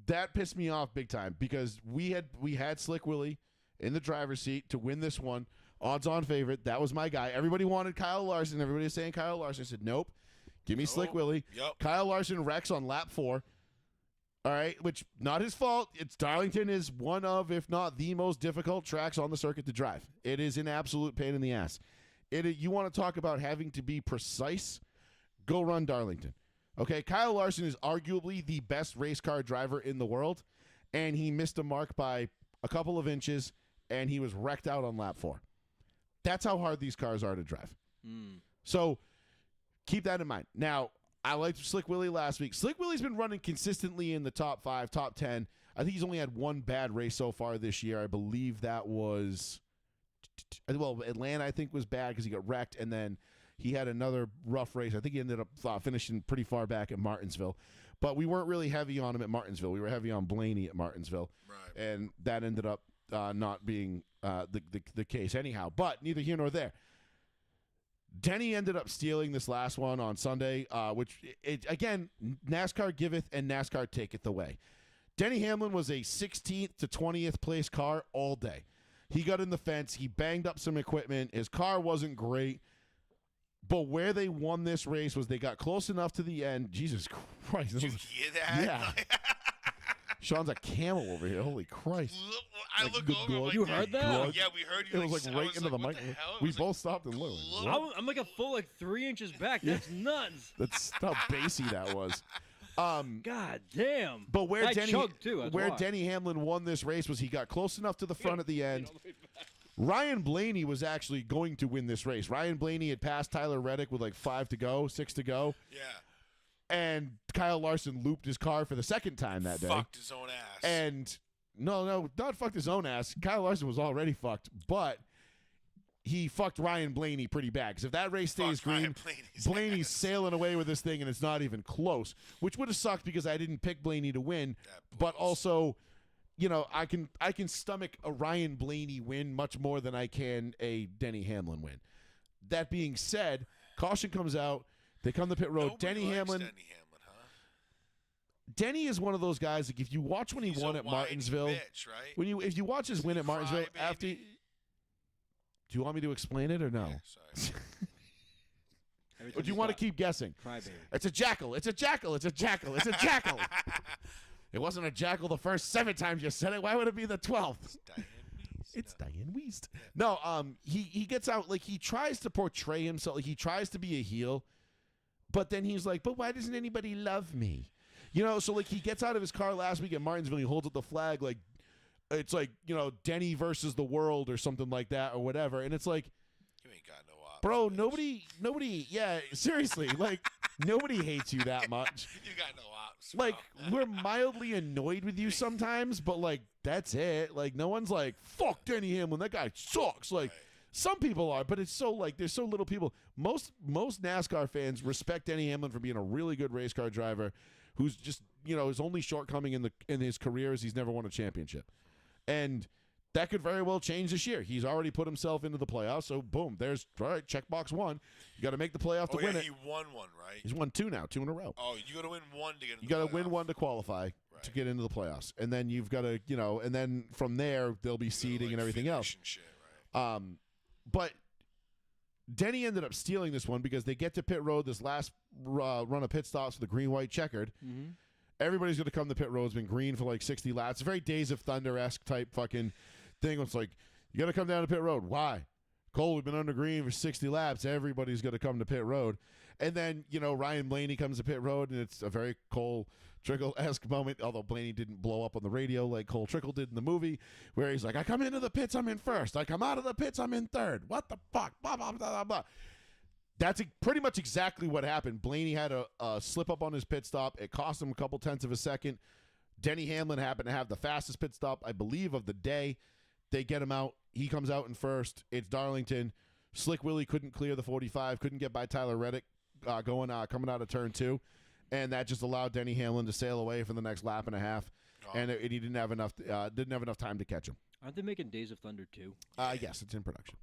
That pissed me off big time because we had Slick Willie in the driver's seat to win this one. Odds-on favorite. That was my guy. Everybody wanted Kyle Larson. Everybody was saying Kyle Larson. I said, nope. Give me Slick Willie. Yep. Kyle Larson wrecks on lap 4. All right, which not his fault. It's Darlington is one of, if not the most difficult tracks on the circuit to drive. It is an absolute pain in the ass. You want to talk about having to be precise? Go run Darlington. Okay, Kyle Larson is arguably the best race car driver in the world, and he missed a mark by a couple of inches, and he was wrecked out on lap 4. That's how hard these cars are to drive. So keep that in mind. Now, I liked Slick Willie last week. Slick Willie's been running consistently in the top 5, top 10. I think he's only had one bad race so far this year. I believe that was, Atlanta, I think, was bad because he got wrecked, and then he had another rough race. I think he ended up finishing pretty far back at Martinsville. But we weren't really heavy on him at Martinsville. We were heavy on Blaney at Martinsville. Right. And that ended up not being the case anyhow. But neither here nor there. Denny ended up stealing this last one on Sunday, which, again, NASCAR giveth and NASCAR taketh away. Denny Hamlin was a 16th to 20th place car all day. He got in the fence. He banged up some equipment. His car wasn't great. But where they won this race was they got close enough to the end. Jesus Christ. Did you hear that? Yeah. Sean's a camel over here. Holy Christ. I Like, look good over. I'm Lord. like, You heard that? Yeah, we heard you. It was like right into the what mic. hell? It We was both stopped and looked. look. I'm like a full 3 inches back. That's nuts. That's how bassy that was. God damn. But where I Denny chugged too, that's why. Denny Hamlin won this race was he got close enough to the front at the end. Ryan Blaney was actually going to win this race. Ryan Blaney had passed Tyler Reddick with like 6 to go. Yeah. And Kyle Larson looped his car for the second time that day. Fucked his own ass. And no, not fucked his own ass. Kyle Larson was already fucked, but he fucked Ryan Blaney pretty bad. Because if that race stays Fucked Ryan green, Blaney's Blaney's ass. sailing away with this thing, and it's not even close. Which would have sucked because I didn't pick Blaney to win. That But blows. also, I can stomach a Ryan Blaney win much more than I can a Denny Hamlin win. That being said, caution comes out. They come to pit road. Nobody Denny likes Hamlin. Denny Hamlin, huh? Denny is one of those guys. Like if you watch when he He's won a at whiny Martinsville, bitch, right? if you watch his win at Martinsville Crybaby. after. Do you want me to explain it or no? Yeah, sorry. Every Or time do you want to stop. keep guessing? Crybaby. It's a jackal. It's a jackal. It's a jackal. It's a jackal. It wasn't a jackal the first 7 times you said it. Why would it be the 12th? Diane Weiss. It's Diane Weist. No, he gets out, like, he tries to portray himself, like, he tries to be a heel, but then he's like, but why doesn't anybody love me? So like he gets out of his car last week at Martinsville, he holds up the flag like it's like, Denny versus the world or something like that or whatever. And it's like, You ain't got no ops. bro, bitch. nobody, yeah, seriously, like nobody hates you that much. You got no ops. Like bro. we're mildly annoyed with you sometimes, but like that's it. Like no one's like, fuck Denny Hamlin, that guy sucks. Like some people are, but it's so like there's so little people. Most NASCAR fans respect Denny Hamlin for being a really good race car driver, who's just his only shortcoming in his career is he's never won a championship, and that could very well change this year. He's already put himself into the playoffs, so boom, there's all right, checkbox one. You got to make the playoff to win it. He won one, right? He's won 2 now, 2 in a row. Oh, you got to win one to get into You the got to win playoff. one to qualify to get into the playoffs, and then you've got to, and then from there there'll be seeding and everything else. And shit, right? But Denny ended up stealing this one because they get to pit road this last run of pit stops with the green-white checkered. Mm-hmm. Everybody's going to come to pit road. It's been green for like 60 laps. It's a very Days of Thunder-esque type fucking thing. It's like, you got to come down to pit road. Why? Cole, we've been under green for 60 laps. Everybody's going to come to pit road. And then, Ryan Blaney comes to pit road, and it's a very Cole Trickle-esque moment, although Blaney didn't blow up on the radio like Cole Trickle did in the movie, where he's like, I come into the pits, I'm in first. I come out of the pits, I'm in third. What the fuck? Blah, blah, blah, blah, blah. That's pretty much exactly what happened. Blaney had a slip up on his pit stop. It cost him a couple tenths of a second. Denny Hamlin happened to have the fastest pit stop, I believe, of the day. They get him out. He comes out in first. It's Darlington. Slick Willie couldn't clear the 45, couldn't get by Tyler Reddick coming out of turn 2. And that just allowed Denny Hamlin to sail away for the next lap and a half. And he didn't have enough time to catch him. Aren't they making Days of Thunder 2? Yes, it's in production.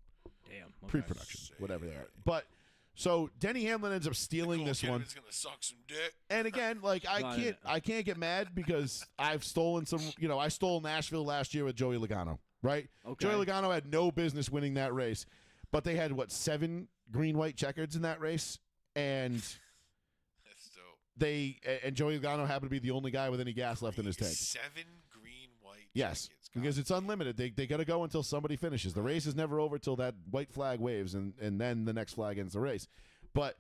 Damn. Okay. Pre-production, whatever they are. But so Denny Hamlin ends up stealing this one. It's gonna suck some dick. And again, like I can't get mad because I've stolen some. I stole Nashville last year with Joey Logano, right? Okay. Joey Logano had no business winning that race, but they had 7 green-white checkers in that race, and That's dope. and Joey Logano happened to be the only guy with any gas left in his tank. 7 green, white. Yes, jackets. because it's unlimited. They got to go until somebody finishes. The race is never over till that white flag waves, and then the next flag ends the race. But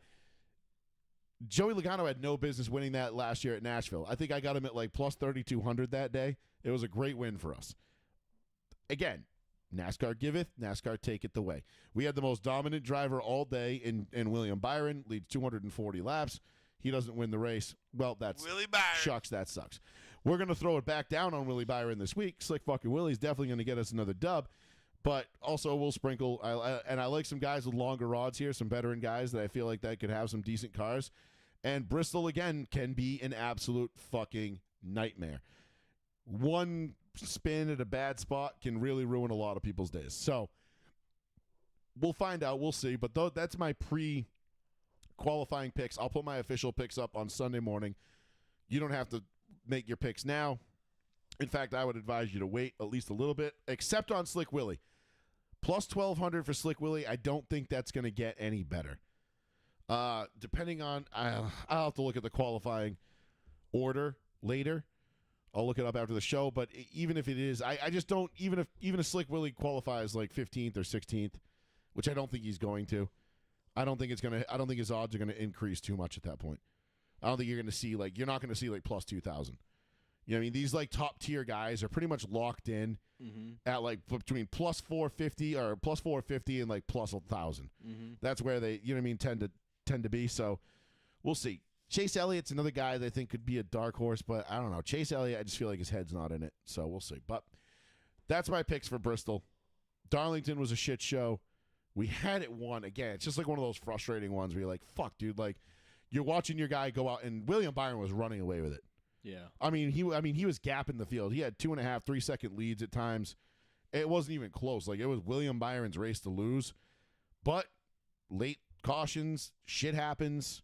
Joey Logano had no business winning that last year at Nashville. I think I got him at like plus 3,200 that day. It was a great win for us. Again, NASCAR giveth, NASCAR taketh the way. We had the most dominant driver all day in William Byron, leads 240 laps. He doesn't win the race. Well, that's Willie Byron. shucks, that sucks. We're going to throw it back down on Willie Byron this week. Slick fucking Willie's definitely going to get us another dub. But also we'll sprinkle, and I like some guys with longer rods here, some veteran guys that I feel like that could have some decent cars. And Bristol, again, can be an absolute fucking nightmare. One spin at a bad spot can really ruin a lot of people's days. So we'll find out. We'll see. But that's my pre-qualifying picks. I'll put my official picks up on Sunday morning. You don't have to make your picks now. In fact, I would advise you to wait at least a little bit, except on Slick Willie. Plus 1,200 for Slick Willie. I don't think that's going to get any better. Depending on, I'll have to look at the qualifying order later. I'll look it up after the show. But even if it is, I just don't. Even if Slick Willie qualifies like 15th or 16th, which I don't think he's going to. I don't think his odds are going to increase too much at that point. I don't think you're going to see you're not going to see plus 2,000. You know what I mean? These top tier guys are pretty much locked in at between plus 450 or plus 450 and plus 1,000. That's where they, you know what I mean, tend to be. So we'll see. Chase Elliott's another guy that I think could be a dark horse, but I don't know. Chase Elliott, I just feel like his head's not in it. So we'll see. But that's my picks for Bristol. Darlington was a shit show. We had it won. Again, it's just one of those frustrating ones where you're like, fuck, dude. You're watching your guy go out, and William Byron was running away with it. Yeah. I mean, he was gapping the field. He had 2.5, 3 second leads at times. It wasn't even close. It was William Byron's race to lose. But late cautions, shit happens.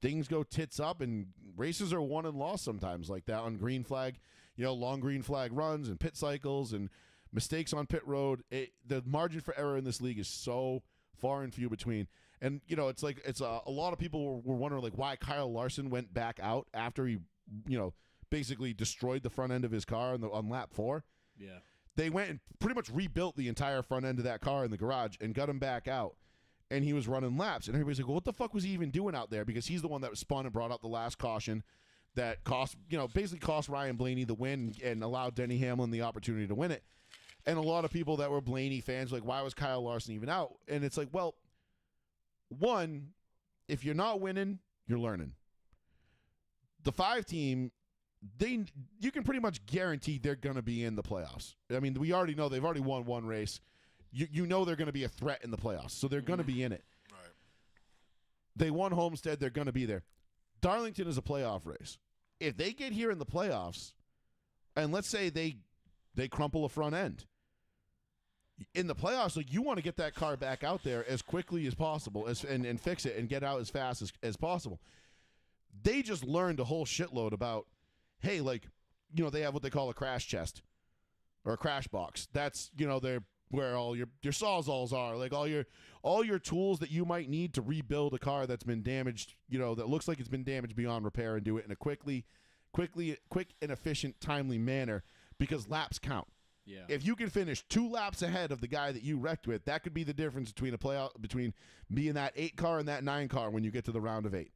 Things go tits up, and races are won and lost sometimes like that on green flag, long green flag runs and pit cycles and mistakes on pit road. The margin for error in this league is so far and few between. And, it's a lot of people were wondering why Kyle Larson went back out after he, basically destroyed the front end of his car on lap 4. Yeah. They went and pretty much rebuilt the entire front end of that car in the garage and got him back out. And he was running laps. And everybody's like, well, what the fuck was he even doing out there? Because he's the one that spun and brought out the last caution that basically cost Ryan Blaney the win and allowed Denny Hamlin the opportunity to win it. And a lot of people that were Blaney fans were like, why was Kyle Larson even out? And it's like, well, one, if you're not winning, you're learning. The 5 team, you can pretty much guarantee they're going to be in the playoffs. I mean, we already know they've already won one race. You know they're going to be a threat in the playoffs, so they're going to be in it. Right. They won Homestead, they're going to be there. Darlington is a playoff race. If they get here in the playoffs, and let's say they crumple a front end, in the playoffs, like, you want to get that car back out there as quickly as possible and fix it and get out as fast as possible. They just learned a whole shitload about, hey, like, they have what they call a crash chest or a crash box. That's, they're where all your sawzalls are, like all your tools that you might need to rebuild a car that's been damaged, that looks like it's been damaged beyond repair, and do it in a quick and efficient, timely manner, because laps count. Yeah. If you can finish 2 laps ahead of the guy that you wrecked with, that could be the difference between between being that 8 car and that 9 car when you get to the round of 8.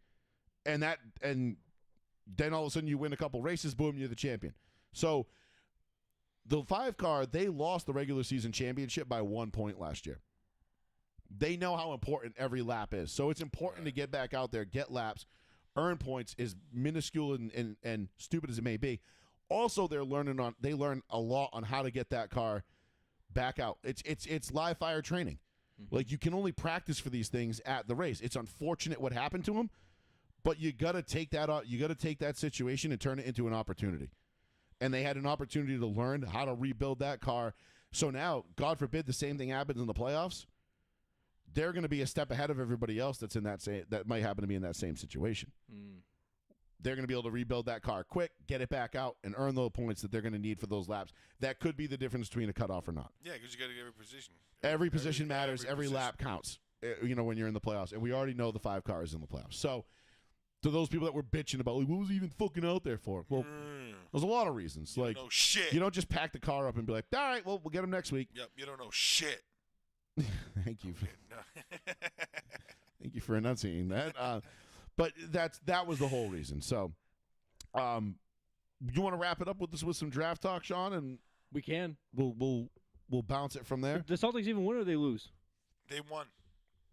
And then all of a sudden you win a couple races, boom, you're the champion. So the 5 car, they lost the regular season championship by 1 point last year. They know how important every lap is. So it's important to get back out there, get laps, earn points, as minuscule and stupid as it may be. Also, they learn a lot on how to get that car back out. It's live fire training. Mm-hmm. Like, you can only practice for these things at the race. It's unfortunate what happened to him, but you got to take that out. You got to take that situation and turn it into an opportunity. And they had an opportunity to learn how to rebuild that car. So now, God forbid, the same thing happens in the playoffs. They're going to be a step ahead of everybody else that might happen to be in that same situation. Mm. They're going to be able to rebuild that car quick, get it back out, and earn those points that they're going to need for those laps. That could be the difference between a cutoff or not. Yeah, because you got to get every position. Every position matters. Every lap counts. When you're in the playoffs, and we already know the 5 cars in the playoffs. So, to those people that were bitching about, like, what was he even fucking out there for? Well, there's a lot of reasons. You like, don't know shit. You don't just pack the car up and be like, all right, well, we'll get him next week. Yep, you don't know shit. Thank you. Thank you for enunciating that. But that was the whole reason. So, you want to wrap it up with some draft talk, Sean, and we can. We'll bounce it from there. The Celtics even win or they lose? They won.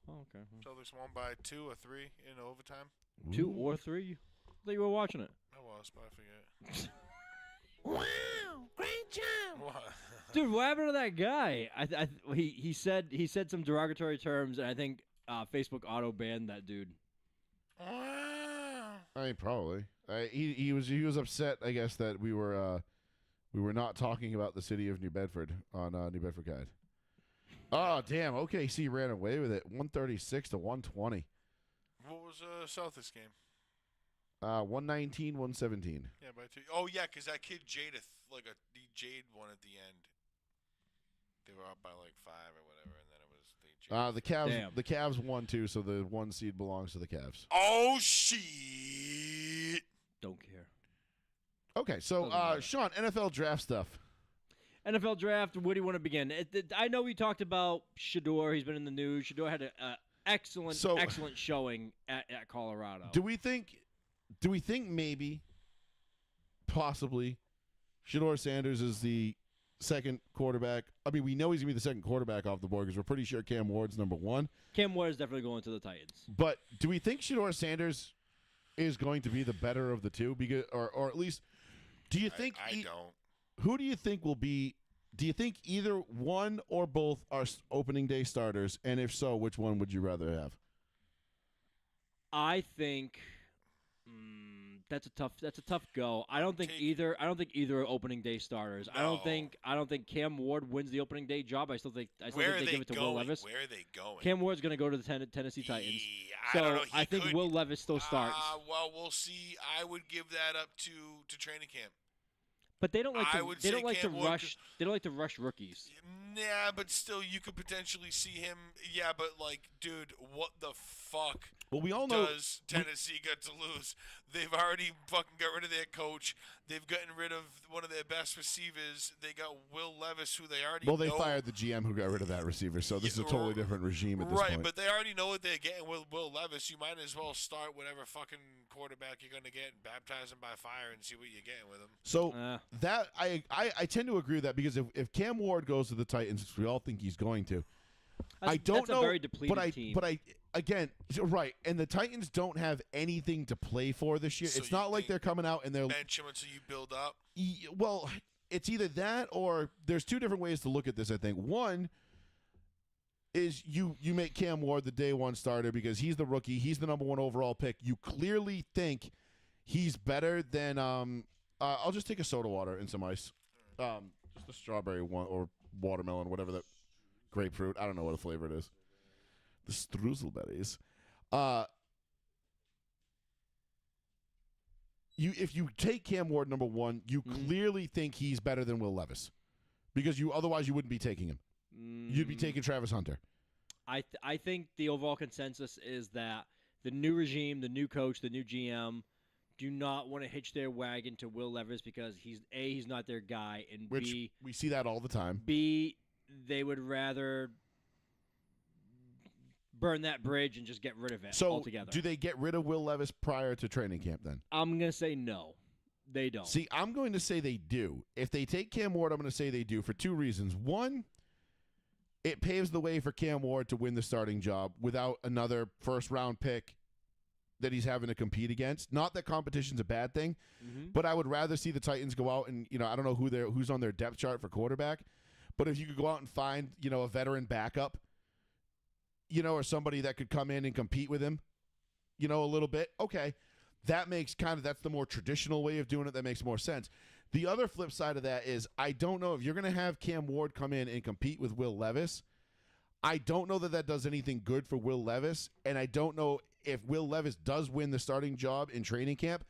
Oh, okay. Celtics won by 2 or 3 in overtime. 2 or 3? I thought you were watching it. I was, but I forget. Wow, great job. What? Dude, what happened to that guy? He said some derogatory terms, and I think Facebook auto banned that dude. I mean, probably. He was upset, I guess, that we were not talking about the city of New Bedford on New Bedford Guide. Oh, damn. OKC ran away with it, 136 to 120. What was Celtics game? 119, 117. Yeah, by 2. Oh yeah, because that kid Jade one at the end. They were up by like 5 or whatever, and then it was the Cavs. Damn. The Cavs won too, so the 1 seed belongs to the Cavs. Oh shit! Don't care. Okay, so Sean, NFL draft stuff. NFL draft. Where do you want to begin? I know we talked about Shador. He's been in the news. Shador had an excellent showing at Colorado. Do we think maybe, possibly, Shador Sanders is the second quarterback? I mean, we know he's going to be the second quarterback off the board because we're pretty sure Cam Ward's number 1. Cam Ward is definitely going to the Titans. But do we think Shador Sanders is going to be the better of the two? Because, or at least, do you think... I don't. Who do you think will be... Do you think either one or both are opening day starters? And if so, which one would you rather have? I think... That's a tough go. I don't think either are opening day starters. No. I don't think Cam Ward wins the opening day job. I still think they give it to Will Levis. Where are they going? Cam Ward's going to go to the Tennessee Titans. I don't know. I think Will Levis still starts. Well, we'll see. I would give that up to training camp. But they don't like to Ward rush. They don't like to rush rookies. Yeah, but still, you could potentially see him. Yeah, but like, dude, what the fuck? Well, we all know does Tennessee get to lose? They've already fucking got rid of their coach. They've gotten rid of one of their best receivers. They got Will Levis, who they already they fired the GM who got rid of that receiver, so this is a totally different regime at this point. Right, but they already know what they're getting with Will Levis. You might as well start whatever fucking quarterback you're going to get and baptize him by fire and see what you're getting with him. So that I tend to agree with that because if Cam Ward goes to the Titans, which we all think he's going to, I don't know. A very depleted team. But I again, right, and the Titans don't have anything to play for this year. So it's not like they're coming out and they're bench him until you build up. Well, it's either that or there's two different ways to look at this. I think one is you make Cam Ward the day one starter because he's the rookie. He's the number 1 overall pick. You clearly think he's better than I'll just take a soda water and some ice. Just a strawberry one or watermelon, whatever that grapefruit. I don't know what flavor it is. The strudselberries. If you take Cam Ward number 1, you clearly think he's better than Will Levis because otherwise you wouldn't be taking him. You'd be taking Travis Hunter. I think the overall consensus is that the new regime, the new coach, the new GM do not want to hitch their wagon to Will Levis because he's not their guy, and Which B, we see that all the time. B, they would rather burn that bridge and just get rid of it altogether. Do they get rid of Will Levis prior to training camp then? I'm going to say no. They don't. See, I'm going to say they do. If they take Cam Ward, I'm going to say they do for two reasons. One, it paves the way for Cam Ward to win the starting job without another first-round pick that he's having to compete against. Not that competition's a bad thing, but I would rather see the Titans go out and, I don't know who's on their depth chart for quarterback, but if you could go out and find, a veteran backup, or somebody that could come in and compete with him, a little bit, okay, that makes that's the more traditional way of doing it. That makes more sense. The other flip side of that is I don't know if you're going to have Cam Ward come in and compete with Will Levis. I don't know that does anything good for Will Levis, and I don't know if Will Levis does win the starting job in training camp.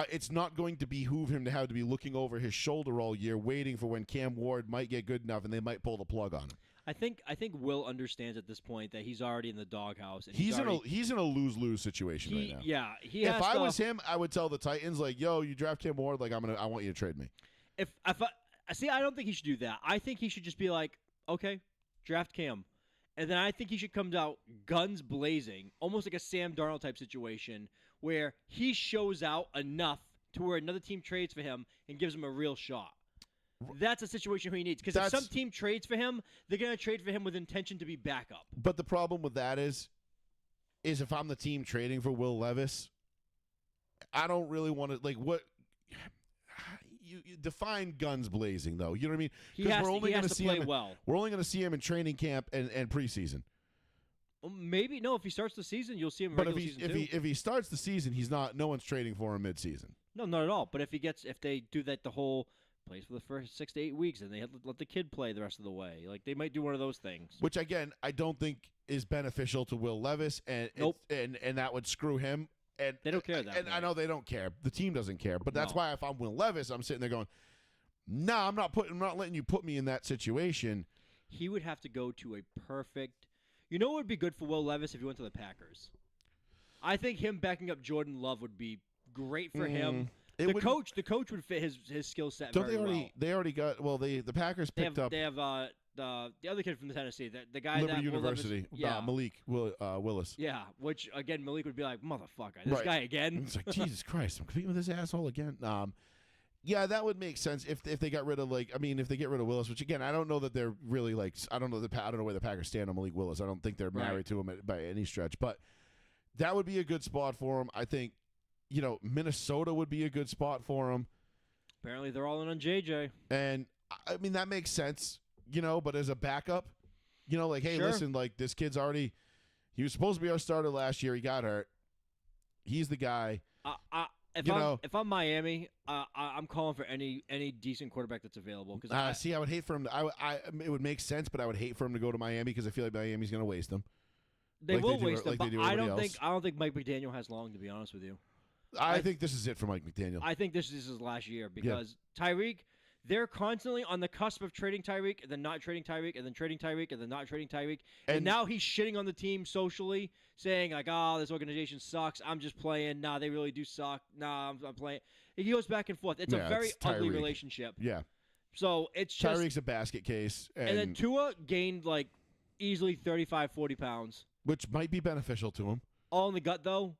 It's not going to behoove him to have to be looking over his shoulder all year, waiting for when Cam Ward might get good enough and they might pull the plug on him. I think Will understands at this point that he's already in the doghouse. And he's in a lose-lose situation right now. Yeah, if I was him, I would tell the Titans yo, you draft Cam Ward, I want you to trade me. I don't think he should do that. I think he should just be like, okay, draft Cam, and then I think he should come out guns blazing, almost like a Sam Darnold type situation, where he shows out enough to where another team trades for him and gives him a real shot. That's a situation he needs. Because if some team trades for him, they're going to trade for him with intention to be backup. But the problem with that is if I'm the team trading for Will Levis, I don't really want to, what you define guns blazing, though. You know what I mean? Because we're only going to see him well. We're only going to see him in training camp and preseason. Maybe no. If he starts the season, you'll see him. But if he starts the season, he's not. No one's trading for him midseason. No, not at all. But if they do that, the whole plays for the first 6 to 8 weeks, and they let the kid play the rest of the way, they might do one of those things. Which again, I don't think is beneficial to Will Levis, and nope. and that would screw him. And they don't care that. And I know they don't care. The team doesn't care. But that's why if I'm Will Levis, I'm sitting there going, "Nah, I'm not letting you put me in that situation." He would have to go to a perfect. You know what would be good for Will Levis if he went to the Packers? I think him backing up Jordan Love would be great for him. The coach would fit his skill set very well. They already got the Packers picked up. They have the other kid from the Tennessee, the guy Liberty that University, Malik Willis. Yeah, which again Malik would be like, motherfucker, this guy again. It's like Jesus Christ, I'm competing with this asshole again. Yeah, that would make sense if they got rid of if they get rid of Willis, which again I don't know that they're really I don't know where the Packers stand on Malik Willis. I don't think they're married to him by any stretch, but that would be a good spot for him. I think Minnesota would be a good spot for him. Apparently they're all in on JJ, and I mean that makes sense, but as a backup, hey, sure. Listen, this kid's he was supposed to be our starter last year. He got hurt. He's the guy. If I'm Miami, I'm calling for any decent quarterback that's available. Because I would hate for him. It would make sense, but I would hate for him to go to Miami because I feel like Miami's going to waste him. They will waste him, but I don't think Mike McDaniel has long. To be honest with you, I think this is it for Mike McDaniel. I think this is his last year because Tyreek. They're constantly on the cusp of trading Tyreek, and then not trading Tyreek, and then trading Tyreek, and then not trading Tyreek. And now he's shitting on the team socially, saying this organization sucks. I'm just playing. Nah, they really do suck. Nah, I'm playing. He goes back and forth. It's a very ugly relationship. Yeah. So it's just Tyreek's a basket case. And then Tua gained easily 35, 40 pounds. Which might be beneficial to him. All in the gut, though.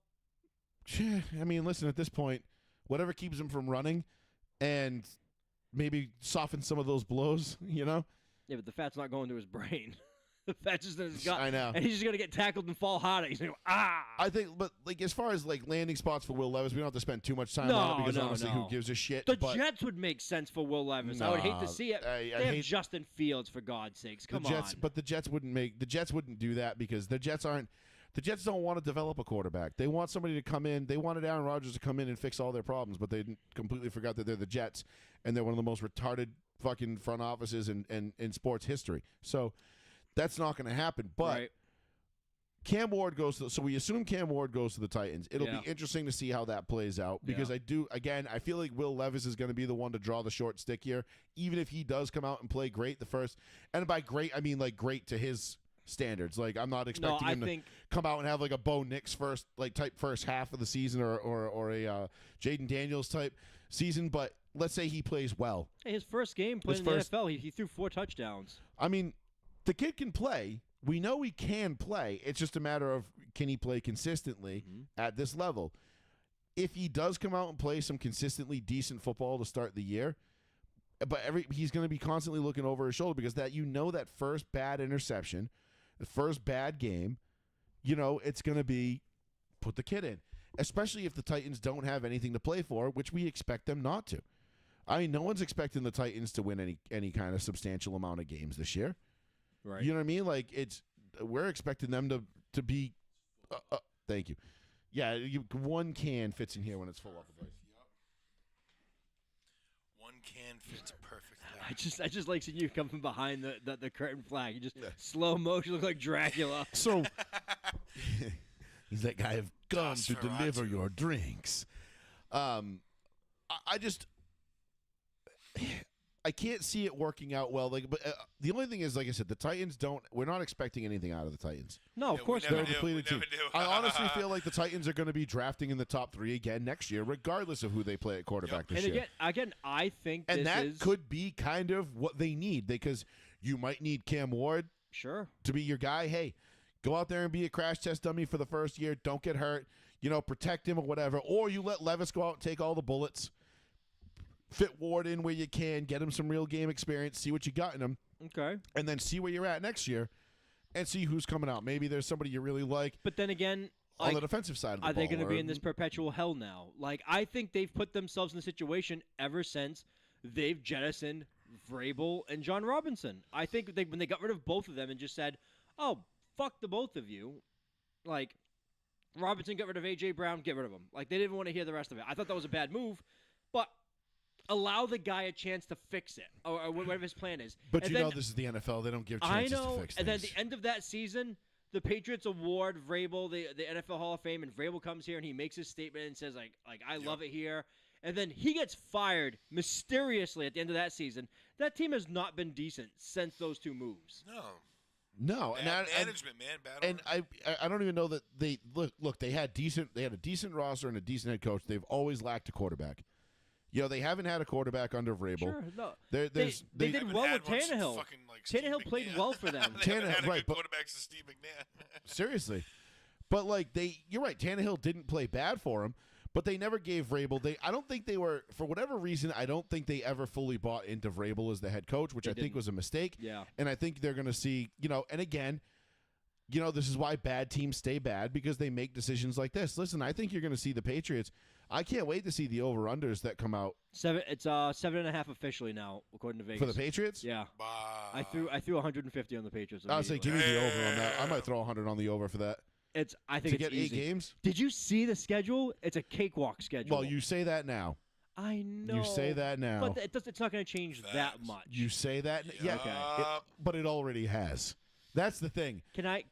I mean, listen, at this point, whatever keeps him from running and maybe soften some of those blows, Yeah, but the fat's not going to his brain. The fat's just in his gut. I know. And he's just going to get tackled and fall harder. He's going to go, ah! I think, but like as far as like landing spots for Will Levis, we don't have to spend too much time No, on it because no, honestly, no. who gives a shit? The but Jets would make sense for Will Levis. I would hate to Nah, see it. I They have hate- Justin Fields, for God's sakes. Come the Jets, on. but the Jets wouldn't do that because the Jets don't want to develop a quarterback. They want somebody to come in. They wanted Aaron Rodgers to come in and fix all their problems, but they completely forgot that they're the Jets and they're one of the most retarded fucking front offices in sports history. So that's not going to happen. But Right. Cam Ward goes to, so we assume Cam Ward goes to the Titans. It'll Yeah. be interesting to see how that plays out because I feel like Will Levis is going to be the one to draw the short stick here, even if he does come out and play great the first. And by great, I mean like great to his standards. Like I'm not expecting him to come out and have like a Bo Nix first half of the season or a Jaden Daniels type season, but let's say he plays well. Hey, his first game playing in the NFL, he threw 4 touchdowns. I mean, the kid can play. We know he can play. It's just a matter of can he play consistently at this level. If he does come out and play some consistently decent football to start the year, but he's going to be constantly looking over his shoulder because that first bad interception, the first bad game, it's going to be put the kid in, especially if the Titans don't have anything to play for, which we expect them not to. I mean, no one's expecting the Titans to win any kind of substantial amount of games this year. Right. You know what I mean? Like we're expecting them to be. Thank you. Yeah, one can fits in here when it's full up. One can fits perfectly. I just like seeing you come from behind the curtain flag. You just slow motion, look like Dracula. So he's that guy of come to Nosferatu. deliver your drinks. I just. I can't see it working out well. Like, but the only thing is, like I said, the Titans don't. We're not expecting anything out of the Titans. No, of Yeah, course we They're never a not. do. depleted We team. never do. I honestly feel like the Titans are going to be drafting in the top 3 again next year, regardless of who they play at quarterback this And year. again, I think And this that is could be kind of what they need because you might need Cam Ward sure. to be your guy. Hey, go out there and be a crash test dummy for the first year. Don't get hurt. Protect him or whatever. Or you let Levis go out and take all the bullets. Fit Ward in where you can. Get him some real game experience. See what you got in him. Okay. And then see where you're at next year and see who's coming out. Maybe there's somebody you really like But then again, on like, the defensive side of the are they ball, going to be or- in this perpetual hell now? Like, I think they've put themselves in a situation ever since they've jettisoned Vrabel and John Robinson. I think when they got rid of both of them and just said, oh, fuck the both of you, like, Robinson got rid of A.J. Brown, get rid of him. Like, they didn't want to hear the rest of it. I thought that was a bad move, but allow the guy a chance to fix it, or whatever his plan is. But And you then- know this is the NFL. They don't give I chances know, to fix and then at things. the end of that season, the Patriots award Vrabel the NFL Hall of Fame, and Vrabel comes here and he makes his statement and says, like I love it here. And then he gets fired mysteriously at the end of that season. That team has not been decent since those 2 moves. No, and Management, man. Bad and I don't even know that they look. They had a decent roster and a decent head coach. They've always lacked a quarterback. They haven't had a quarterback under Vrabel. Sure, no. They They did haven't well had with one since Tannehill. fucking, like, Steve Tannehill played McNair. well for them. They haven't had a right, good but- quarterback since Steve McNair. Seriously, but like you're right. Tannehill didn't play bad for him, but they never gave Vrabel. I don't think they were, for whatever reason. I don't think they ever fully bought into Vrabel as the head coach, which They I think didn't. was a mistake. Yeah. And I think they're going to see, and again, this is why bad teams stay bad because they make decisions like this. Listen, I think you're going to see the Patriots. I can't wait to see the over-unders that come out It's 7.5 officially now, according to Vegas. for the Patriots. Yeah. Bah. I threw 150 on the Patriots. I would say give immediately. me the over on that. I might throw 100 on the over for that. I think To it's get easy. 8 games? Did you see the schedule? It's a cakewalk schedule. Well, you say that now. I know. You say that now. But it's not going to change that Facts. much. You say that. Yeah, Okay. but it already has. That's the thing.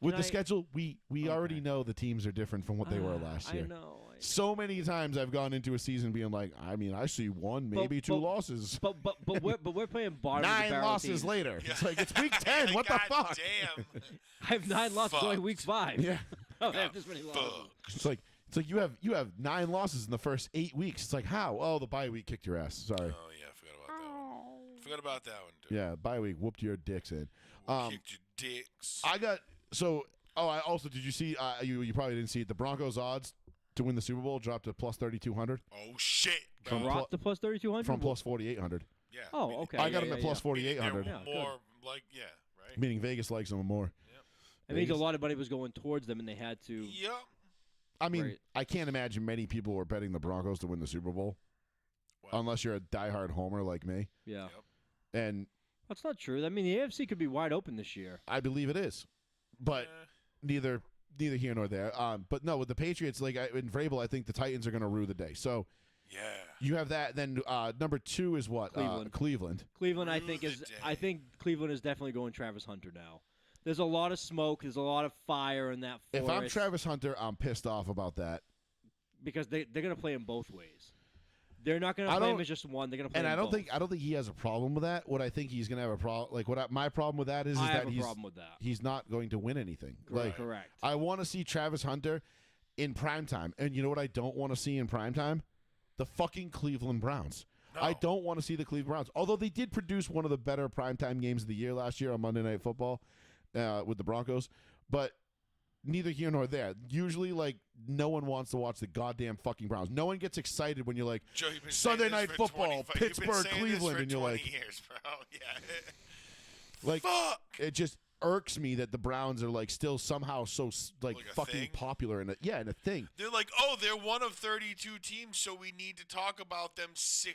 With the schedule, we already know the teams are different from what they were last year. I know. So many times I've gone into a season being like, I see one, maybe 2 losses. But we're playing bottom of the 9 barrel losses teams. later. It's like it's week 10. What the God fuck? Damn. I have 9 losses only Fucked. week 5. Yeah. I don't have this many losses. Fuck. It's like you have 9 losses in the first 8 weeks. It's like how? Oh, the bye week kicked your ass. Sorry. Oh yeah, I forgot about that one. Forgot about that one, dude. Yeah, bye week whooped your dicks in. Kicked your dicks. I got so. Oh, I also did you see? You probably didn't see it. The Broncos odds to win the Super Bowl dropped to plus 3,200 Oh shit, bro. From Dropped to plus 3,200 from plus 4,800. Yeah. Oh, meaning- okay. I got yeah, him at yeah, plus yeah. meaning they're 4,800. Yeah, good. more like right. Meaning Vegas likes them more. I think a Vegas. lot of money was going towards them, and they had to. Yep. I mean, Right. I can't imagine many people were betting the Broncos to win the Super Bowl, Well, unless you're a diehard homer like me. Yeah, Yep. And that's not true. I mean, the AFC could be wide open this year. I believe it is, but neither here nor there. But no, with the Patriots, like in Vrabel, I think the Titans are going to rue the day. So yeah. you have that. Then number 2 is what? Cleveland. Cleveland. Cleveland, I Rue think the is. day. I think Cleveland is definitely going Travis Hunter now. There's a lot of smoke. There's a lot of fire in that forest. If I'm Travis Hunter, I'm pissed off about that. because they're going to play him both ways. They're not going to I play him don't- as just one. They're going to play And him I don't both. think he has a problem with that. What I think he's going to have a problem, like my problem with that is I that have a he's problem with that. he's not going to win anything. Like Correct. I want to see Travis Hunter in primetime. And you know what I don't want to see in primetime? The fucking Cleveland Browns. No. I don't want to see the Cleveland Browns. Although they did produce one of the better primetime games of the year last year on Monday Night Football with the Broncos. But neither here nor there. Usually, like, no one wants to watch the goddamn fucking Browns. No one gets excited when you're like, Joe, you've been Sunday saying this Night for Football, 25 you've been Pittsburgh, saying this Cleveland, for and you're 20 like, years, bro. Yeah. like, Fuck. it just irks me that the Browns are like still somehow so like Like a fucking thing? popular in a thing. They're like, oh, they're one of 32 teams, so we need to talk about them 60%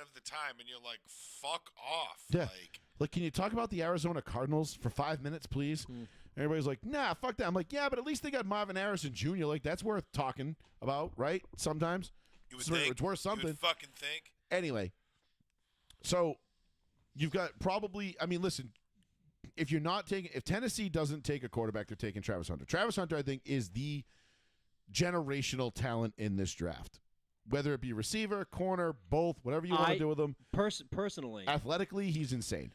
of the time. And you're like, fuck off. Yeah. Like, Like, can you talk about the Arizona Cardinals for 5 minutes, please? Hmm. Everybody's like, nah, fuck that. I'm like, yeah, but at least they got Marvin Harrison Jr. Like, that's worth talking about, right? Sometimes. you would It's think. it's worth You something. would fucking think. Anyway, so you've got probably, I mean, listen, if Tennessee doesn't take a quarterback, they're taking Travis Hunter. Travis Hunter, I think, is the generational talent in this draft. Whether it be receiver, corner, both, whatever you want to do with him. Personally, Athletically, he's insane.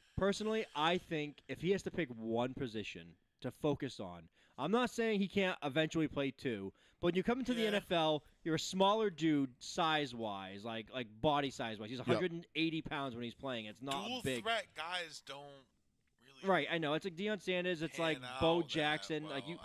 I think if he has to pick one position to focus on, I'm not saying he can't eventually play two, but when you come into Yeah. the NFL, you're a smaller dude size-wise, like body size-wise. He's 180 pounds when he's playing. It's not Dual big. threat guys don't really. Right, I know. It's like Deion Sanders. It's like pan Bo out that Jackson. well. Like you.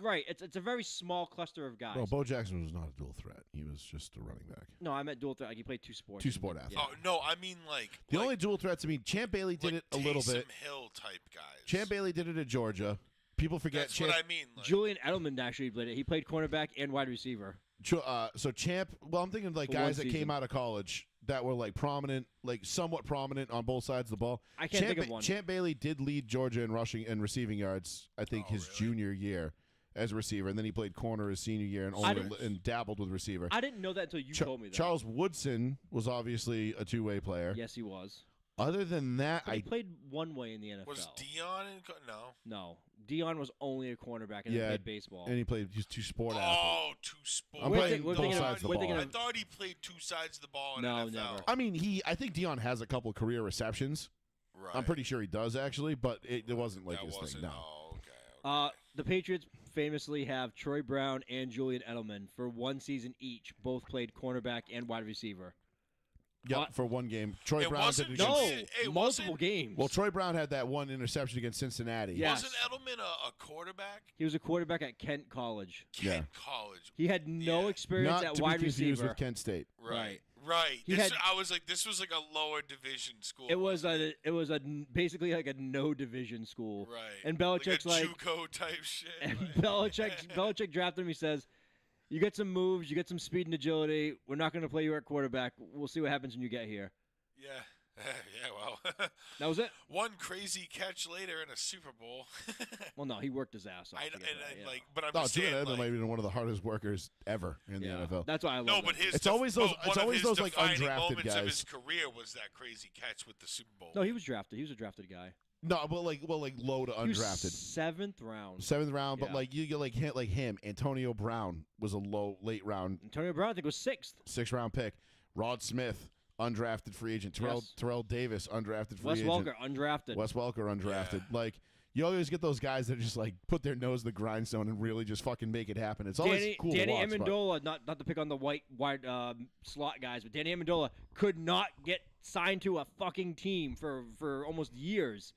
Right. It's a very small cluster of guys. Bro, Bo Jackson was not a dual threat. He was just a running back. No, I meant dual threat. Like he played two sports. Two sport athlete. Oh no, I mean like The like, only dual threats, I mean, Champ Bailey did like it a little Taysom bit. Hill type guys. Champ Bailey did it at Georgia. People forget That's Champ. what I mean. Like, Julian Edelman actually played it. He played cornerback and wide receiver. So Champ, well, I'm thinking like For one guys that came season. out of college that were like prominent, like somewhat prominent on both sides of the ball. I can't think of one. Champ Bailey did lead Georgia in rushing and receiving yards, I think, Oh, his really? junior year as a receiver, and then he played corner his senior year and I only didn't- and dabbled with receiver. I didn't know that until you told me that. Charles Woodson was obviously a two-way player. Yes, he was. Other than that, But he I played one way in the NFL. was Dion in? No. No, Dion was only a cornerback and Yeah, he played baseball. and he played just two sport athletes. Oh, two sports. I'm We're playing thi- we're both thinking of- sides of the we're ball. thinking I of- thought he played two sides of the ball in No, NFL. never. I mean, I think Dion has a couple career receptions. Right. I'm pretty sure he does actually, but it wasn't like that his wasn't, thing. No. Oh, okay. The Patriots famously have Troy Brown and Julian Edelman for one season each. Both played cornerback and wide receiver. Yep, What? for one game. Troy It Brown wasn't did No. against. It multiple wasn't- games. Well, Troy Brown had that one interception against Cincinnati. Yeah. Wasn't Edelman a quarterback? He was a quarterback at Kent College. Kent College. He had no Yeah. experience Not at to wide be confused receiver. with Kent State. Right. Right. He This, had- I was like, this was like a lower division school. It was basically like a no division school. Right. And Belichick's like, like, a JUCO type shit. and like- Belichick drafted him. He says, "You get some moves, you get some speed and agility. We're not going to play you at quarterback. We'll see what happens when you get here." Yeah. Yeah, well. That was it. One crazy catch later in a Super Bowl. Well, no, he worked his ass off. I, to and, get that, and yeah. like, but I'm Oh, just Julian saying, Edelman like, might be one of the hardest workers ever in the Yeah. NFL. That's why I love no, that. but his It's always those- but it's one of always his those, like, defining undrafted moments of guys. his career was that crazy catch with the Super Bowl. No, he was drafted. He was a drafted guy. No, but like low to He was undrafted. 7th round. 7th round, but Yeah. like you get like him. Antonio Brown was a late round, Antonio Brown, I think, was 6th. 6th round pick. Rod Smith, undrafted free agent. Yes. Terrell Davis, undrafted free Wes agent. Welker, undrafted. Wes Welker, undrafted. Like you always get those guys that just like put their nose to the grindstone and really just fucking make it happen. It's always cool Danny to watch. but- Amendola, not to pick on the wide slot guys, but Danny Amendola could not get signed to a fucking team for almost years.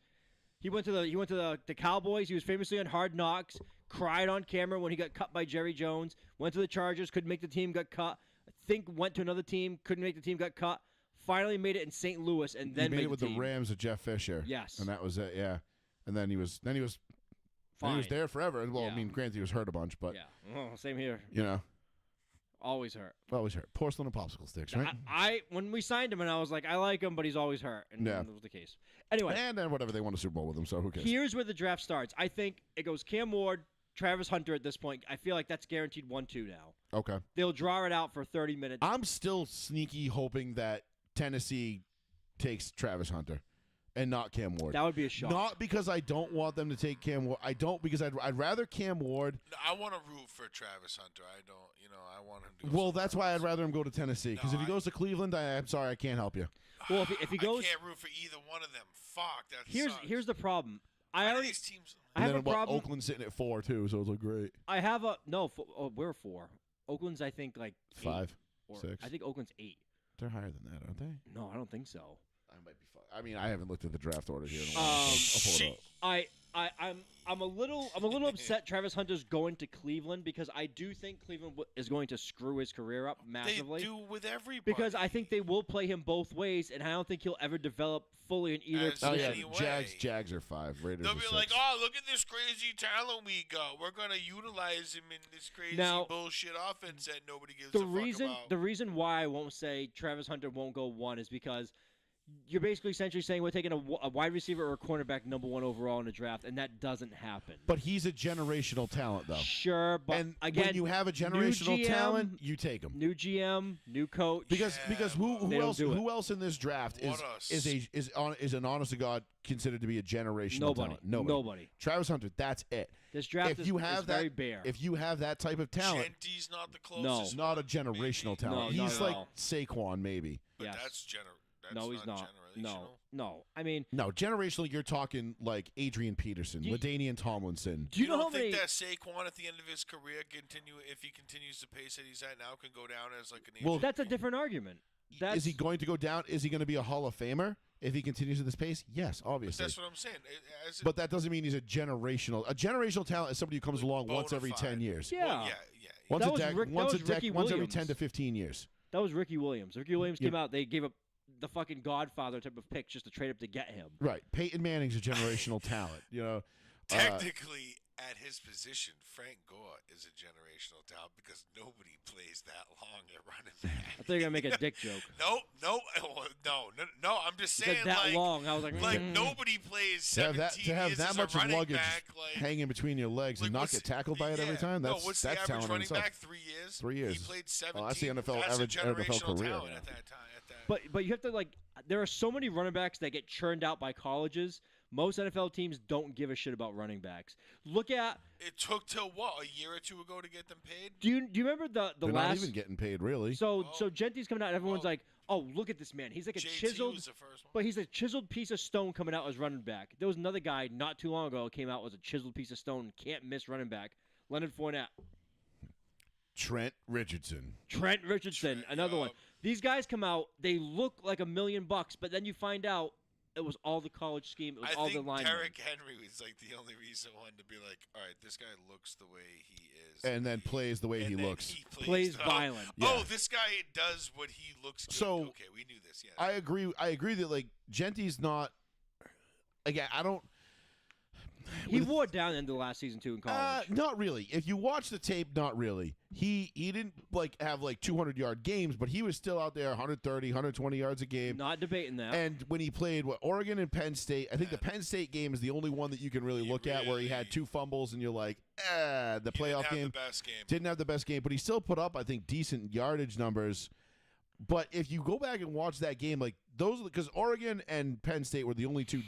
He went to the Cowboys. He was famously on Hard Knocks. cried on camera when he got cut by Jerry Jones. Went to the Chargers, couldn't make the team, got cut. I think went to another team, couldn't make the team, got cut. Finally made it in St. Louis, and then he made it with the team. the Rams of Jeff Fisher. Yes. And that was it. Yeah. And then he was Fine. there forever. Well, Yeah. I mean, granted, he was hurt a bunch, but Yeah, well, same here. you know, Always hurt. always hurt. Porcelain and popsicle sticks, right? I when we signed him, and I was like, I like him, but he's always hurt, and Yeah. that was the case. Anyway, And then whatever, they won a Super Bowl with him, so who cares? here's where the draft starts. I think it goes Cam Ward, Travis Hunter at this point. I feel like that's guaranteed 1-2 now. Okay. They'll draw it out for 30 minutes. I'm still sneaky hoping that Tennessee takes Travis Hunter and not Cam Ward. That would be a shock. Not because I don't want them to take Cam Ward. I don't, because I'd rather Cam Ward. No, I want to root for Travis Hunter. I don't. I want him to. Go Well, somewhere that's why I'd else. rather him go to Tennessee. Because No, if he goes to Cleveland, I'm sorry, I can't help you. Well, if he goes, I can't root for either one of them. Fuck. That sucks. here's the problem. I None of already these teams. I have And a then problem. Oakland's sitting at 4 too, so it's like great. I have a no. We're 4. Oakland's I think like 8, 5, or 6. I think Oakland's 8. They're higher than that, aren't they? No, I don't think so. I might be. I mean, I haven't looked at the draft order here in a while. Um, so I'll pull it up. I'm a little upset Travis Hunter's going to Cleveland because I do think Cleveland is going to screw his career up massively. They do with everybody. Because I think they will play him both ways, and I don't think he'll ever develop fully in either As Oh position. yeah, Anyway. Jags are 5. Raiders They'll are be 6. like, "Oh, look at this crazy talent we got. We're gonna utilize him in this crazy Now, bullshit offense that nobody gives The a fuck reason about." the reason why I won't say Travis Hunter won't go 1 is because you're basically essentially saying we're taking a wide receiver or a cornerback number 1 overall in the draft, and that doesn't happen. But he's a generational talent, though. Sure, but And again, when you have a new generational GM, talent, you take him. new GM, new coach. Because Yeah, who They don't else do it. who else in this draft What is an honest to God considered to be a generational talent? Nobody. Travis Hunter, that's it. This draft If is, you have is very that, bare. if you have that type of talent, Genty's not the No. closest. not a generational talent. No, not He's at like all. Saquon, maybe. But Yes. that's No, he's not. generational. No. I mean, No, generational. You're talking like Adrian Peterson, Do you- LaDainian Tomlinson. do you know don't how think many? that Saquon at the end of his career if he continues the pace that he's at now, can go down as like an Well, That's a different argument. That's, Is he going to go down? Is he going to be a Hall of Famer if he continues at this pace? Yes, But obviously. that's what I'm saying. But that doesn't mean he's a generational. A generational talent is somebody who comes Like along once every bona fide. 10 years. Yeah. Well, yeah. Once That a was dec- Rick- that once a was dec- Ricky once every Williams. 10 to 15 years. That was Ricky Williams. Ricky Williams Yeah. came out. They gave up the fucking Godfather type of picks just to trade up to get him. Right. Peyton Manning's a generational talent. You know. Technically, at his position, Frank Gore is a generational talent because nobody plays that long at running I back. thought you were gonna make a dick joke. No. No. I'm just You saying, said that like, long. I was like, like mm. nobody plays To have 17 that, years as much a running luggage back. Like, hanging between your legs like, and not what's get tackled by it every yeah. time. That's no, what's that's the average talent in running itself. back? 3 years. 3 years. He played 17. Oh, that's the NFL That's average a NFL generational career. talent Yeah. at that time. But you have to like. There are so many running backs that get churned out by colleges. Most NFL teams don't give a shit about running backs. Look at. It took till what, a year or two ago to get them paid? Do you remember the They're last? not even getting paid really. So Oh. Genty's coming out. And everyone's Oh. like, oh, look at this man. He's like a JT chiseled. was the first one. But he's a chiseled piece of stone coming out as running back. There was another guy not too long ago who came out as a chiseled piece of stone, can't miss running back. Leonard Fournette, Trent Richardson. Trent Richardson, another one. These guys come out, they look like $1 million, but then you find out it was all the college scheme. It was I all the think linemen. Derrick Henry was like the only recent one to be like, all right, this guy looks the way he is, And then plays the way and he then looks. He Plays oh, violent. Oh, Yeah. this guy does what he looks good. So, okay, we knew this. Yeah, I agree that like Genty's not. Again, I don't. He wore it down into the last season too in college. Not really. If you watch the tape, not really. He didn't like have like 200-yard games, but he was still out there 130, 120 yards a game. Not debating that. And when he played Oregon and Penn State, I think the Penn State game is the only one that you can really look at where he had 2 fumbles and you're like, the he playoff didn't have game the best game. didn't have the best game, but he still put up I think decent yardage numbers. But if you go back and watch that game, like those, because Oregon and Penn State were the only 2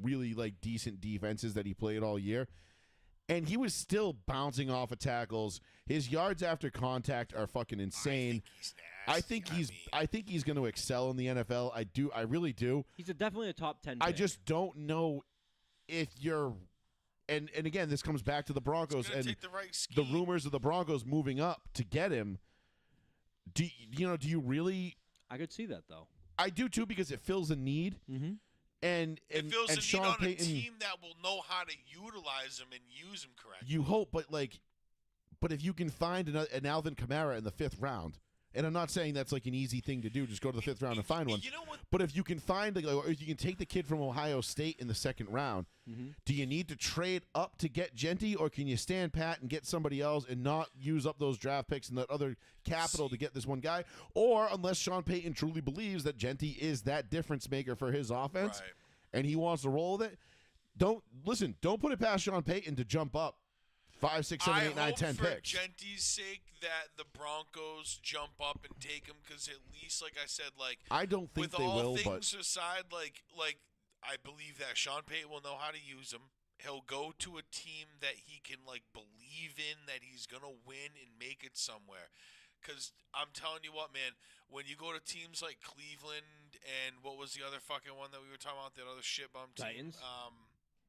really like decent defenses that he played all year, and he was still bouncing off of tackles. His yards after contact are fucking insane. I think he's going to excel in the NFL. I really do. He's definitely a top 10 I pick. just don't know if you're, and again, this comes back to the Broncos and Take the, right the scheme. rumors of the Broncos moving up to get him. Do you really? I could see that though. I do too because it fills a need, Mm-hmm. it fills and a need Sean on Payton, a team that will know how to utilize him and use him correctly. you hope, but if you can find an Alvin Kamara in the 5th round, and I'm not saying that's like an easy thing to do, just go to the 5th round and find one. You know what? But if you can find, or if you can take the kid from Ohio State in the 2nd round, do you need to trade up to get Genty, or can you stand pat and get somebody else and not use up those draft picks and that other capital to get this one guy? Or unless Sean Payton truly believes that Genty is that difference maker for his offense, Right. and he wants to roll with it, don't put it past Sean Payton to jump up 5, 6, 7, 8, 9, 10 for picks. Genty's sake that the Broncos jump up and take him, because at least, like I said, like I don't think with they all will, things but aside, like I believe that Sean Payton will know how to use him. He'll go to a team that he can like believe in, that he's gonna win and make it somewhere. Because I'm telling you what, man, when you go to teams like Cleveland and what was the other fucking one that we were talking about, that other shit bum team? Titans?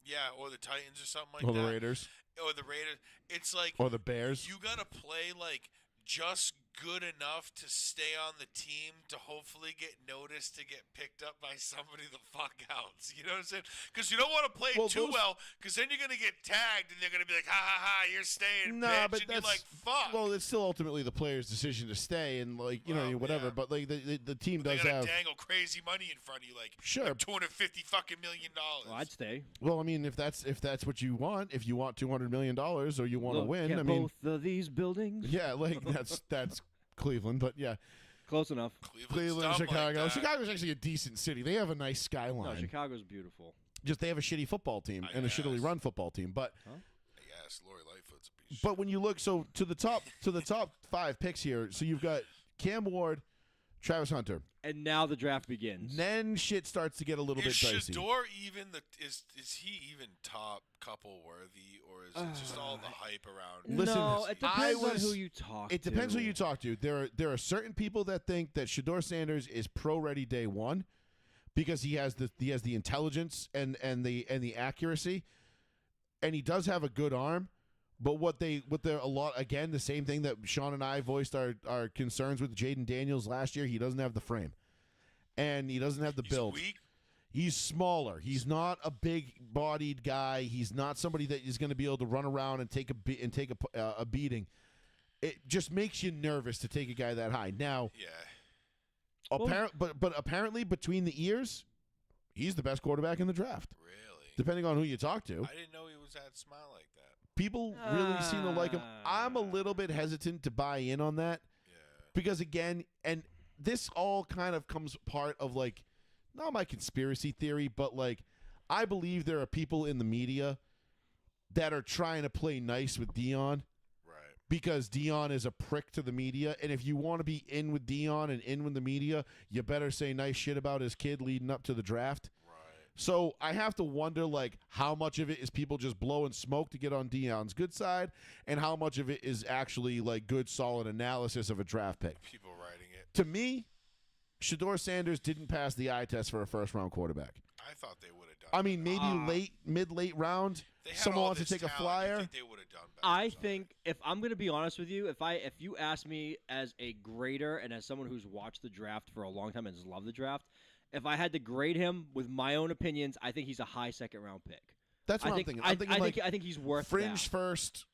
Yeah, or the Titans or something like or that. the Raiders, Or the Raiders. It's like or the Bears. you gotta play like just good enough to stay on the team to hopefully get noticed, to get picked up by somebody the fuck else. You know what I'm saying? Because you don't want to play too well, because then you're gonna get tagged and they're gonna be like, ha ha ha, you're staying, Nah, bitch. but And you're that's like, fuck. Well, it's still ultimately the player's decision to stay, and whatever. yeah. But like the team They does gotta have. dangle crazy money in front of you, like Sure. like $250 fucking million. Well, I'd stay. Well, I mean, if that's what you want, if you want $200 million or you want to Look win, at I mean, both of these buildings. yeah, like that's Cleveland, but yeah, Close enough. Cleveland, dumb Chicago. Like that. Chicago's actually a decent city. They have a nice No, skyline. Chicago's beautiful. Just they have a shitty football team and a guess. shittily run football team, but. Yes, Lori Lightfoot's a piece. But when you look, so to the top 5 picks here, so you've got Cam Ward, Travis Hunter. And now the draft begins. Then shit starts to get a little Is bit dicey. Shador even is he even top couple worthy, or is it just all the hype around? Listen, no, it I depends on was- who you talk to. It depends who you talk to. There are certain people that think that Shador Sanders is pro ready day one because he has the intelligence and the accuracy, and he does have a good arm. But what they're a lot, again, the same thing that Sean and I voiced our concerns with Jaden Daniels last year. He doesn't have the frame, and he doesn't have the He's build. weak. He's smaller. He's not a big-bodied guy. He's not somebody that is going to be able to run around and take a beating. It just makes you nervous to take a guy that high. Now, Yeah. but apparently between the ears, he's the best quarterback in the draft. Really? Depending on who you talk to, I didn't know he was that smart like that. people really seem to like him. I'm a little bit hesitant to buy in on that Yeah. because again, and this all kind of comes part of like not my conspiracy theory, but like I believe there are people in the media that are trying to play nice with Dion Right. because Dion is a prick to the media, and if you want to be in with Dion and in with the media, you better say nice shit about his kid leading up to the draft. Right. So I have to wonder, like, how much of it is people just blowing smoke to get on Dion's good side, and how much of it is actually like good, solid analysis of a draft pick. People writing it. To me, Shador Sanders didn't pass the eye test for a first-round quarterback. I thought they would have done. I mean, better. maybe mid-late round, They had someone all wants to this take a talent. flyer. I think they would have done better. I Sorry. think if I'm going to be honest with you, if you ask me as a grader and as someone who's watched the draft for a long time and has loved the draft, if I had to grade him with my own opinions, I think he's a high second-round pick. That's what I I'm think, thinking. I, I'm thinking I like think he's worth fringe that. first,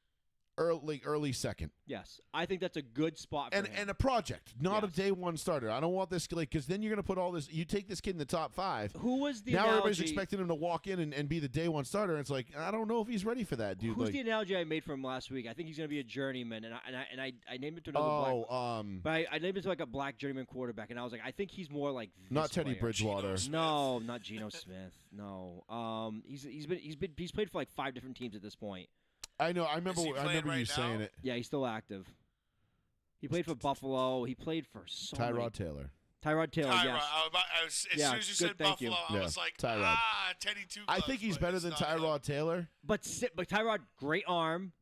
early second. Yes, I think that's a good spot for And him. and a project, not Yes. a day one starter. I don't want this because then you're going to put all this. You take this kid in the top 5. Who was the Now everybody's analogy? expecting him to walk in and be the day one starter. And it's like I don't know if he's ready for that, dude. Who's like, the analogy I made for him last week? I think he's going to be a journeyman, and I named it to another black. But I named it to like a black journeyman quarterback, and I was like, I think he's more like this not Teddy player. Bridgewater. Smith. No, not Geno Smith. No. He's played for like 5 different teams at this point. I know. I remember. Is he I playing remember you right saying now? it. Yeah, he's still active. He played for Buffalo. He played for so many. Tyrod Taylor. Tyrod Taylor. Tyrod. Yes. As Yeah, soon as you good, said thank you. Buffalo, I Yeah, was like, Tyrod. Teddy Two I Gloves, think he's but better it's than not him. Tyrod Taylor. But Tyrod, great arm.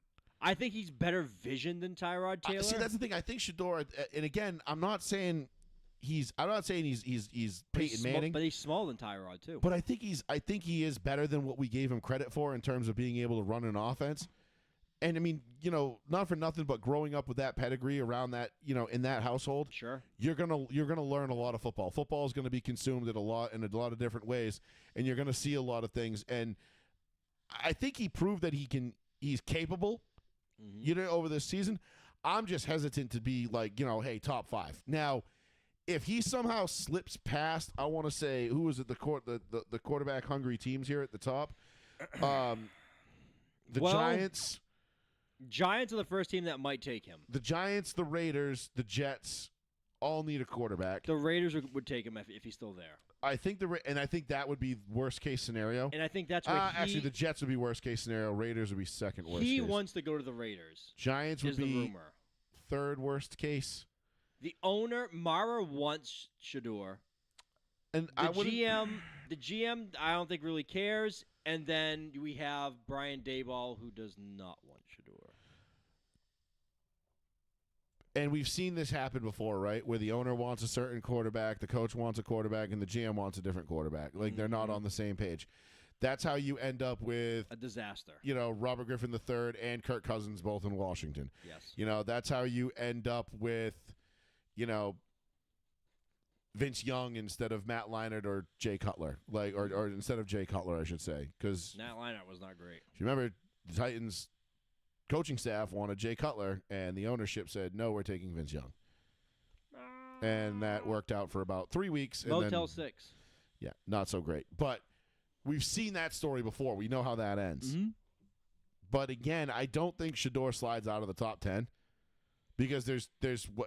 I think he's better vision than Tyrod Taylor. See, that's the thing. I think Shador, and again, I'm not saying he's But Peyton Manning, but he's smaller than Tyrod too. but I think he is better than what we gave him credit for in terms of being able to run an offense. And I mean, not for nothing, but growing up with that pedigree around that, in that household, Sure. you're gonna learn a lot of football. Football is gonna be consumed in a lot of different ways, and you're gonna see a lot of things. And I think he proved that he's capable, over this season. I'm just hesitant to be like, hey, top 5. Now, if he somehow slips past, I want to say, who is it? The quarterback hungry teams here at the top. The Giants. Giants are the first team that might take him. The Giants, the Raiders, the Jets all need a quarterback. The Raiders would take him if he's still there. I think that would be worst case scenario. And I think that's where actually the Jets would be worst case scenario. Raiders would be second worst. He case. wants to go to the Raiders. Giants would the be rumor. third worst case. The owner Mara wants Shador. And the GM, I don't think really cares. And then we have Brian Daboll, who does not want Shador. And we've seen this happen before, right? Where the owner wants a certain quarterback, the coach wants a quarterback, and the GM wants a different quarterback. Like, they're not on the same page. That's how you end up with a disaster. Robert Griffin III and Kirk Cousins both in Washington. Yes. That's how you end up with, Vince Young instead of Matt Leinart or Jay Cutler. Or instead of Jay Cutler, I should say. Because Matt Leinart was not great. If you remember, the Titans coaching staff wanted Jay Cutler, and the ownership said, no, we're taking Vince Young. And that worked out for about 3 weeks. And Motel then, 6. Yeah, not so great. But we've seen that story before. We know how that ends. Mm-hmm. But again, I don't think Shador slides out of the top 10 because there's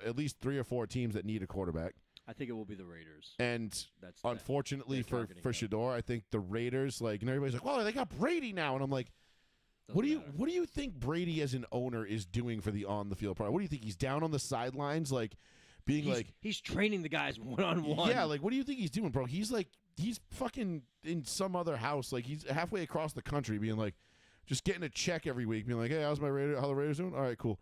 at least 3 or 4 teams that need a quarterback. I think it will be the Raiders. And unfortunately for him. Shador, I think the Raiders, and everybody's like, well, they got Brady now. And I'm like, what do you think Brady as an owner is doing for the on the field part? What do you think he's down on the sidelines, he's training the guys one-on-one? Yeah, what do you think he's doing, bro? He's fucking in some other house, he's halfway across the country, being just getting a check every week, being like, hey, how the Raiders doing? All right, cool.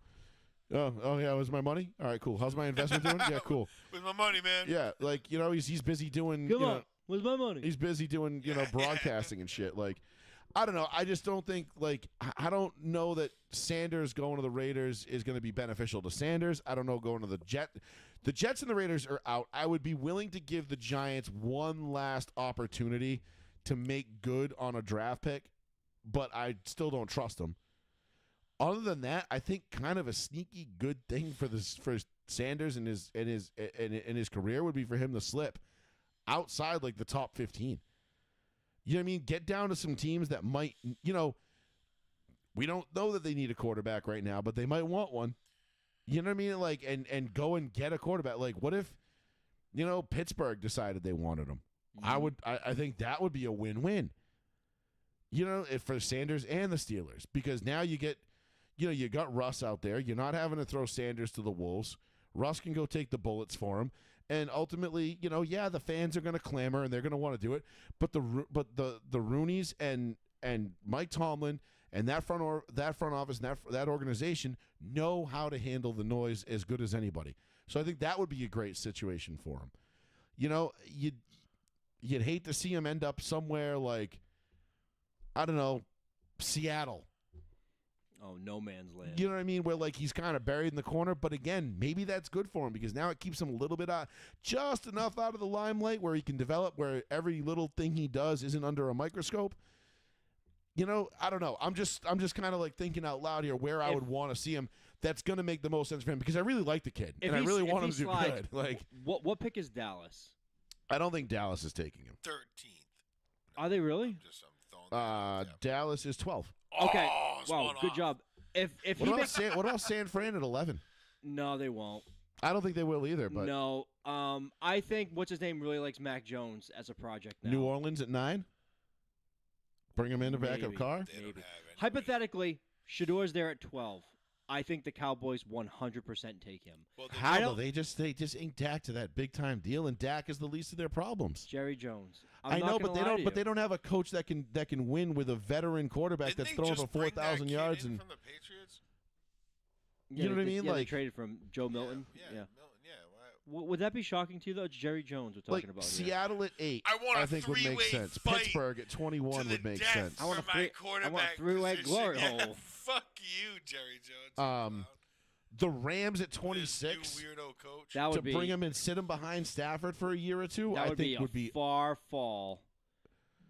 Oh yeah, was my money? All right, cool. How's my investment doing? Yeah, cool. With my money, man. Yeah, he's busy doing. Come on, where's my money? He's busy doing broadcasting and shit. I don't know. I just don't think I don't know that Sanders going to the Raiders is going to be beneficial to Sanders. I don't know going to the Jets. The Jets and the Raiders are out. I would be willing to give the Giants one last opportunity to make good on a draft pick, but I still don't trust them. Other than that, I think kind of a sneaky good thing for Sanders and his career would be for him to slip outside the top 15. You know what I mean? Get down to some teams that might, we don't know that they need a quarterback right now, but they might want one. You know what I mean? And go and get a quarterback. What if, Pittsburgh decided they wanted him? Mm-hmm. I think that would be a win-win. For Sanders and the Steelers, because now you get, you got Russ out there. You're not having to throw Sanders to the Wolves. Russ can go take the bullets for him. And ultimately, the fans are going to clamor and they're going to want to do it. But the Rooneys and Mike Tomlin and that front office and that organization know how to handle the noise as good as anybody. So I think that would be a great situation for him. You'd hate to see him end up somewhere I don't know, Seattle. Oh, no man's land. You know what I mean? Where he's kind of buried in the corner. But again, maybe that's good for him because now it keeps him a little bit just enough out of the limelight where he can develop, where every little thing he does isn't under a microscope. I don't know. I'm just kind of thinking out loud here where I would want to see him. That's going to make the most sense for him because I really like the kid and I really want him to do good. What pick is Dallas? I don't think Dallas is taking him. 13th. Are they really? Dallas is 12. Okay. Wow. Good job. What about San Fran at 11? No, they won't. I don't think they will either. But no. I think what's his name really likes Mac Jones as a project now. New Orleans at 9. Bring him in a backup car. Maybe. Hypothetically, Shador's there at 12. I think the Cowboys 100% take him. Well, how though? They just inked Dak to that big time deal, and Dak is the least of their problems. Jerry Jones. I know, but they don't. But they don't have a coach that can win with a veteran quarterback that's throwing for 4,000 yards and from the Patriots. You know what I mean? They traded from Joe Milton. Yeah. Milton. Yeah. Would that be shocking to you though? It's Jerry Jones we're talking about. Seattle here. at 8. I think would make sense. Pittsburgh at 21 would make sense. I want a three-way glory hole. Fuck you, Jerry Jones. The Rams at This 26 new weirdo coach. That would to be bring him and sit him behind Stafford for a year or two. that I would think be a would be far fall,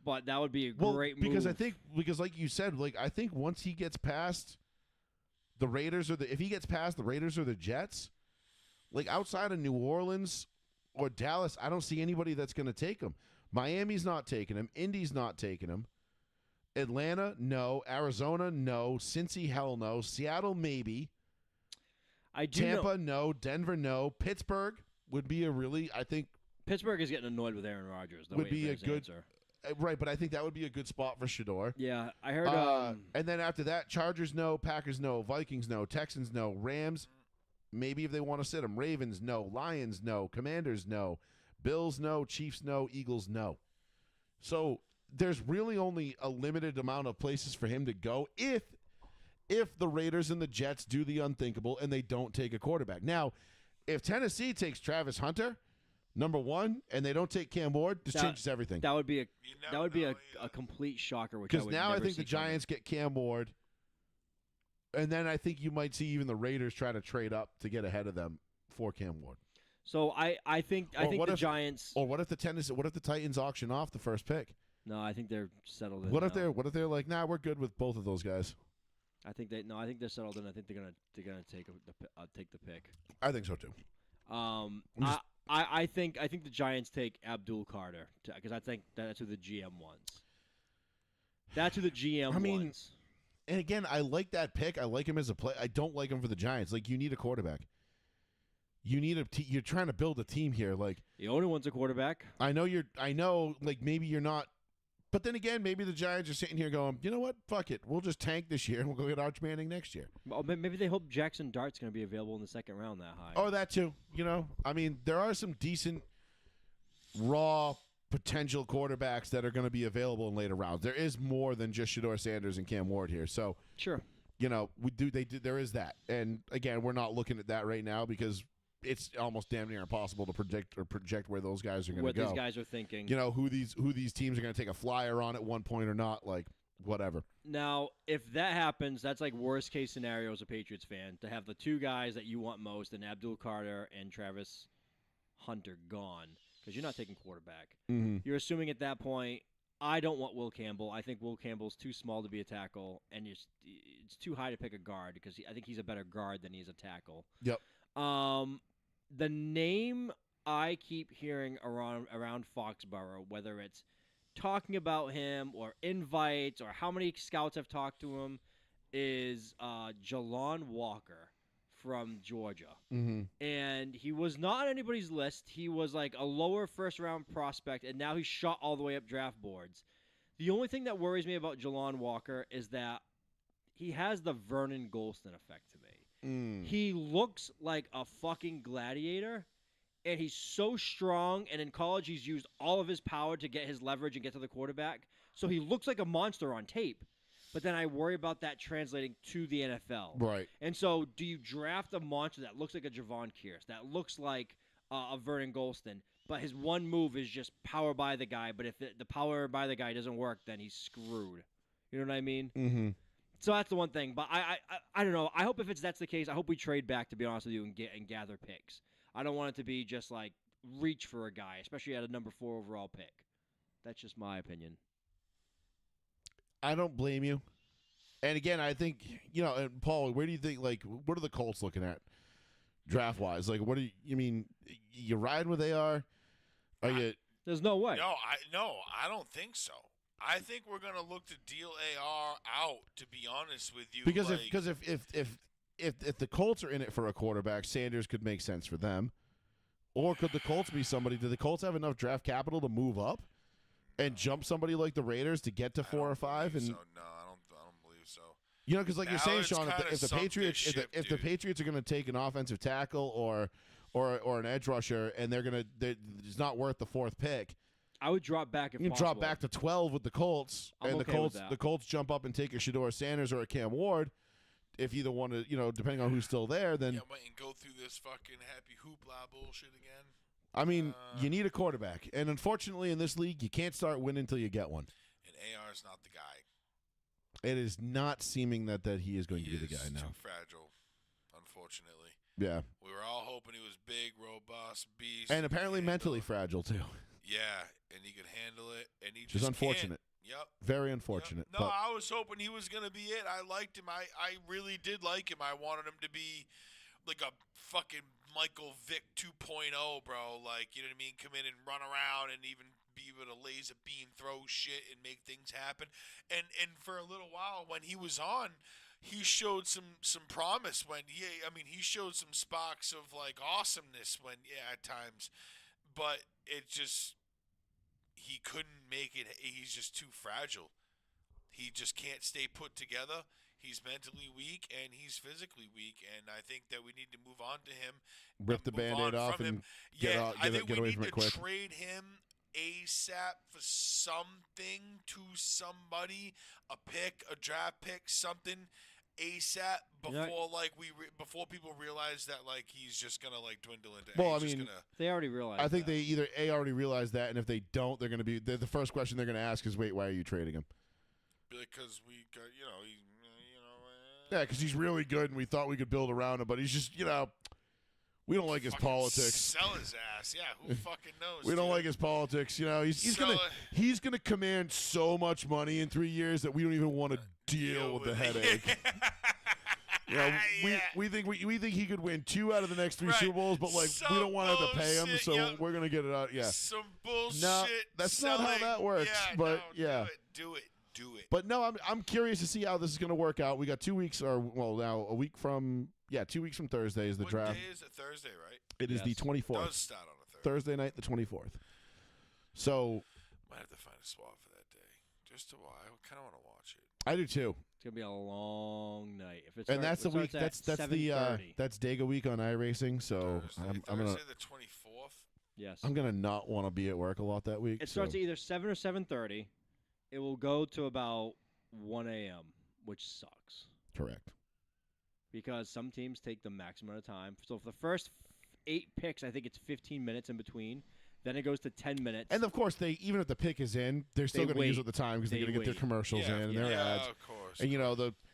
but that would be a great move. because like you said, like I think once he gets past the Raiders if he gets past the Raiders or the Jets, like outside of New Orleans or Dallas, I don't see anybody that's going to take him. Miami's not taking him. Indy's not taking him. Atlanta, no. Arizona, no. Cincy, hell no. Seattle, maybe. I do Tampa, know no. Denver, no. Pittsburgh would be a really, I think, Pittsburgh is getting annoyed with Aaron Rodgers. They're would waiting be for a his good answer. right, but I think that would be a good spot for Shador. Yeah, I heard. And then after that, Chargers, no. Packers, no. Vikings, no. Texans, no. Rams, maybe if they want to sit them. Ravens, no. Lions, no. Commanders, no. Bills, no. Chiefs, no. Eagles, no. So there's really only a limited amount of places for him to go if the Raiders and the Jets do the unthinkable and they don't take a quarterback. Now, if Tennessee takes Travis Hunter, number one, and they don't take Cam Ward, this changes everything. That would be You never know, a complete shocker. Because now I think the Giants get Cam Ward, and then I think you might see even the Raiders try to trade up to get ahead of them for Cam Ward. So I think the Giants. Or what if the Titans auction off the first pick? No, I think they're settled in. What if now. they're like, nah, we're good with both of those guys? I think they're settled in. I think they're gonna take the pick. I think so too. I think the Giants take Abdul Carter because I think that's who the GM wants. That's who the GM wants. And again, I like that pick. I like him as a play. I don't like him for the Giants. Like, you need a quarterback. You need you're trying to build a team here. Like, The only one's a quarterback. I know. Like, maybe you're not. But then again, maybe the Giants are sitting here going, you know what? Fuck it. We'll just tank this year and we'll go get Arch Manning next year. Well, maybe they hope Jackson Dart's going to be available in the second round that high. Oh, that too. You know, I mean, there are some decent raw potential quarterbacks that are going to be available in later rounds. There is more than just Shador Sanders and Cam Ward here. So, Sure. you know, there is that. And again, we're not looking at that right now because it's almost damn near impossible to predict or project where those guys are going to go. What these guys are thinking. You know, who these teams are going to take a flyer on at one point or not, like whatever. Now, if that happens, that's like worst case scenario as a Patriots fan to have the two guys that you want most, and Abdul Carter and Travis Hunter, gone because you're not taking quarterback. Mm-hmm. You're assuming at that point, I don't want Will Campbell. I think Will Campbell's too small to be a tackle, and it's too high to pick a guard because I think he's a better guard than he's a tackle. Yep. The name I keep hearing around Foxborough, whether it's talking about him or invites or how many scouts have talked to him, is Jalon Walker from Georgia. Mm-hmm. And he was not on anybody's list. He was like a lower first-round prospect, and now he's shot all the way up draft boards. The only thing that worries me about Jalon Walker is that he has the Vernon Golston effect to me. He looks like a fucking gladiator, and he's so strong, and in college he's used all of his power to get his leverage and get to the quarterback. So he looks like a monster on tape, but then I worry about that translating to the NFL. Right. And so do you draft a monster that looks like a Javon Kearse, that looks like a Vernon Golston, but his one move is just power by the guy, but if the power by the guy doesn't work, then he's screwed. You know what I mean? Mm-hmm. So that's the one thing. But I don't know. I hope if that's the case, I hope we trade back, to be honest with you, and gather picks. I don't want it to be just like reach for a guy, especially at a number 4 overall pick. That's just my opinion. I don't blame you. And again, I think, you know, and Paul, where do you think, like, what are the Colts looking at draft-wise? Like, what do you mean, you riding with AR? Are you... There's no way. No, I don't think so. I think we're gonna look to deal AR out. To be honest with you, because if the Colts are in it for a quarterback, Sanders could make sense for them. Or could the Colts be somebody? Do the Colts have enough draft capital to move up and jump somebody like the Raiders to get to 4 or 5? And so. No, I don't believe so. you know, because like Now you're saying, it's Sean, kinda if the sunk Patriots, this ship, if the dude. Patriots are going to take an offensive tackle or an edge rusher, and it's not worth the 4th pick. I would drop back if You can possible. drop back to 12 with the Colts, I'm and okay with that. the Colts jump up and take a Shador Sanders or a Cam Ward. If either one, you know, depending on who's still there, then Yeah, and go through this fucking happy hoopla bullshit again. I mean, you need a quarterback, and unfortunately, in this league, you can't start winning until you get one. And AR's not the guy. It is not seeming that he is going to be the guy Too now. fragile, unfortunately. Yeah. We were all hoping he was big, robust, beast. And apparently mentally fragile, too. Yeah, and he could handle it, and he Which is just unfortunate. Can't. Yep. Very unfortunate. Yep. No, but I was hoping he was going to be it. I liked him. I really did like him. I wanted him to be like a fucking Michael Vick 2.0, bro. Like, you know what I mean? Come in and run around and even be able to laser beam, throw shit, and make things happen. And for a little while when he was on, he showed some promise when he showed some sparks of like awesomeness at times, but it just he couldn't make it. He's just too fragile. He just can't stay put together. He's mentally weak and he's physically weak, and I think that we need to move on to him. rip the move Band-Aid on off from and him. get, Yeah, out, I get, think get we away need from it to quick. trade him ASAP for something to somebody, a pick, a draft pick, something ASAP before people realize that like he's just gonna like dwindle into. Well, he's I just mean, gonna, They already realized. I think that. they either already realized that, and if they don't, they're going to be the first question they're going to ask is, "Wait, why are you trading him?" because we got Yeah, because he's really good, and we thought we could build around him, but he's just we don't like his fucking politics. Sell his ass, yeah. Who fucking knows? We don't dude? like his politics. He's Sell he's gonna command so much money in 3 years that we don't even want to deal with the headache. We think he could win 2 out of the next 3 Right. Super Bowls, but like Some we don't want to have to pay him, bullshit, so yep. we're gonna get it out. Yeah, Some bullshit. No, that's not how selling. that works, Yeah, but no, yeah. do it. but no, I'm curious to see how this is gonna work out. We got 2 weeks, now a week from 2 weeks from Thursday is the What draft. day is it? Thursday, right? It is the Yes. 24th, Does start on a Thursday. Thursday night, the 24th. So Might have to find a spot for that day. Just to watch. I kind of want to watch it. I do too. It's gonna be a long night. If it's And that's the week. That's the that's Dega week on iRacing. So Thursday, I'm Thursday gonna the 24th. yes. I'm gonna not want to be at work a lot that week. It starts so. at either 7 or 7:30. It will go to about 1 a.m., which sucks Correct. because some teams take the maximum amount of time. So for the first 8 picks, I think it's 15 minutes in between. Then it goes to 10 minutes. And of course, even if the pick is in, they're still They going to use wait. it at the time because they're They going to get their wait. commercials in and their ads. of course. And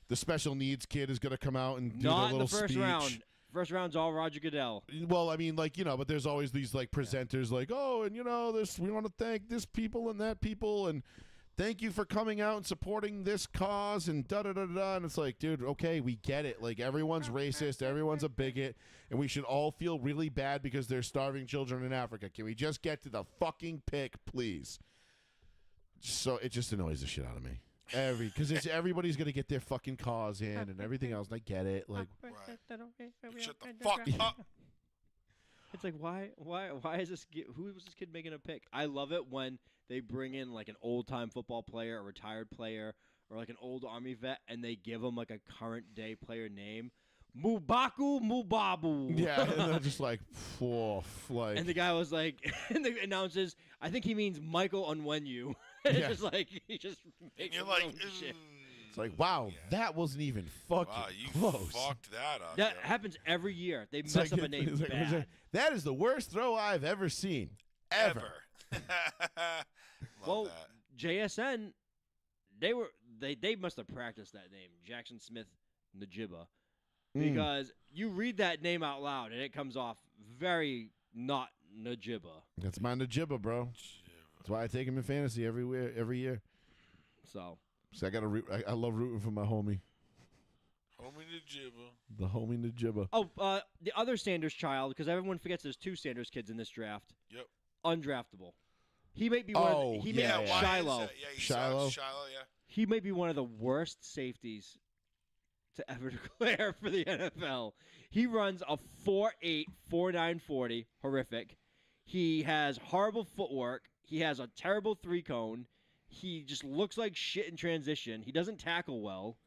the special needs kid is going to come out and do not their in little the first speech. round. First round's all Roger Goodell. Well, I mean, but there's always these presenters like, oh, and this we want to thank this people and that people and thank you for coming out and supporting this cause and da da da da. And it's like, dude, okay, we get it. Like everyone's racist, everyone's a bigot, and we should all feel really bad because there's starving children in Africa. Can we just get to the fucking pick, please? So it just annoys the shit out of me. Because everybody's gonna get their fucking cause in and everything else, and I get it. Like, Shut the fuck up. It's like why is this who was this kid making a pick? I love it when they bring in like an old time football player, a retired player, or like an old army vet, and they give them like a current day player name. Mubaku Mubabu. yeah, and they're just like, like. And the guy was like, and the announces, I think he means Michael Onwenu. And Yeah. it's just like he just And makes you're up like, his own shit. It's like, wow, that wasn't even fucking wow, you close. fucked that up. That yo. happens every year. They It's mess like- up a name it's like- it's bad. like, that is the worst throw I've ever seen. Ever. Love Well, that. JSN, they must have practiced that name, Jackson Smith Najibba, Mm. because you read that name out loud and it comes off very not Najibba. That's my Najibba, bro. That's why I take him in fantasy every year. So So I got to root. I love rooting for my homie, Homie the Jibba. the homie Najibba. the other Sanders child, because everyone forgets there's 2 Sanders kids in this draft. Yep. Undraftable. He may be one. Oh, of the, he yeah, may yeah. Shiloh. Yeah, you Shiloh. saw Shiloh, yeah. He may be one of the worst safeties to ever declare for the NFL. He runs a 4.8, 4.9 40. Horrific. He has horrible footwork. He has a terrible 3-cone. He just looks like shit in transition. He doesn't tackle well.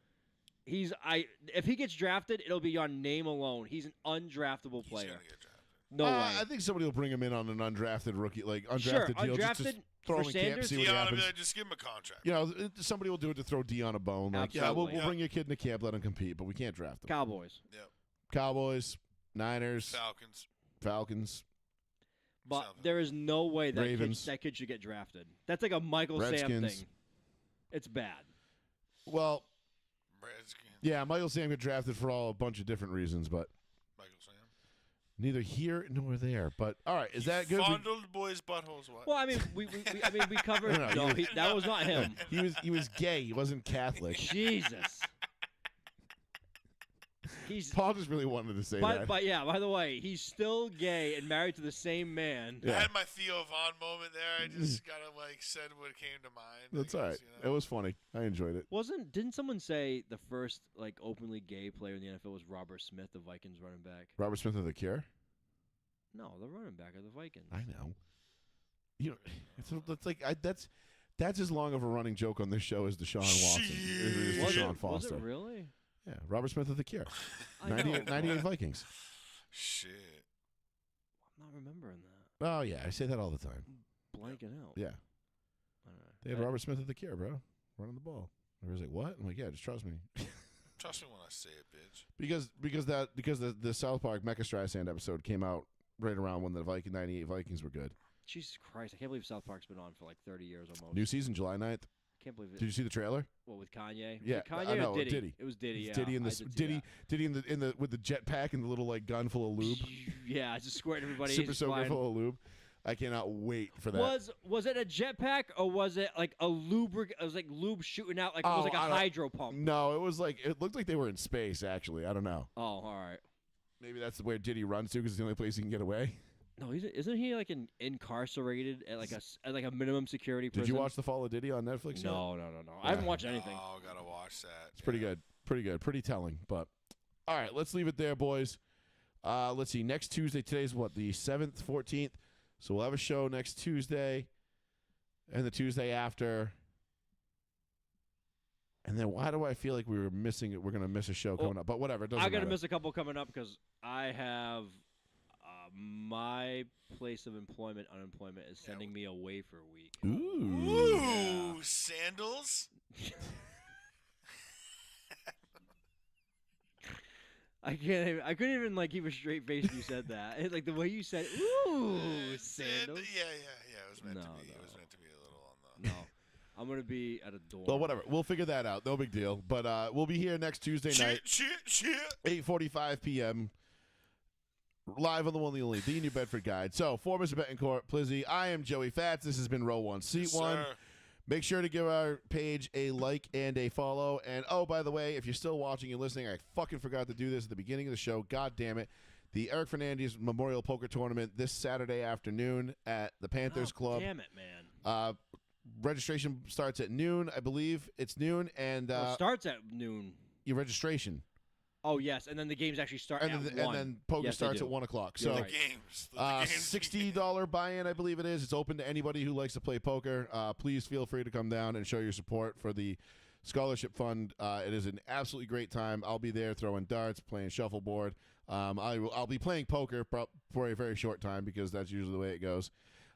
If he gets drafted, it'll be on name alone. He's an undraftable He's player. gonna get drafted. No way. I think somebody will bring him in on an undrafted rookie, like undrafted Sure, deal. Just undrafted throw for him in camp, Sanders? see what Dion will happens. be like, just give him a contract. Somebody will do it to throw Dion a bone. Like, yeah, we'll Absolutely. bring your kid in the camp, let him compete, but we can't draft him. Cowboys. Yep. Cowboys, Niners, Falcons. Falcons. But Something. there is no way Ravens. that kid should get drafted. That's like a Michael Sam Redskins. thing. It's bad. Well, Yeah, Michael Sam got drafted for a bunch of different reasons, but Michael Sam. neither here nor there. But all right, is that good? Fondled boys' buttholes. What? Well, I mean, we covered. No, That was not him. He was gay. He wasn't Catholic. Jesus. He's. Paul just really wanted to say that. But yeah, by the way, he's still gay and married to the same man. Yeah. I had my Theo Vaughn moment there. I just kind of said what came to mind. That's I all guess, right. you know? It was funny. I enjoyed it. Didn't someone say the first openly gay player in the NFL was Robert Smith, the Vikings running back? Robert Smith of the Cure. No, the running back of the Vikings. I know. You know, that's as long of a running joke on this show as Deshaun Watson. It is Deshaun Foster. Was it really? Yeah, Robert Smith of the Cure. I know, 98 Vikings. Shit. I'm not remembering that. Oh yeah, I say that all the time. Blanking out. Yeah, All right. they had Robert Smith of the Cure, bro, running the ball. Everyone's like, "What?" I'm like, "Yeah, just trust me." Trust me when I say it, bitch. because the South Park Mecha Streisand episode came out right around when the 98 Vikings were good. Jesus Christ, I can't believe South Park's been on for 30 years almost. New season July 9th. Can't believe it. Did you see the trailer? What, with Kanye? Yeah, Was it Kanye I or know, Diddy? Diddy. It was Diddy. Yeah, Diddy in I the did see Diddy in the with the jetpack and the little gun full of lube. that. Yeah, just squirting everybody. Super He's soaker flying. full of lube. I cannot wait for that. Was it a jetpack or was it a lubricant? It was lube shooting out it was a hydro pump. No, it was it looked like they were in space. Actually, I don't know. Oh, all right. Maybe that's where Diddy runs to because it's the only place he can get away. No, isn't he incarcerated at a minimum security prison? Did you watch The Fall of Diddy on Netflix? yet? No. I haven't watched anything. Oh, gotta watch that. It's pretty good. Pretty telling. But all right, let's leave it there, boys. Let's see. Next Tuesday. Today's what? The 7th, 14th. So we'll have a show next Tuesday, and the Tuesday after. And then why do I feel like we're missing it? We're gonna miss a show coming up, but whatever. It doesn't I gotta matter. miss a couple coming up because I have my place of unemployment is sending me away for a week. Ooh. Ooh, sandals? I couldn't even keep a straight face when you said that. The way you said, "Ooh, sandals." Yeah. It was meant to be. No. It was meant to be a little on the. No, I'm gonna be at a dorm. Well, whatever. We'll figure that out. No big deal. But we'll be here next Tuesday night, Shit. 8:45 p.m. Live on the one and only The New Bedford Guide. So, for Mr. Betancourt, Plizzy, I am Joey Fats. This has been Row 1, Seat 1. Sir. Make sure to give our page a like and a follow. And, oh, by the way, if you're still watching and listening, I fucking forgot to do this at the beginning of the show. God damn it. The Eric Fernandez Memorial Poker Tournament this Saturday afternoon at the Panthers Club. Damn it, man. Registration starts at noon, I believe. It's noon. And It starts at noon. your registration. Oh yes, and then the games actually start at 1. And then poker Yes, they starts do. at 1 o'clock. You're So right. The games. $60 buy-in, I believe it is. It's open to anybody who likes to play poker. Please feel free to come down and show your support for the scholarship fund. It is an absolutely great time. I'll be there throwing darts, playing shuffleboard. I'll be playing poker for a very short time because that's usually the way it goes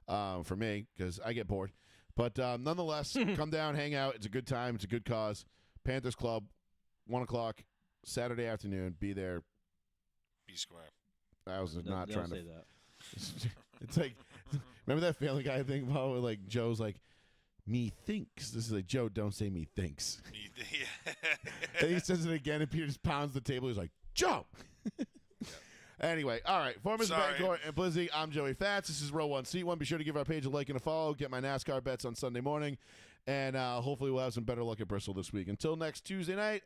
for me because I get bored. But nonetheless, come down, hang out. It's a good time. It's a good cause. Panthers Club, 1 o'clock. Saturday afternoon, be there. Be square. I was not Don't trying say to. that. It's remember that Family Guy thing about where, Joe's like, me thinks. This is like, Joe, don't say me thinks. And he says it again, and Peter just pounds the table. He's like, Joe. Anyway, all right. For Mr. Sorry. Betancourt and Blizzy, I'm Joey Fats. This is Row 1, Seat 1. Be sure to give our page a like and a follow. Get my NASCAR bets on Sunday morning. And hopefully we'll have some better luck at Bristol this week. Until next Tuesday night,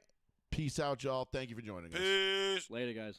peace out, y'all. Thank you for joining us. Peace. Later, guys.